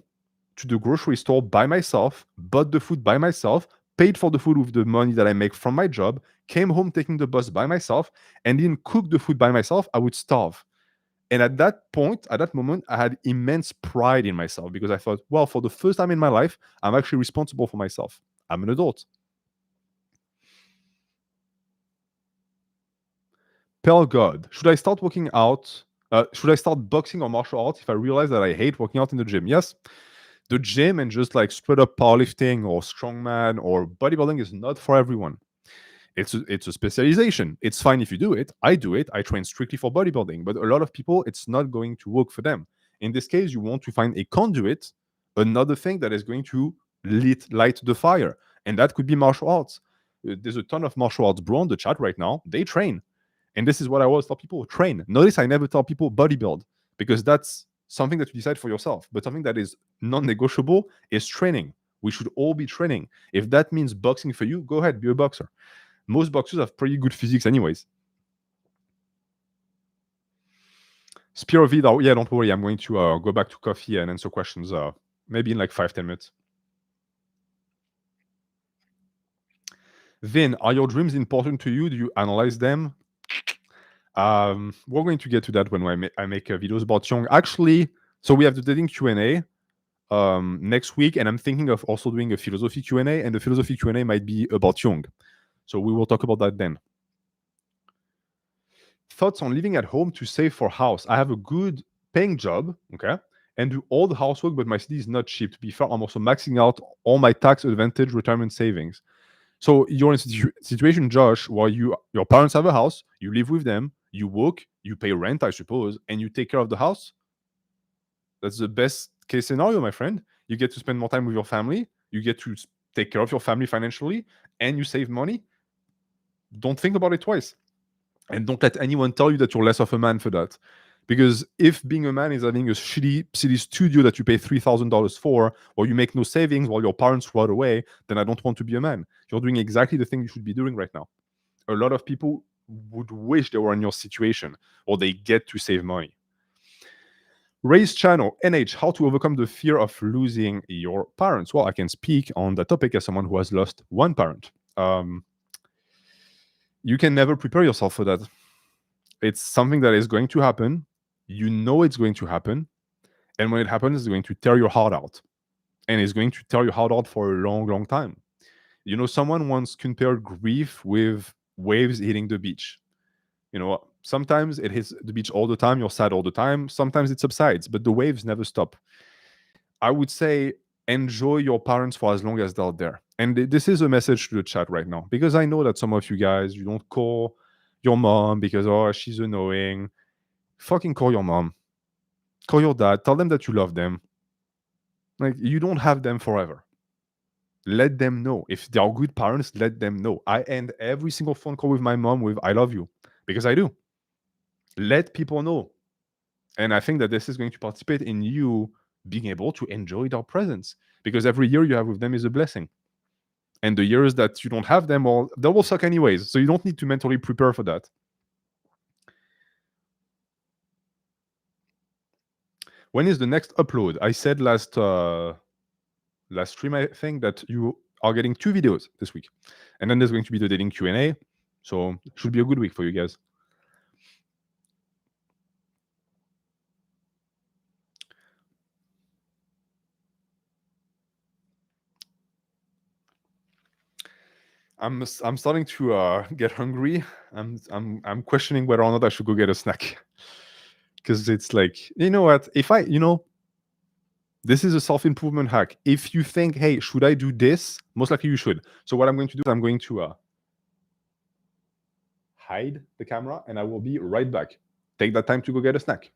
to the grocery store by myself, bought the food by myself, paid for the food with the money that I make from my job, came home taking the bus by myself, and didn't cook the food by myself, I would starve. And at that point, at that moment, I had immense pride in myself because I thought, well, for the first time in my life, I'm actually responsible for myself. I'm an adult. Pale God, should I start working out? Should I start boxing or martial arts if I realize that I hate working out in the gym? Yes. The gym and just like straight up powerlifting or strongman or bodybuilding is not for everyone. It's a specialization. It's fine if you do it. I do it. I train strictly for bodybuilding, but a lot of people, it's not going to work for them. In this case, you want to find a conduit, another thing that is going to light the fire, and that could be martial arts. There's a ton of martial arts bro in the chat right now. They train, and this is what I always tell people: train. Notice I never tell people bodybuild because that's something that you decide for yourself. But something that is non-negotiable is training. We should all be training. If that means boxing for you, go ahead, be a boxer. Most boxers have pretty good physiques anyways. Spear of Vida, yeah, don't worry. I'm going to go back to coffee and answer questions maybe in like 5-10 minutes. Vin, are your dreams important to you? Do you analyze them? We're going to get to that when I make videos about Jung. Actually, so we have the dating Q&A next week, and I'm thinking of also doing a philosophy Q&A, and the philosophy Q&A might be about Jung. So we will talk about that then. Thoughts on living at home to save for house? I have a good paying job, okay, and do all the housework, but my city is not cheap. To be fair, I'm also maxing out all my tax advantage retirement savings. So you're in a situation, Josh, where your parents have a house, you live with them, you work, you pay rent, I suppose, and you take care of the house. That's the best case scenario, my friend. You get to spend more time with your family, you get to take care of your family financially, and you save money. Don't think about it twice. And don't let anyone tell you that you're less of a man for that. Because if being a man is having a shitty city studio that you pay $3,000 for, or you make no savings while your parents rot away, then I don't want to be a man. You're doing exactly the thing you should be doing right now. A lot of people would wish they were in your situation, or they get to save money. Raise channel, NH, how to overcome the fear of losing your parents. Well, I can speak on that topic as someone who has lost one parent. You can never prepare yourself for that. It's something that is going to happen. You know it's going to happen. And when it happens, it's going to tear your heart out. And it's going to tear your heart out for a long, long time. You know, someone once compared grief with waves hitting the beach. You know, sometimes it hits the beach all the time, you're sad all the time. Sometimes it subsides, but the waves never stop. I would say enjoy your parents for as long as they're there. And this is a message to the chat right now, because I know that some of you guys, you don't call your mom because, oh, she's annoying. Fucking call your mom. Call your dad. Tell them that you love them. Like, you don't have them forever. Let them know. If they are good parents, let them know. I end every single phone call with my mom with I love you, because I do. Let people know. And I think that this is going to participate in you being able to enjoy their presence, because every year you have with them is a blessing. And the years that you don't have them, well, they will suck anyways. So you don't need to mentally prepare for that. When is the next upload? I said last stream, I think, that you are getting 2 videos this week. And then there's going to be the dating Q&A. So it should be a good week for you guys. I'm starting to get hungry. I'm questioning whether or not I should go get a snack. Because it's like, you know what? This is a self-improvement hack. If you think, hey, should I do this? Most likely you should. So what I'm going to do is I'm going to hide the camera, and I will be right back. Take that time to go get a snack.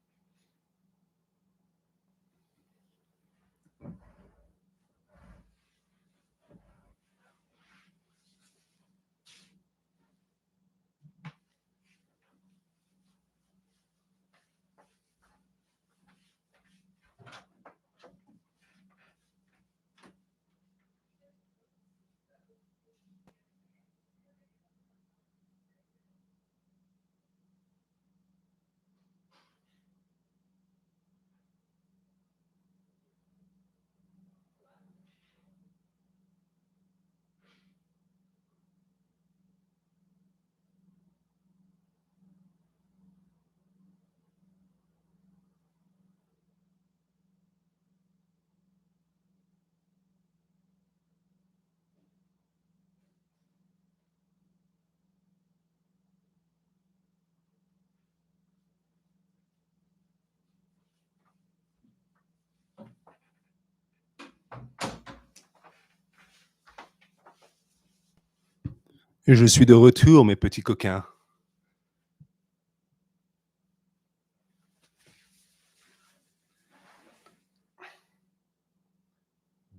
Je suis de retour, mes petits coquins.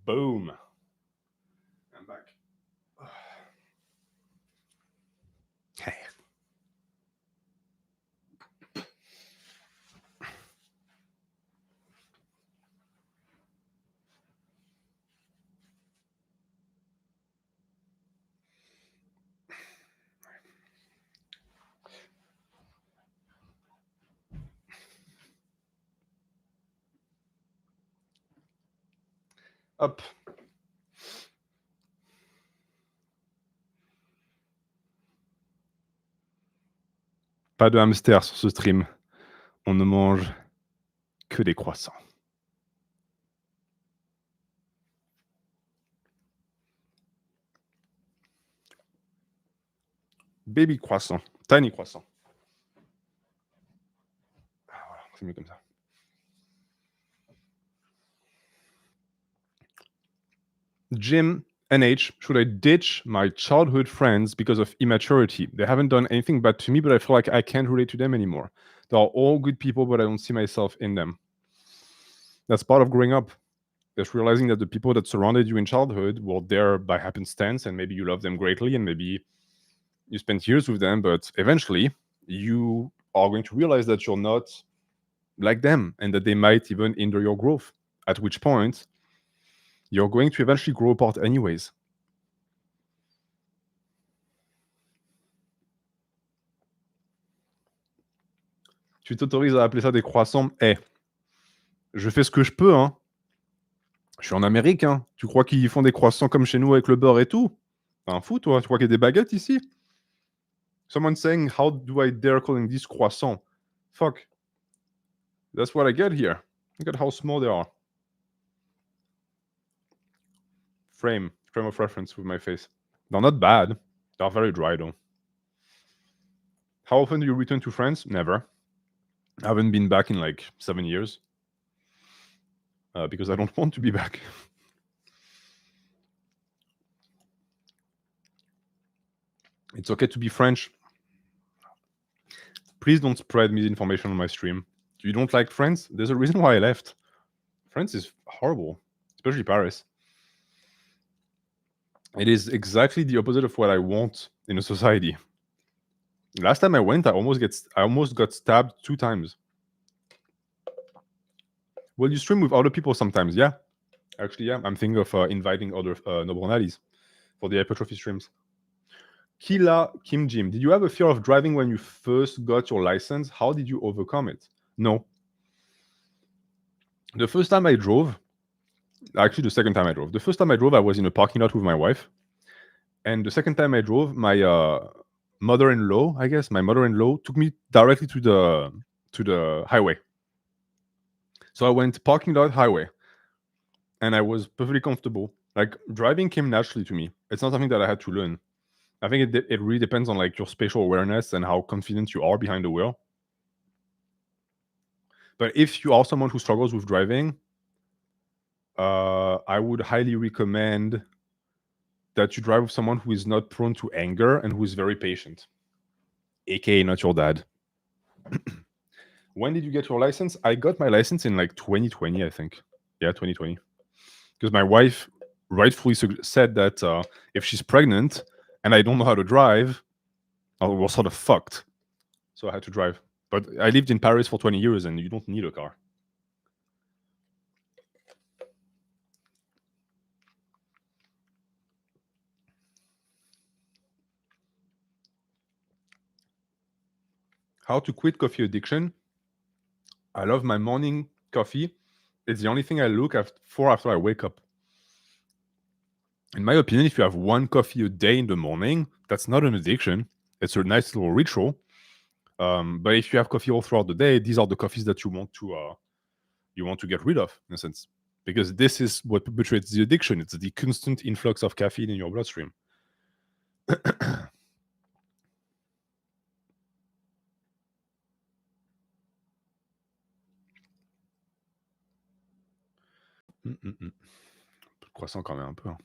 Boom. I'm back. Hey. Hop. Pas de hamster sur ce stream. On ne mange que des croissants. Baby croissant. Tiny croissant. Ah, voilà, c'est mieux comme ça. Jim, NH, should I ditch my childhood friends because of immaturity? They haven't done anything bad to me, but I feel like I can't relate to them anymore. They are all good people, but I don't see myself in them. That's part of growing up. Just realizing that the people that surrounded you in childhood were there by happenstance, and maybe you love them greatly, and maybe you spent years with them, but eventually you are going to realize that you're not like them, and that they might even hinder your growth, at which point you're going to eventually grow apart anyways. Tu t'autorises à appeler ça des croissants? Eh, Je fais ce que je peux, hein. Je suis en Amérique, hein. Tu crois qu'ils font des croissants comme chez nous avec le beurre et tout? T'es un fou, toi? Tu crois qu'il y a des baguettes ici? Someone saying, how do I dare calling this croissant? Fuck. That's what I get here. Look at how small they are. Frame of reference with my face. They're not bad. They're very dry, though. How often do you return to France? Never. I haven't been back in like 7 years. Because I don't want to be back. It's okay to be French. Please don't spread misinformation on my stream. You don't like France? There's a reason why I left. France is horrible, especially Paris. It is exactly the opposite of what I want in a society. Last time I went, I almost got stabbed 2 times. Will you stream with other people sometimes? Yeah. Actually, yeah. I'm thinking of inviting other Nobronadis for the hypertrophy streams. Kila Kim Jim, did you have a fear of driving when you first got your license? How did you overcome it? No. The first time I drove, actually the second time I drove. The first time I drove, I was in a parking lot with my wife. And the second time I drove, my mother-in-law, I guess, took me directly to the highway. So I went parking lot, highway. And I was perfectly comfortable. Like, driving came naturally to me. It's not something that I had to learn. I think it really depends on like your spatial awareness and how confident you are behind the wheel. But if you are someone who struggles with driving, I would highly recommend that you drive with someone who is not prone to anger and who is very patient, aka not your dad. When did you get your license? I got my license in like 2020, I think. Yeah, 2020. Because my wife rightfully said that if she's pregnant and I don't know how to drive, I was sort of fucked. So I had to drive. But I lived in Paris for 20 years and you don't need a car. How to quit coffee addiction? I love my morning coffee. It's the only thing I look for after I wake up. In my opinion, if you have one coffee a day in the morning, that's not an addiction. It's a nice little ritual. But if you have coffee all throughout the day, these are the coffees that you want to get rid of, in a sense. Because this is what perpetuates the addiction. It's the constant influx of caffeine in your bloodstream. Croissant quand même un peu. Hein.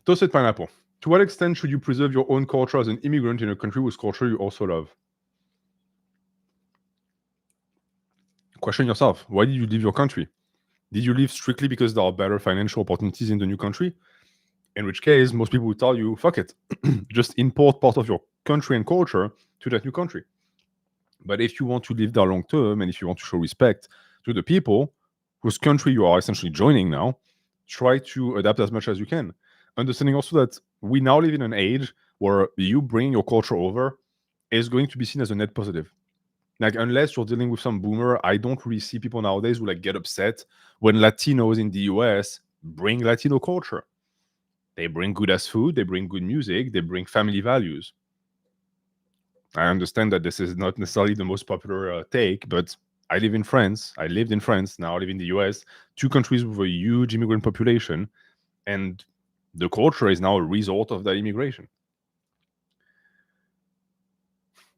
Toasted pineapple. To what extent should you preserve your own culture as an immigrant in a country whose culture you also love? Question yourself. Why did you leave your country? Did you leave strictly because there are better financial opportunities in the new country? In which case, most people would tell you, fuck it. Just import part of your country and culture to that new country. But if you want to live there long term and if you want to show respect to the people whose country you are essentially joining now, try to adapt as much as you can. Understanding also that we now live in an age where you bringing your culture over is going to be seen as a net positive. Like, unless you're dealing with some boomer, I don't really see people nowadays who like get upset when Latinos in the US bring Latino culture. They bring good ass food, they bring good music, they bring family values. I understand that this is not necessarily the most popular take, but I live in France. I lived in France. Now I live in the US. 2 countries with a huge immigrant population. And the culture is now a result of that immigration.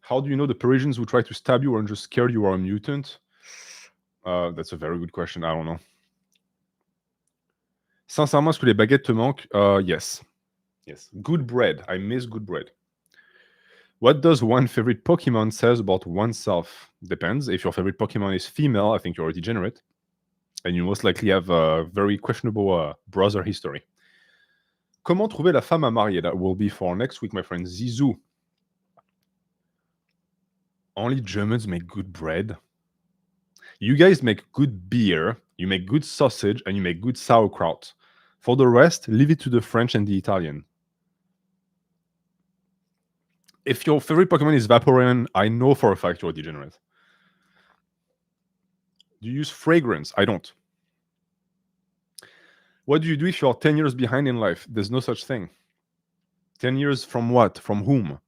How do you know the Parisians who try to stab you aren't just scared you are a mutant? That's a very good question. I don't know. Sincèrement, est-ce que les baguettes te manquent? Yes. Yes. Good bread. I miss good bread. What does one favorite Pokemon says about oneself? Depends. If your favorite Pokemon is female, I think you're a degenerate. And you most likely have a very questionable browser history. Comment trouver la femme à marier? That will be for next week, my friend. Zizou. Only Germans make good bread. You guys make good beer, you make good sausage, and you make good sauerkraut. For the rest, leave it to the French and the Italian. If your favorite Pokemon is Vaporeon, I know for a fact you're a degenerate. Do you use fragrance? I don't. What do you do if you're 10 years behind in life? There's no such thing. 10 years from what? From whom?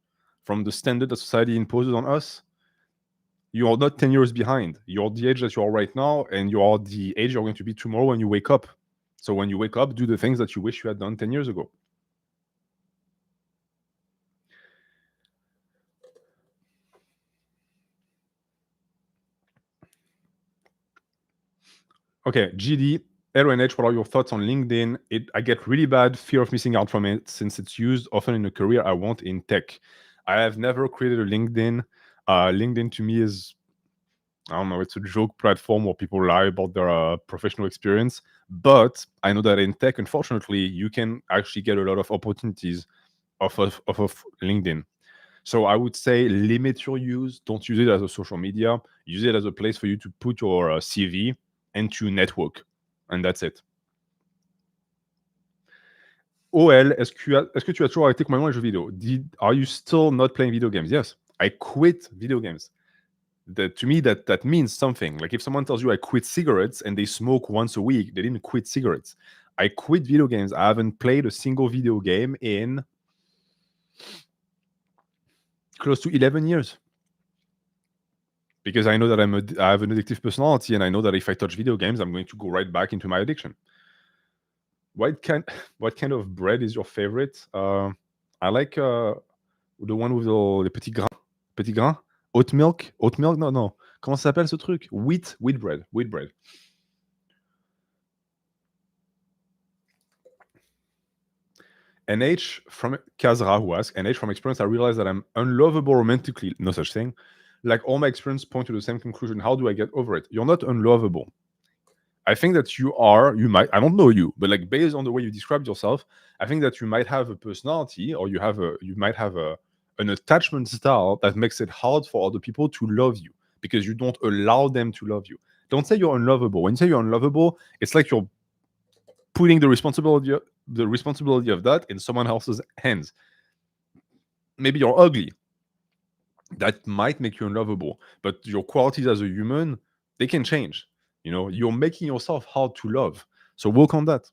From the standard that society imposes on us? You are not 10 years behind. You're the age that you are right now, and you are the age you're going to be tomorrow when you wake up. So when you wake up, do the things that you wish you had done 10 years ago. Okay, GD, LNH, what are your thoughts on LinkedIn? I get really bad fear of missing out from it since it's used often in a career I want in tech. I have never created a LinkedIn. LinkedIn to me is, I don't know, it's a joke platform where people lie about their professional experience. But I know that in tech, unfortunately, you can actually get a lot of opportunities off of LinkedIn. So I would say limit your use. Don't use it as a social media. Use it as a place for you to put your CV and to network. And that's it. OL, est-ce que tu as toujours arrêté complètement les jeux vidéo? Are you still not playing video games? Yes. I quit video games. To me, that means something. Like if someone tells you I quit cigarettes and they smoke once a week, they didn't quit cigarettes. I quit video games. I haven't played a single video game in close to 11 years. Because I know that I have an addictive personality, and I know that if I touch video games, I'm going to go right back into my addiction. What kind of bread is your favorite? I like the one with les petits grains. Petits grains? Oat milk? Non. Comment ça s'appelle ce truc? Wheat bread. NH from Kazra, who asks, NH from experience, I realize that I'm unlovable romantically. No such thing. Like all my experience point to the same conclusion. How do I get over it? You're not unlovable. I think that you might, I don't know you, but like based on the way you described yourself, I think that you might have a personality, or you might have an attachment style that makes it hard for other people to love you because you don't allow them to love you. Don't say you're unlovable. When you say you're unlovable, it's like you're putting the responsibility of that in someone else's hands. Maybe you're ugly. That might make you unlovable, but your qualities as a human, they can change. You know, you're making yourself hard to love. So work on that.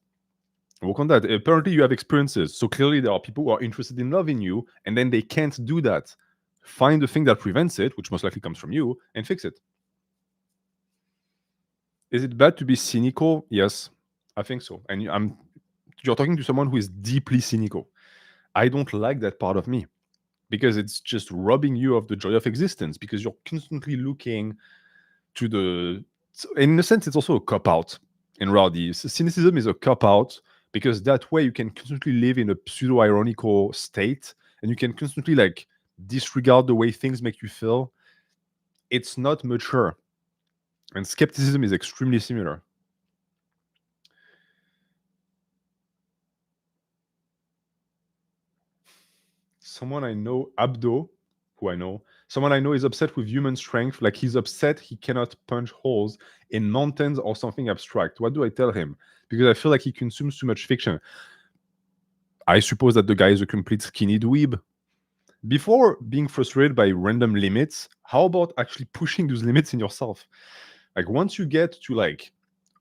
Apparently, you have experiences. So clearly, there are people who are interested in loving you, and then they can't do that. Find the thing that prevents it, which most likely comes from you, and fix it. Is it bad to be cynical? Yes, I think so. And you're talking to someone who is deeply cynical. I don't like that part of me because it's just robbing you of the joy of existence because you're constantly looking to the. In a sense, it's also a cop out in reality. Cynicism is a cop out because that way you can constantly live in a pseudo ironical state and you can constantly like disregard the way things make you feel. It's not mature. And skepticism is extremely similar. Someone I know, Abdo, someone I know is upset with human strength. Like he's upset he cannot punch holes in mountains or something abstract. What do I tell him? Because I feel like he consumes too much fiction. I suppose that the guy is a complete skinny dweeb. Before being frustrated by random limits, how about actually pushing those limits in yourself? Like once you get to like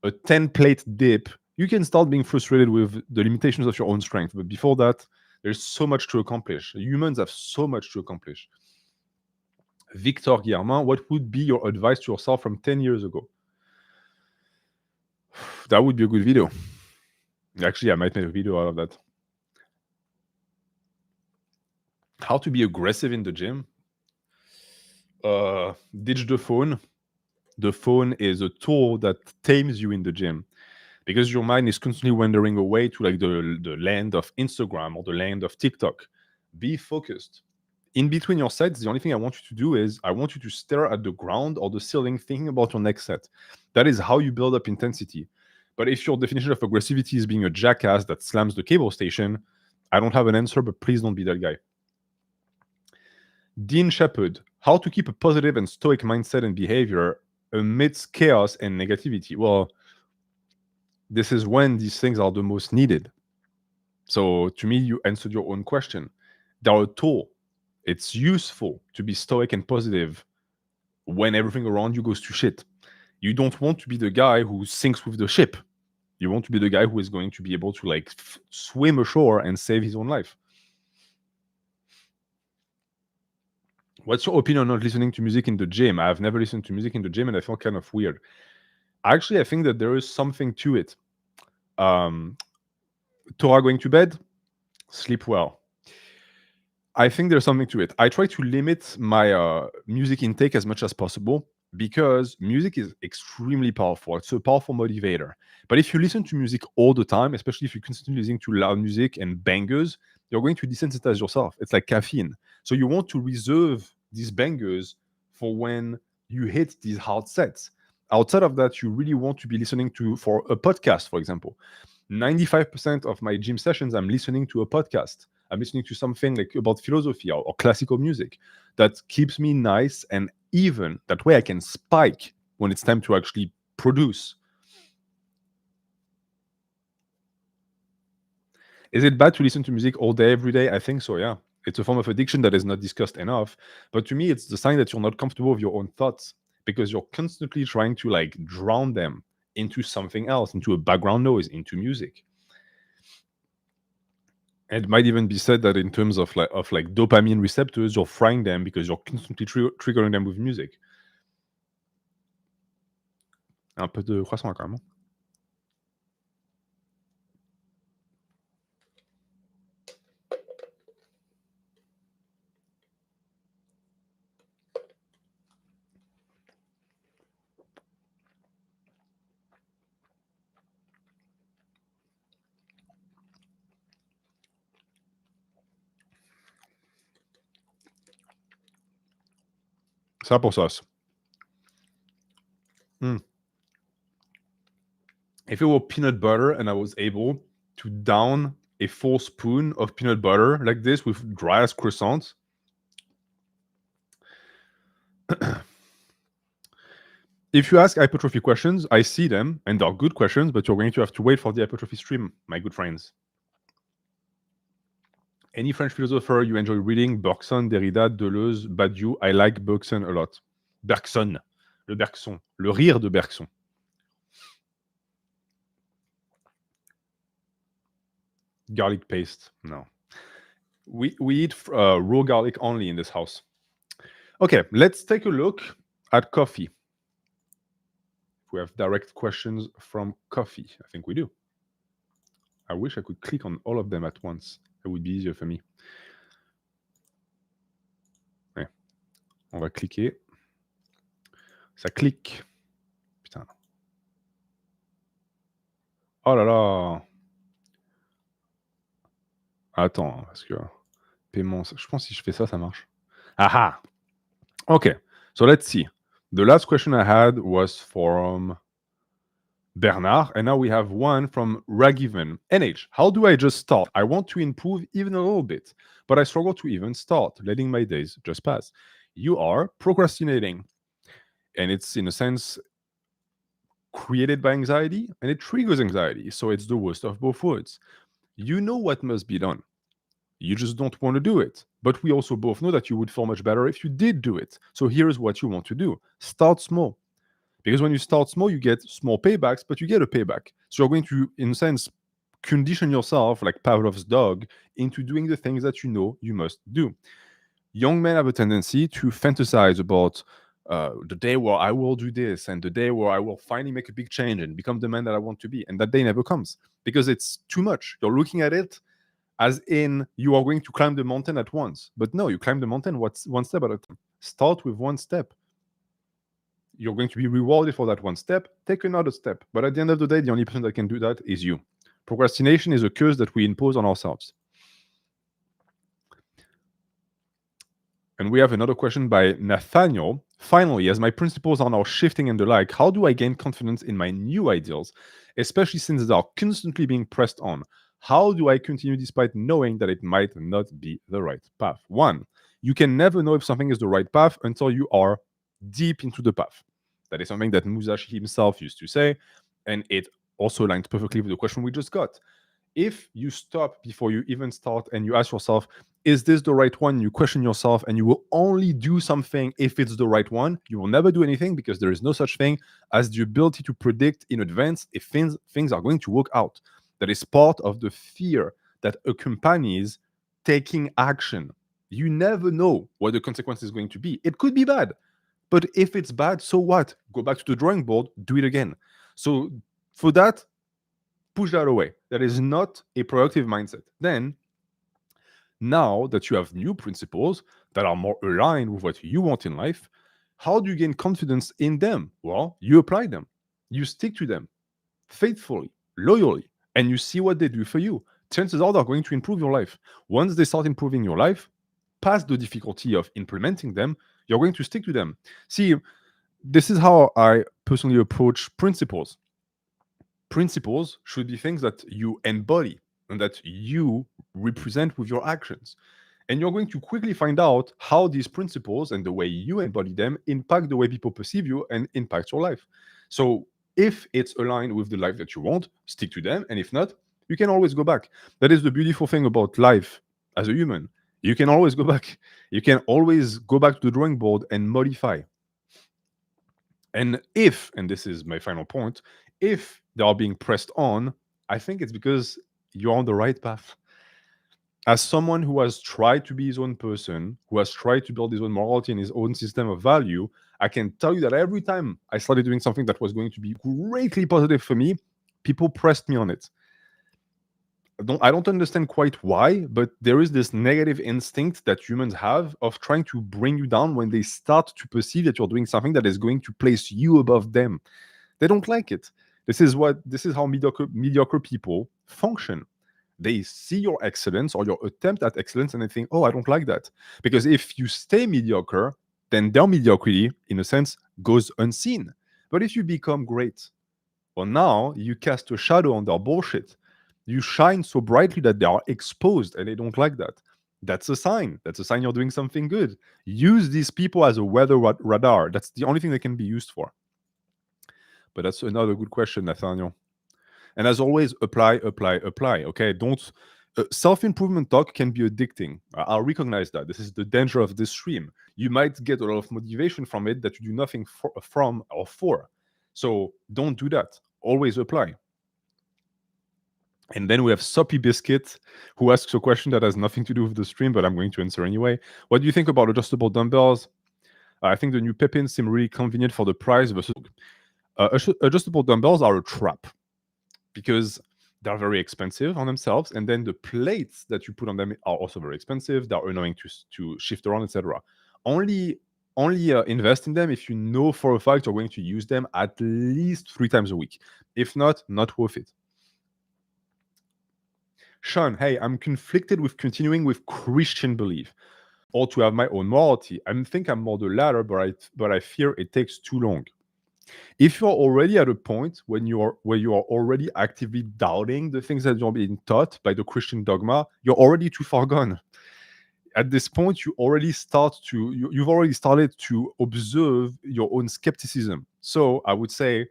a 10 plate dip, you can start being frustrated with the limitations of your own strength. But before that, there's so much to accomplish. Humans have so much to accomplish. Victor Guillermin, what would be your advice to yourself from 10 years ago? That would be a good video. Actually, I might make a video out of that. How to be aggressive in the gym? Ditch the phone. The phone is a tool that tames you in the gym because your mind is constantly wandering away to like the land of Instagram or the land of TikTok. Be focused. in between your sets, the only thing I want you to do is I want you to stare at the ground or the ceiling thinking about your next set. That is how you build up intensity. But if your definition of aggressivity is being a jackass that slams the cable station, I don't have an answer, but please don't be that guy. Dean Shepard, how to keep a positive and stoic mindset and behavior amidst chaos and negativity. Well, this is when these things are the most needed. So to me, you answered your own question. They're a tool. It's useful to be stoic and positive when everything around you goes to shit. You don't want to be the guy who sinks with the ship. You want to be the guy who is going to be able to like swim ashore and save his own life. What's your opinion on not listening to music in the gym? I've never listened to music in the gym and I feel kind of weird. Actually, I think that there is something to it. Torah going to bed, sleep well. I think there's something to it. I try to limit my music intake as much as possible because music is extremely powerful. It's a powerful motivator. But if you listen to music all the time, especially if you're constantly listening to loud music and bangers, you're going to desensitize yourself. It's like caffeine. So you want to reserve these bangers for when you hit these hard sets. Outside of that, you really want to be listening to, for a podcast, for example. 95% of my gym sessions, I'm listening to a podcast. I'm listening to something like about philosophy or classical music that keeps me nice and even. That way I can spike when it's time to actually produce. Is it bad to listen to music all day, every day? I think so, yeah. It's a form of addiction that is not discussed enough. But to me, it's the sign that you're not comfortable with your own thoughts because you're constantly trying to like drown them into something else, into a background noise, into music. It might even be said that in terms of like dopamine receptors, you're frying them because you're constantly triggering them with music. Un peu de croissant quand même. Ça pour sauce. If it were peanut butter and I was able to down a full spoon of peanut butter like this with dry as croissants. If you ask hypertrophy questions, I see them and they're good questions, but you're going to have to wait for the hypertrophy stream, my good friends. Any French philosopher you enjoy reading? Bergson, Derrida, Deleuze, Badiou. I like Bergson a lot. Bergson, le Bergson, le rire de Bergson. Garlic paste, no. We eat raw garlic only in this house. Okay, let's take a look at coffee. We have direct questions from coffee. I think we do. I wish I could click on all of them at once. It would be easier for me. Ouais. On va cliquer. Ça clique. Putain. Oh là là. Attends, parce que paiement, je pense que si je fais ça, ça marche. Aha. Okay, so let's see. The last question I had was from Bernard, and now we have one from Ragiven. NH, how do I just start? I want to improve even a little bit, but I struggle to even start, letting my days just pass. You are procrastinating, and it's in a sense created by anxiety, and it triggers anxiety, so it's the worst of both worlds. You know what must be done. You just don't want to do it. But we also both know that you would feel much better if you did do it. So here's what you want to do. Start small. Because when you start small, you get small paybacks, but you get a payback. So you're going to, in a sense, condition yourself, like Pavlov's dog, into doing the things that you know you must do. Young men have a tendency to fantasize about the day where I will do this and the day where I will finally make a big change and become the man that I want to be. And that day never comes because it's too much. You're looking at it as in you are going to climb the mountain at once. But no, you climb the mountain one step at a time. Start with one step. You're going to be rewarded for that one step. Take another step. But at the end of the day, the only person that can do that is you. Procrastination is a curse that we impose on ourselves. And we have another question by Nathaniel. Finally, as my principles are now shifting and the like, how do I gain confidence in my new ideals, especially since they are constantly being pressed on? How do I continue despite knowing that it might not be the right path? One, you can never know if something is the right path until you are deep into the path. That is something that Musashi himself used to say, and it also aligns perfectly with the question we just got. If you stop before you even start and you ask yourself, is this the right one? You question yourself and you will only do something if it's the right one. You will never do anything because there is no such thing as the ability to predict in advance if things are going to work out. That is part of the fear that accompanies taking action. You never know what the consequence is going to be. It could be bad, but if it's bad, so what? Go back to the drawing board, do it again. So for that, push that away. That is not a productive mindset. Then, now that you have new principles that are more aligned with what you want in life, how do you gain confidence in them? Well, you apply them, you stick to them faithfully, loyally, and you see what they do for you. Chances are they're going to improve your life. Once they start improving your life, past the difficulty of implementing them, you're going to stick to them. See, this is how I personally approach principles. Principles should be things that you embody and that you represent with your actions. And you're going to quickly find out how these principles and the way you embody them impact the way people perceive you and impact your life. So if it's aligned with the life that you want, stick to them. And if not, you can always go back. That is the beautiful thing about life as a human. You can always go back. You can always go back to the drawing board and modify. And if, and this is my final point, if they are being pressed on, I think it's because you're on the right path. As someone who has tried to be his own person, who has tried to build his own morality and his own system of value, I can tell you that every time I started doing something that was going to be greatly positive for me, people pressed me on it. I don't understand quite why, but there is this negative instinct that humans have of trying to bring you down when they start to perceive that you're doing something that is going to place you above them. They don't like it. This is how mediocre people function. They see your excellence or your attempt at excellence and they think, oh, I don't like that. Because if you stay mediocre, then their mediocrity, in a sense, goes unseen. But if you become great, well, now you cast a shadow on their bullshit. You shine so brightly that they are exposed and they don't like that. That's a sign. That's a sign you're doing something good. Use these people as a weather radar. That's the only thing they can be used for. But that's another good question, Nathaniel. And as always, apply. Okay, don't. Self-improvement talk can be addicting. I'll recognize that. This is the danger of this stream. You might get a lot of motivation from it that you do nothing from or for. So don't do that. Always apply. And then we have Soppy Biscuit, who asks a question that has nothing to do with the stream, but I'm going to answer anyway. What do you think about adjustable dumbbells? I think the new Pepins seem really convenient for the price versus adjustable dumbbells are a trap because they're very expensive on themselves, and then the plates that you put on them are also very expensive. They're annoying to shift around, etc. Only invest in them if you know for a fact you're going to use them at least 3 times a week. If not worth it. Sean, hey, I'm conflicted with continuing with Christian belief or to have my own morality. I think I'm more the latter, but I fear it takes too long. If you're already at a point where you are already actively doubting the things that you're being taught by the Christian dogma, you're already too far gone. At this point, you've already started to observe your own skepticism. So I would say,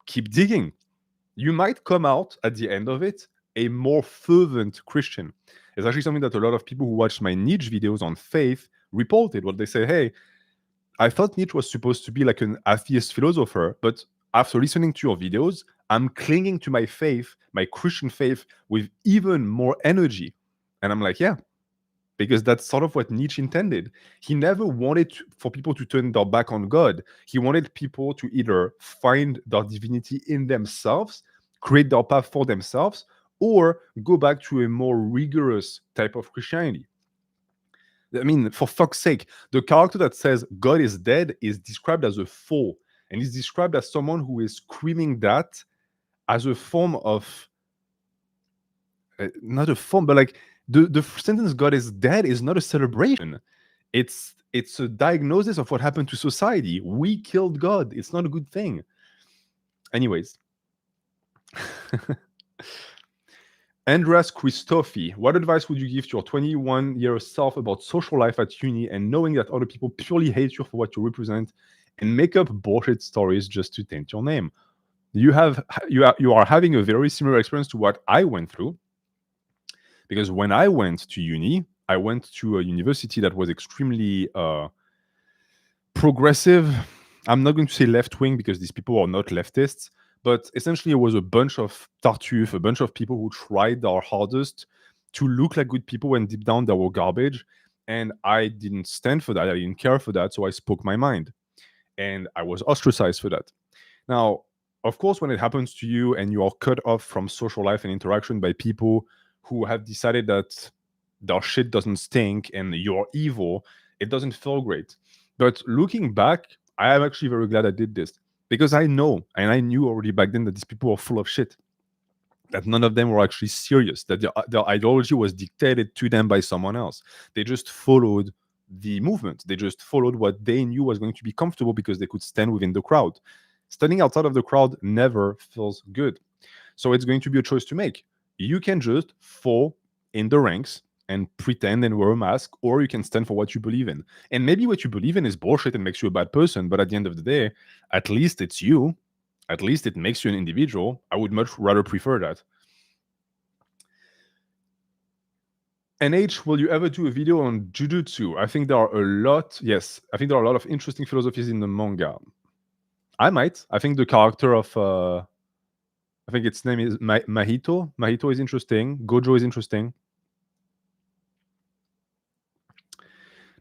keep digging. You might come out at the end of it a more fervent Christian. It's actually something that a lot of people who watch my niche videos on faith reported. What they say, hey, I thought Nietzsche was supposed to be like an atheist philosopher, but after listening to your videos, I'm clinging to my faith, my Christian faith, with even more energy. And I'm like, yeah, because that's sort of what Nietzsche intended. He never wanted for people to turn their back on God. He wanted people to either find their divinity in themselves, create their path for themselves, or go back to a more rigorous type of Christianity. I mean, for fuck's sake, the character that says God is dead is described as a fool, and is described as someone who is screaming that as a form of not a form, but like the sentence God is dead is not a celebration. It's a diagnosis of what happened to society. We killed God. It's not a good thing. Anyways. Andras Christofi, what advice would you give to your 21-year self about social life at uni and knowing that other people purely hate you for what you represent and make up bullshit stories just to taint your name? You are having a very similar experience to what I went through, because when I went to uni, I went to a university that was extremely progressive. I'm not going to say left wing because these people are not leftists, but essentially it was a bunch of tartuffes, a bunch of people who tried their hardest to look like good people when deep down they were garbage. And I didn't stand for that. I didn't care for that. So I spoke my mind. And I was ostracized for that. Now, of course, when it happens to you and you are cut off from social life and interaction by people who have decided that their shit doesn't stink and you're evil, it doesn't feel great. But looking back, I am actually very glad I did this, because I know, and I knew already back then, that these people are full of shit, that none of them were actually serious, that their ideology was dictated to them by someone else. They just followed the movement. They just followed what they knew was going to be comfortable because they could stand within the crowd. Standing outside of the crowd never feels good. So it's going to be a choice to make. You can just fall in the ranks and pretend and wear a mask, or you can stand for what you believe in. And maybe what you believe in is bullshit and makes you a bad person, but at the end of the day, at least it's you. At least it makes you an individual. I would much rather prefer that. NH, will you ever do a video on jujutsu? I think there are a lot. Yes, I think there are a lot of interesting philosophies in the manga. I might. I think the character of I think its name is Mahito. Mahito is interesting. Gojo is interesting.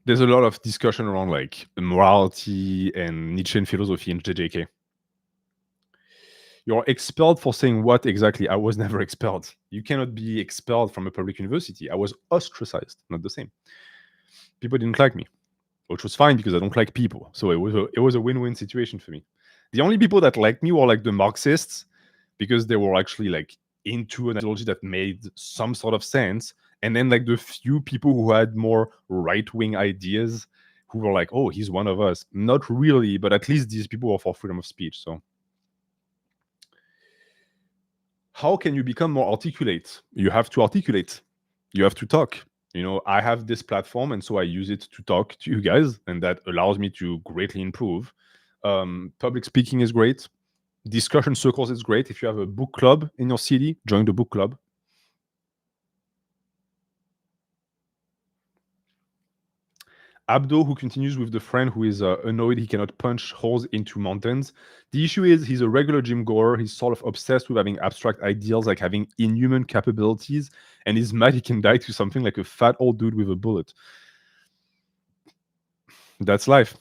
There's a lot of discussion around like morality and Nietzschean philosophy in JJK. You're expelled for saying what exactly? I was never expelled. You cannot be expelled from a public university. I was ostracized, not the same. People didn't like me, which was fine because I don't like people. So it was a win-win situation for me. The only people that liked me were like the Marxists, because they were actually like into an ideology that made some sort of sense. And then like the few people who had more right-wing ideas, who were like, oh, he's one of us. Not really, but at least these people were for freedom of speech. So how can you become more articulate? You have to articulate. You have to talk. You know, I have this platform, and so I use it to talk to you guys, and that allows me to greatly improve. Public speaking is great. Discussion circles is great. If you have a book club in your city, join the book club. Abdo, who continues with the friend who is annoyed he cannot punch holes into mountains. The issue is he's a regular gym goer. He's sort of obsessed with having abstract ideals, like having inhuman capabilities, and he's mad he can die to something like a fat old dude with a bullet. That's life.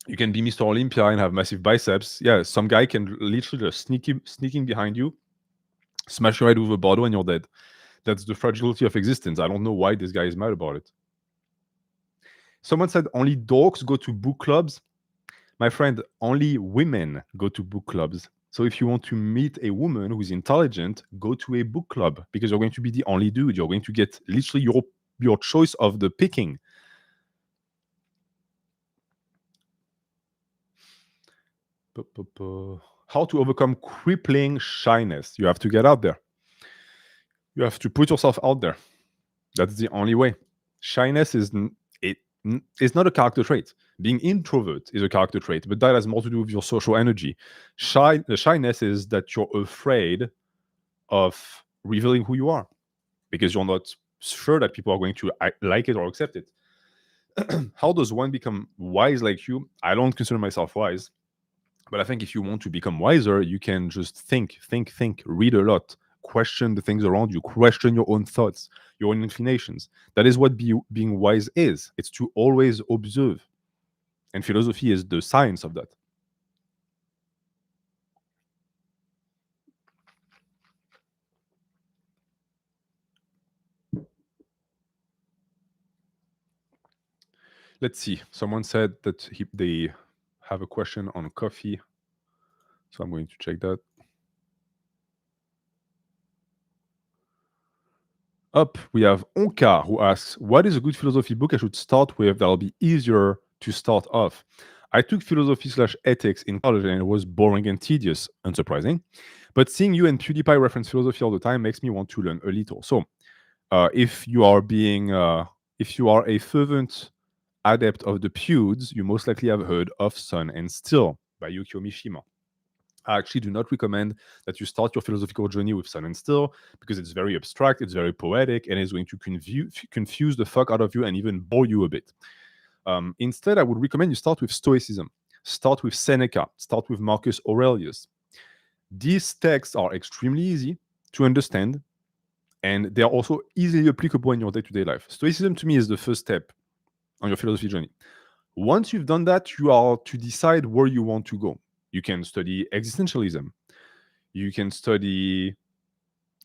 You can be Mr. Olympia and have massive biceps. Yeah, some guy can literally just sneaking behind you, smash your head with a bottle, and you're dead. That's the fragility of existence. I don't know why this guy is mad about it. Someone said only dorks go to book clubs. My friend, only women go to book clubs. So if you want to meet a woman who's intelligent, go to a book club, because you're going to be the only dude. You're going to get literally your choice of the picking. How to overcome crippling shyness? You have to get out there. You have to put yourself out there. That's the only way. Shyness is it's not a character trait. Being introvert is a character trait, but that has more to do with your social energy. The shyness is that you're afraid of revealing who you are, because you're not sure that people are going to like it or accept it. How does one become wise like you? I don't consider myself wise, but I think if you want to become wiser, you can just think, read a lot, question the things around you, question your own thoughts, your own inclinations. That is what being wise is. It's to always observe. And philosophy is the science of that. Let's see. Someone said that they have a question on coffee. So I'm going to check that. Up, we have Onka, who asks, what is a good philosophy book I should start with that'll be easier to start off? I took philosophy/ethics in college and it was boring and tedious, unsurprising. But seeing you and PewDiePie reference philosophy all the time makes me want to learn a little. So, if you are a fervent adept of the Pewds, you most likely have heard of Sun and Still by Yukio Mishima. I actually do not recommend that you start your philosophical journey with Sun and Still because it's very abstract, it's very poetic, and it's going to confuse the fuck out of you and even bore you a bit. Instead, I would recommend you start with Stoicism, start with Seneca, start with Marcus Aurelius. These texts are extremely easy to understand, and they are also easily applicable in your day-to-day life. Stoicism, to me, is the first step on your philosophy journey. Once you've done that, you are to decide where you want to go. You can study existentialism. You can study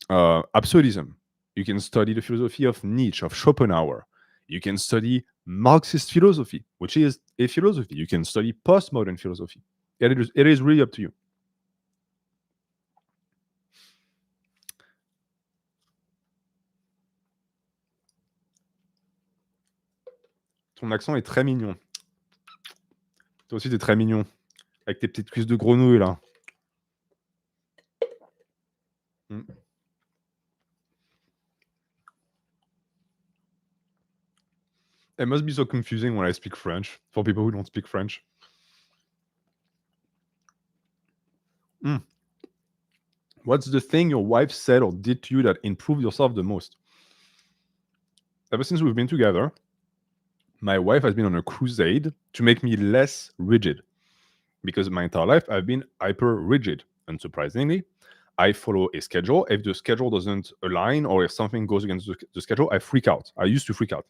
absurdism. You can study the philosophy of Nietzsche, of Schopenhauer. You can study Marxist philosophy, which is a philosophy. You can study postmodern philosophy. It is really up to you. Ton accent est très mignon. Toi aussi, t'es très mignon. Avec tes petites cuisses de grenouille, là. Mm. It must be so confusing when I speak French for people who don't speak French. Mm. What's the thing your wife said or did to you that improved yourself the most? Ever since we've been together, my wife has been on a crusade to make me less rigid. Because my entire life, I've been hyper rigid. Unsurprisingly, I follow a schedule. If the schedule doesn't align or if something goes against the schedule, I freak out. I used to freak out.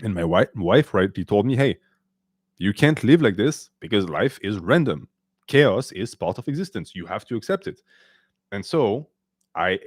And my wife rightly told me, hey, you can't live like this because life is random. Chaos is part of existence. You have to accept it. And so I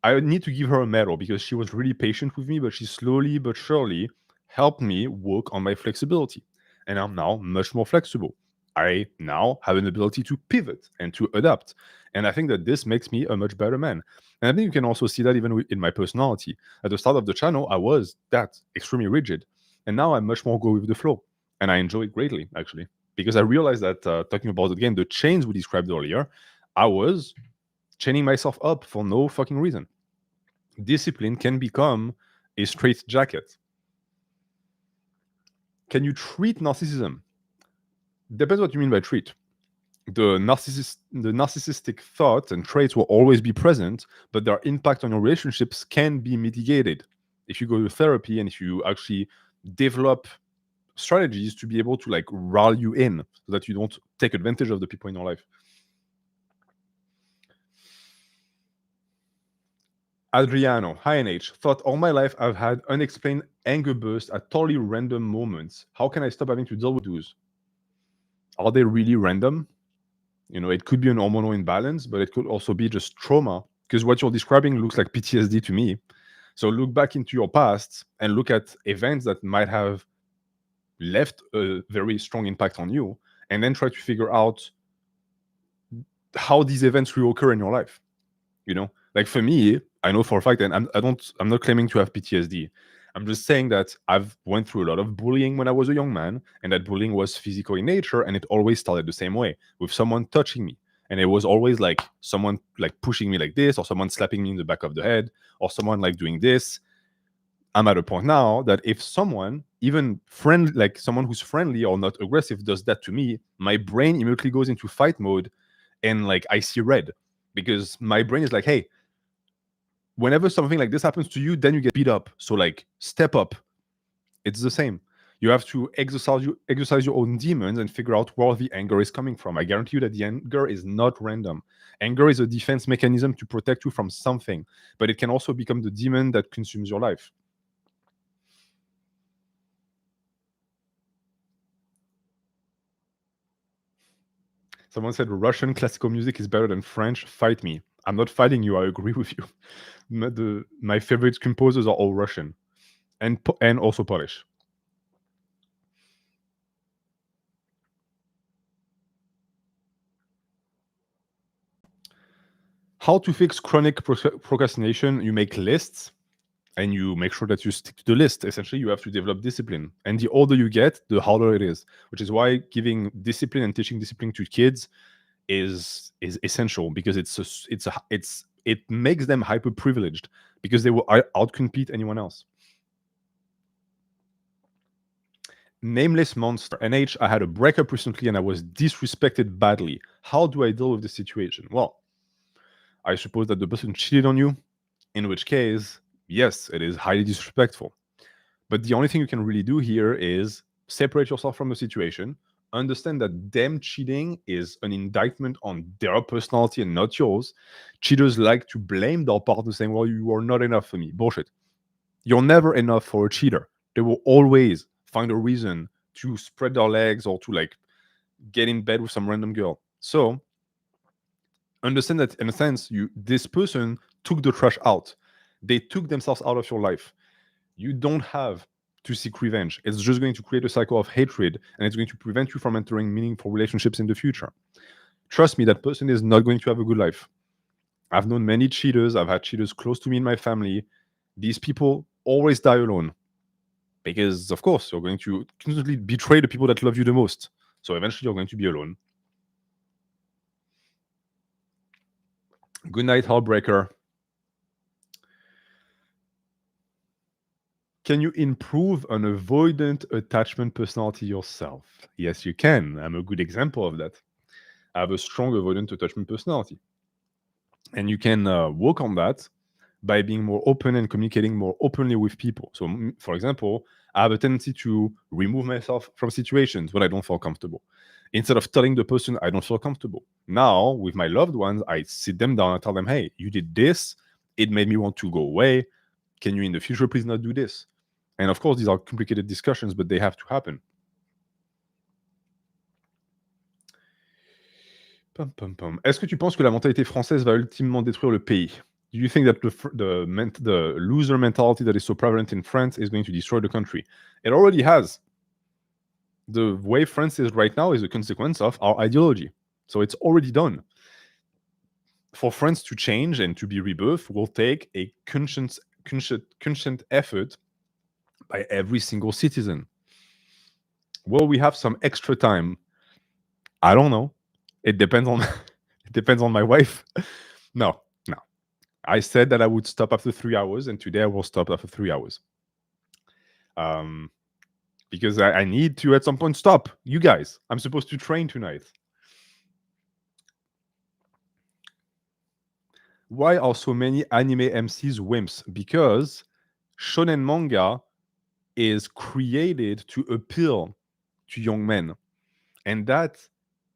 need to give her a medal because she was really patient with me, but she slowly but surely helped me work on my flexibility. And I'm now much more flexible. I now have an ability to pivot and to adapt. And I think that this makes me a much better man. And I think you can also see that even in my personality. At the start of the channel, I was that extremely rigid. And now I'm much more go with the flow. And I enjoy it greatly, actually. Because I realized that talking about, again, the chains we described earlier, I was chaining myself up for no fucking reason. Discipline can become a straight jacket. Can you treat narcissism? Depends what you mean by treat. The narcissistic thoughts and traits will always be present, but their impact on your relationships can be mitigated if you go to therapy and if you actually develop strategies to be able to like rally you in so that you don't take advantage of the people in your life. Adriano, hi NH. Thought all my life I've had unexplained anger bursts at totally random moments. How can I stop having to deal with those? Are they really random? You know, it could be an hormonal imbalance, but it could also be just trauma. Because what you're describing looks like PTSD to me. So look back into your past and look at events that might have left a very strong impact on you, and then try to figure out how these events reoccur in your life. You know, like for me, I know for a fact, and I'm not claiming to have PTSD. I'm just saying that I've went through a lot of bullying when I was a young man, and that bullying was physical in nature, and it always started the same way, with someone touching me. And it was always like someone like pushing me like this, or someone slapping me in the back of the head, or someone like doing this. I'm at a point now that if someone, even friend, like someone who's friendly or not aggressive, does that to me, my brain immediately goes into fight mode, and like I see red, because my brain is like, hey, whenever something like this happens to you, then you get beat up. So like step up. It's the same. You have to exercise your own demons and figure out where the anger is coming from. I guarantee you that the anger is not random. Anger is a defense mechanism to protect you from something, but it can also become the demon that consumes your life. Someone said Russian classical music is better than French. Fight me. I'm not fighting you. I agree with you. My favorite composers are all Russian and also Polish. How to fix chronic procrastination? You make lists and you make sure that you stick to the list. Essentially, you have to develop discipline. And the older you get, the harder it is, which is why giving discipline and teaching discipline to kids is essential, because it makes them hyper privileged because they will outcompete anyone else. Nameless monster. NH, I had a breakup recently and I was disrespected badly. How do I deal with the situation? Well, I suppose that the person cheated on you, in which case, yes, it is highly disrespectful. But the only thing you can really do here is separate yourself from the situation, understand that them cheating is an indictment on their personality and not yours. Cheaters like to blame their partner, saying, well, you are not enough for me. Bullshit. You're never enough for a cheater. They will always find a reason to spread their legs or to like get in bed with some random girl. So understand that in a sense, this person took the trash out. They took themselves out of your life. You don't have to seek revenge. It's just going to create a cycle of hatred, and it's going to prevent you from entering meaningful relationships in the future. Trust me, that person is not going to have a good life. I've known many cheaters. I've had cheaters close to me in my family. These people always die alone because, of course, you're going to constantly betray the people that love you the most. So eventually you're going to be alone. Good night, Heartbreaker. Can you improve an avoidant attachment personality yourself? Yes, you can. I'm a good example of that. I have a strong avoidant attachment personality. And you can work on that by being more open and communicating more openly with people. So, for example, I have a tendency to remove myself from situations when I don't feel comfortable. Instead of telling the person I don't feel comfortable. Now, with my loved ones, I sit them down and tell them, hey, you did this. It made me want to go away. Can you in the future please not do this? And of course, these are complicated discussions, but they have to happen. Est-ce que tu penses que la mentalité française va ultimement détruire le pays? Do you think that the loser mentality that is so prevalent in France is going to destroy the country? It already has. The way France is right now is a consequence of our ideology. So it's already done. For France to change and to be rebirthed will take a conscious effort by every single citizen. Will we have some extra time? I don't know. It depends on it depends on my wife. No. I said that I would stop after 3 hours, and today I will stop after 3 hours. Because I need to at some point stop. You guys, I'm supposed to train tonight. Why are so many anime MCs wimps? Because shonen manga is created to appeal to young men. And that,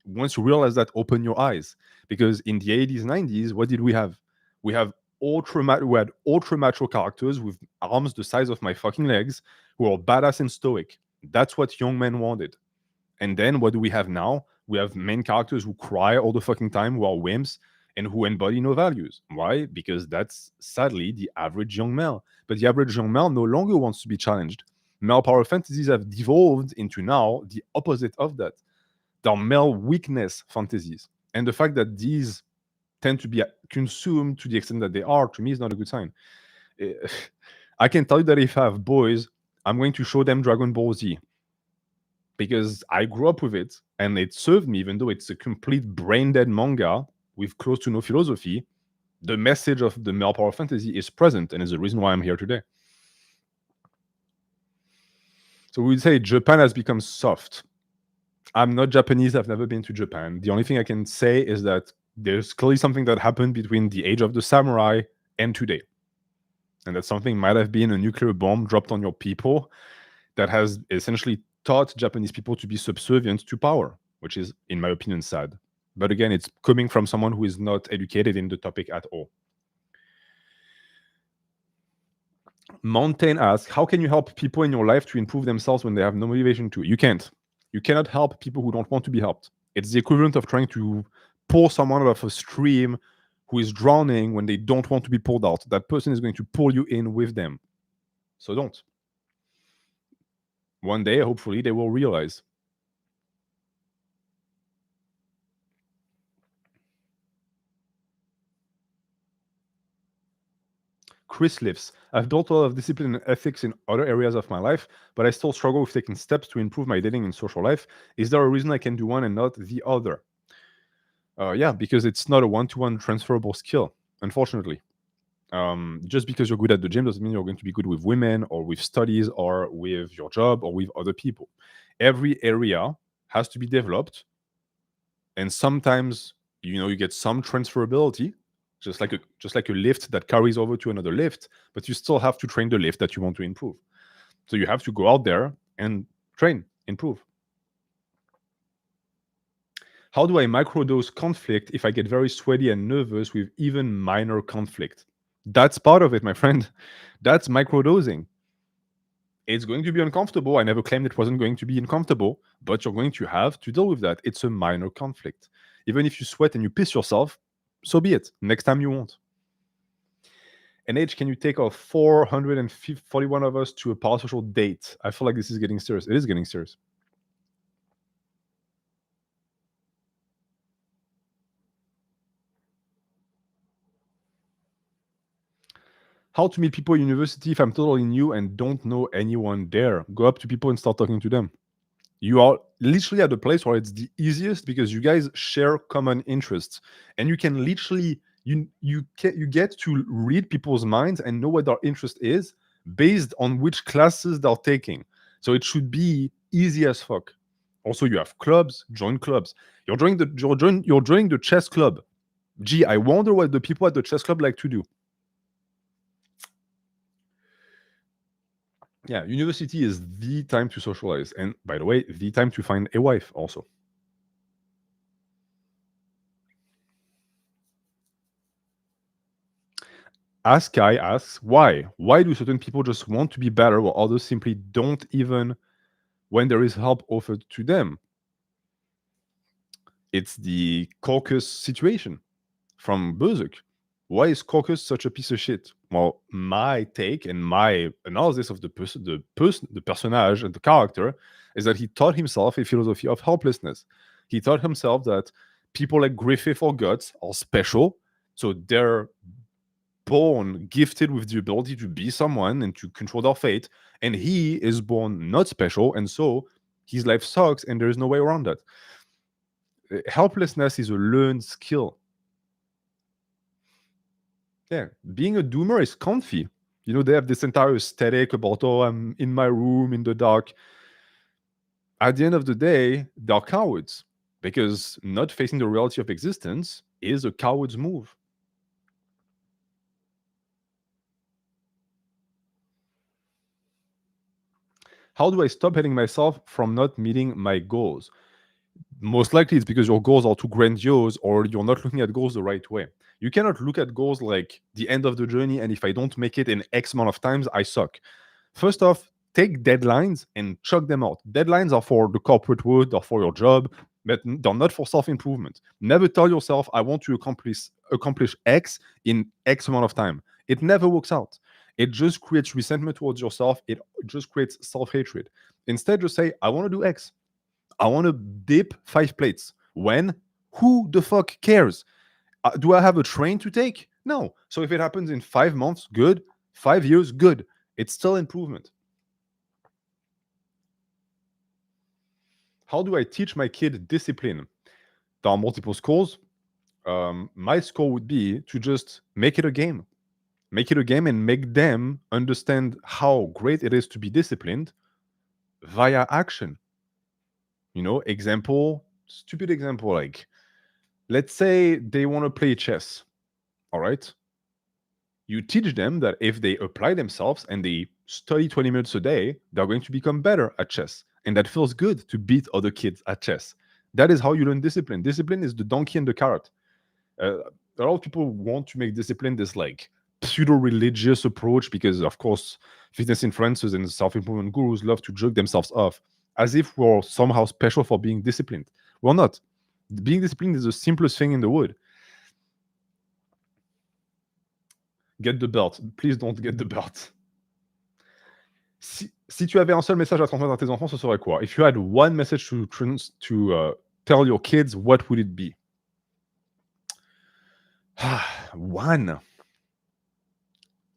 once you realize that, open your eyes. Because in the 80s, 90s, what did we have? We had ultra macho characters with arms the size of my fucking legs who are badass and stoic. That's what young men wanted. And then what do we have now? We have main characters who cry all the fucking time, who are wimps, and who embody no values. Why? Because that's sadly the average young male. But the average young male no longer wants to be challenged. Male power fantasies have devolved into now the opposite of that. They're male weakness fantasies. And the fact that these tend to be consumed to the extent that they are, to me, is not a good sign. I can tell you that if I have boys, I'm going to show them Dragon Ball Z because I grew up with it and it served me, even though it's a complete brain dead manga with close to no philosophy. The message of the male power fantasy is present and is the reason why I'm here today. So we would say Japan has become soft. I'm not Japanese. I've never been to Japan. The only thing I can say is that there's clearly something that happened between the age of the samurai and today. And that something might have been a nuclear bomb dropped on your people that has essentially taught Japanese people to be subservient to power, which is, in my opinion, sad. But again, it's coming from someone who is not educated in the topic at all. Mountain asks, how can you help people in your life to improve themselves when they have no motivation to? You can't. You cannot help people who don't want to be helped. It's the equivalent of trying to pull someone out of a stream who is drowning when they don't want to be pulled out. That person is going to pull you in with them. So don't. One day, hopefully, they will realize. Chris lives. I've built a lot of discipline and ethics in other areas of my life, but I still struggle with taking steps to improve my dating and social life. Is there a reason I can do one and not the other? Yeah, because it's not a one-to-one transferable skill, unfortunately. Just because you're good at the gym doesn't mean you're going to be good with women or with studies or with your job or with other people. Every area has to be developed, and sometimes you get some transferability, just like a lift that carries over to another lift, but you still have to train the lift that you want to improve. So you have to go out there and train, improve. How do I microdose conflict if I get very sweaty and nervous with even minor conflict? That's part of it, my friend. That's microdosing. It's going to be uncomfortable. I never claimed it wasn't going to be uncomfortable, but you're going to have to deal with that. It's a minor conflict. Even if you sweat and you piss yourself, so be it. Next time you won't. NH, can you take our 441 of us to a parasocial date? I feel like this is getting serious. It is getting serious. How to meet people at university if I'm totally new and don't know anyone there? Go up to people and start talking to them. You are literally at the place where it's the easiest because you guys share common interests, and you can literally you get to read people's minds and know what their interest is based on which classes they're taking. So it should be easy as fuck. Also, you have clubs. Join clubs. You're joining the chess club. Gee, I wonder what the people at the chess club like to do. Yeah, university is the time to socialize, and by the way, the time to find a wife also. Askai asks, why? Why do certain people just want to be better while others simply don't, even when there is help offered to them? It's the caucus situation from Berserk. Why is caucus such a piece of shit? Well, my take and my analysis of the personage and the character is that he taught himself a philosophy of helplessness. He taught himself that people like Griffith or Guts are special, so they're born gifted with the ability to be someone and to control their fate, and he is born not special, and so his life sucks, and there's no way around that. Helplessness is a learned skill. Yeah, being a doomer is comfy. They have this entire aesthetic about, oh, I'm in my room in the dark. At the end of the day, they're cowards because not facing the reality of existence is a coward's move. How do I stop hating myself from not meeting my goals? Most likely it's because your goals are too grandiose or you're not looking at goals the right way. You cannot look at goals like the end of the journey, and if I don't make it in X amount of times, I suck. First off, take deadlines and chuck them out. Deadlines are for the corporate world or for your job, but they're not for self-improvement. Never tell yourself, I want to accomplish X in X amount of time. It never works out. It just creates resentment towards yourself. It just creates self-hatred. Instead, just say, I want to do X. I want to dip 5 plates. When? Who the fuck cares? Do I have a train to take? No. So if it happens in 5 months, good. 5 years, good. It's still improvement. How do I teach my kid discipline? There are multiple schools. My score would be to just make it a game. Make it a game and make them understand how great it is to be disciplined via action. Stupid example, like, let's say they want to play chess. All right. You teach them that if they apply themselves and they study 20 minutes a day, they're going to become better at chess. And that feels good to beat other kids at chess. That is how you learn discipline. Discipline is the donkey and the carrot. A lot of people want to make discipline this like pseudo-religious approach because, of course, fitness influencers and self-improvement gurus love to jerk themselves off as if we're somehow special for being disciplined. We're not. Being disciplined is the simplest thing in the world. Get the belt. Please don't get the belt. Si tu avais un seul message à transmettre à tes enfants, ce serait quoi? If you had one message to tell your kids, what would it be? One.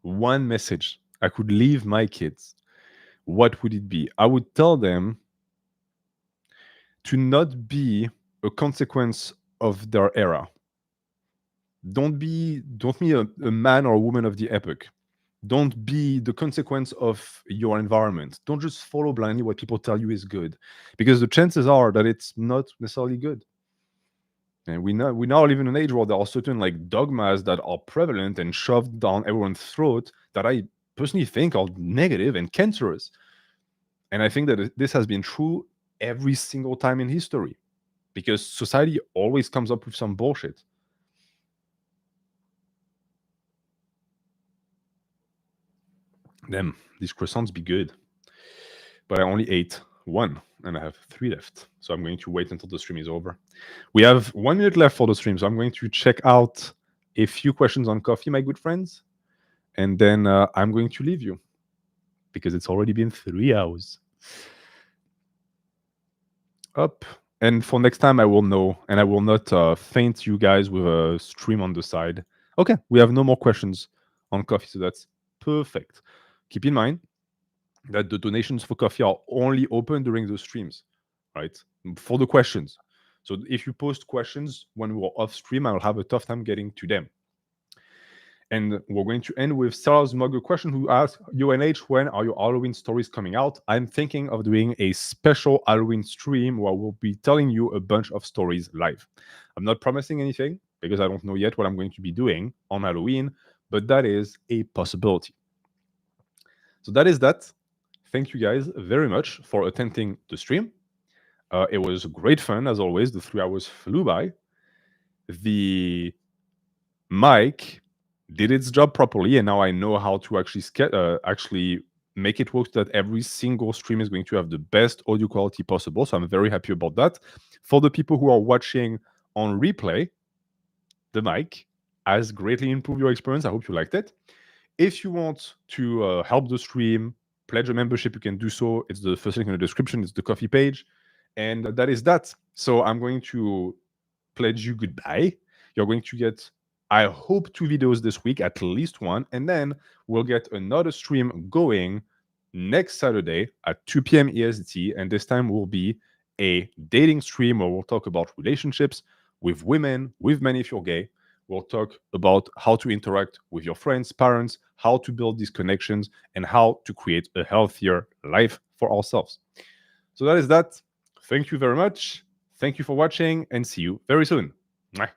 one message I could leave my kids, what would it be? I would tell them to not be a consequence of their era. Don't be a man or a woman of the epoch. Don't be the consequence of your environment. Don't just follow blindly what people tell you is good, because the chances are that it's not necessarily good. And we now live in an age where there are certain like dogmas that are prevalent and shoved down everyone's throat that I personally think are negative and cancerous. And I think that this has been true every single time in history, because society always comes up with some bullshit. Damn, these croissants be good. But I only ate one and I have 3 left. So I'm going to wait until the stream is over. We have 1 minute left for the stream. So I'm going to check out a few questions on coffee, my good friends. And then I'm going to leave you because it's already been 3 hours. Up. And for next time, I will know, and I will not faint you guys with a stream on the side. Okay, we have no more questions on coffee, so that's perfect. Keep in mind that the donations for coffee are only open during the streams, right? For the questions. So if you post questions when we're off stream, I'll have a tough time getting to them. And we're going to end with Sarah's Mugger question, who asked, UNH, when are your Halloween stories coming out? I'm thinking of doing a special Halloween stream where we'll be telling you a bunch of stories live. I'm not promising anything because I don't know yet what I'm going to be doing on Halloween, but that is a possibility. So that is that. Thank you guys very much for attending the stream. It was great fun, as always. The 3 hours flew by. The mic did its job properly, and now I know how to actually make it work so that every single stream is going to have the best audio quality possible. So I'm very happy about that. For the people who are watching on replay, the mic has greatly improved your experience. I hope you liked it. If you want to help the stream, pledge a membership, you can do so. It's the first link in the description. It's the coffee page. And that is that. So I'm going to pledge you goodbye. You're going to get, I hope, 2 videos this week, at least one. And then we'll get another stream going next Saturday at 2 p.m. EST. And this time will be a dating stream where we'll talk about relationships with women, with men if you're gay. We'll talk about how to interact with your friends, parents, how to build these connections, and how to create a healthier life for ourselves. So that is that. Thank you very much. Thank you for watching, and see you very soon. Mwah.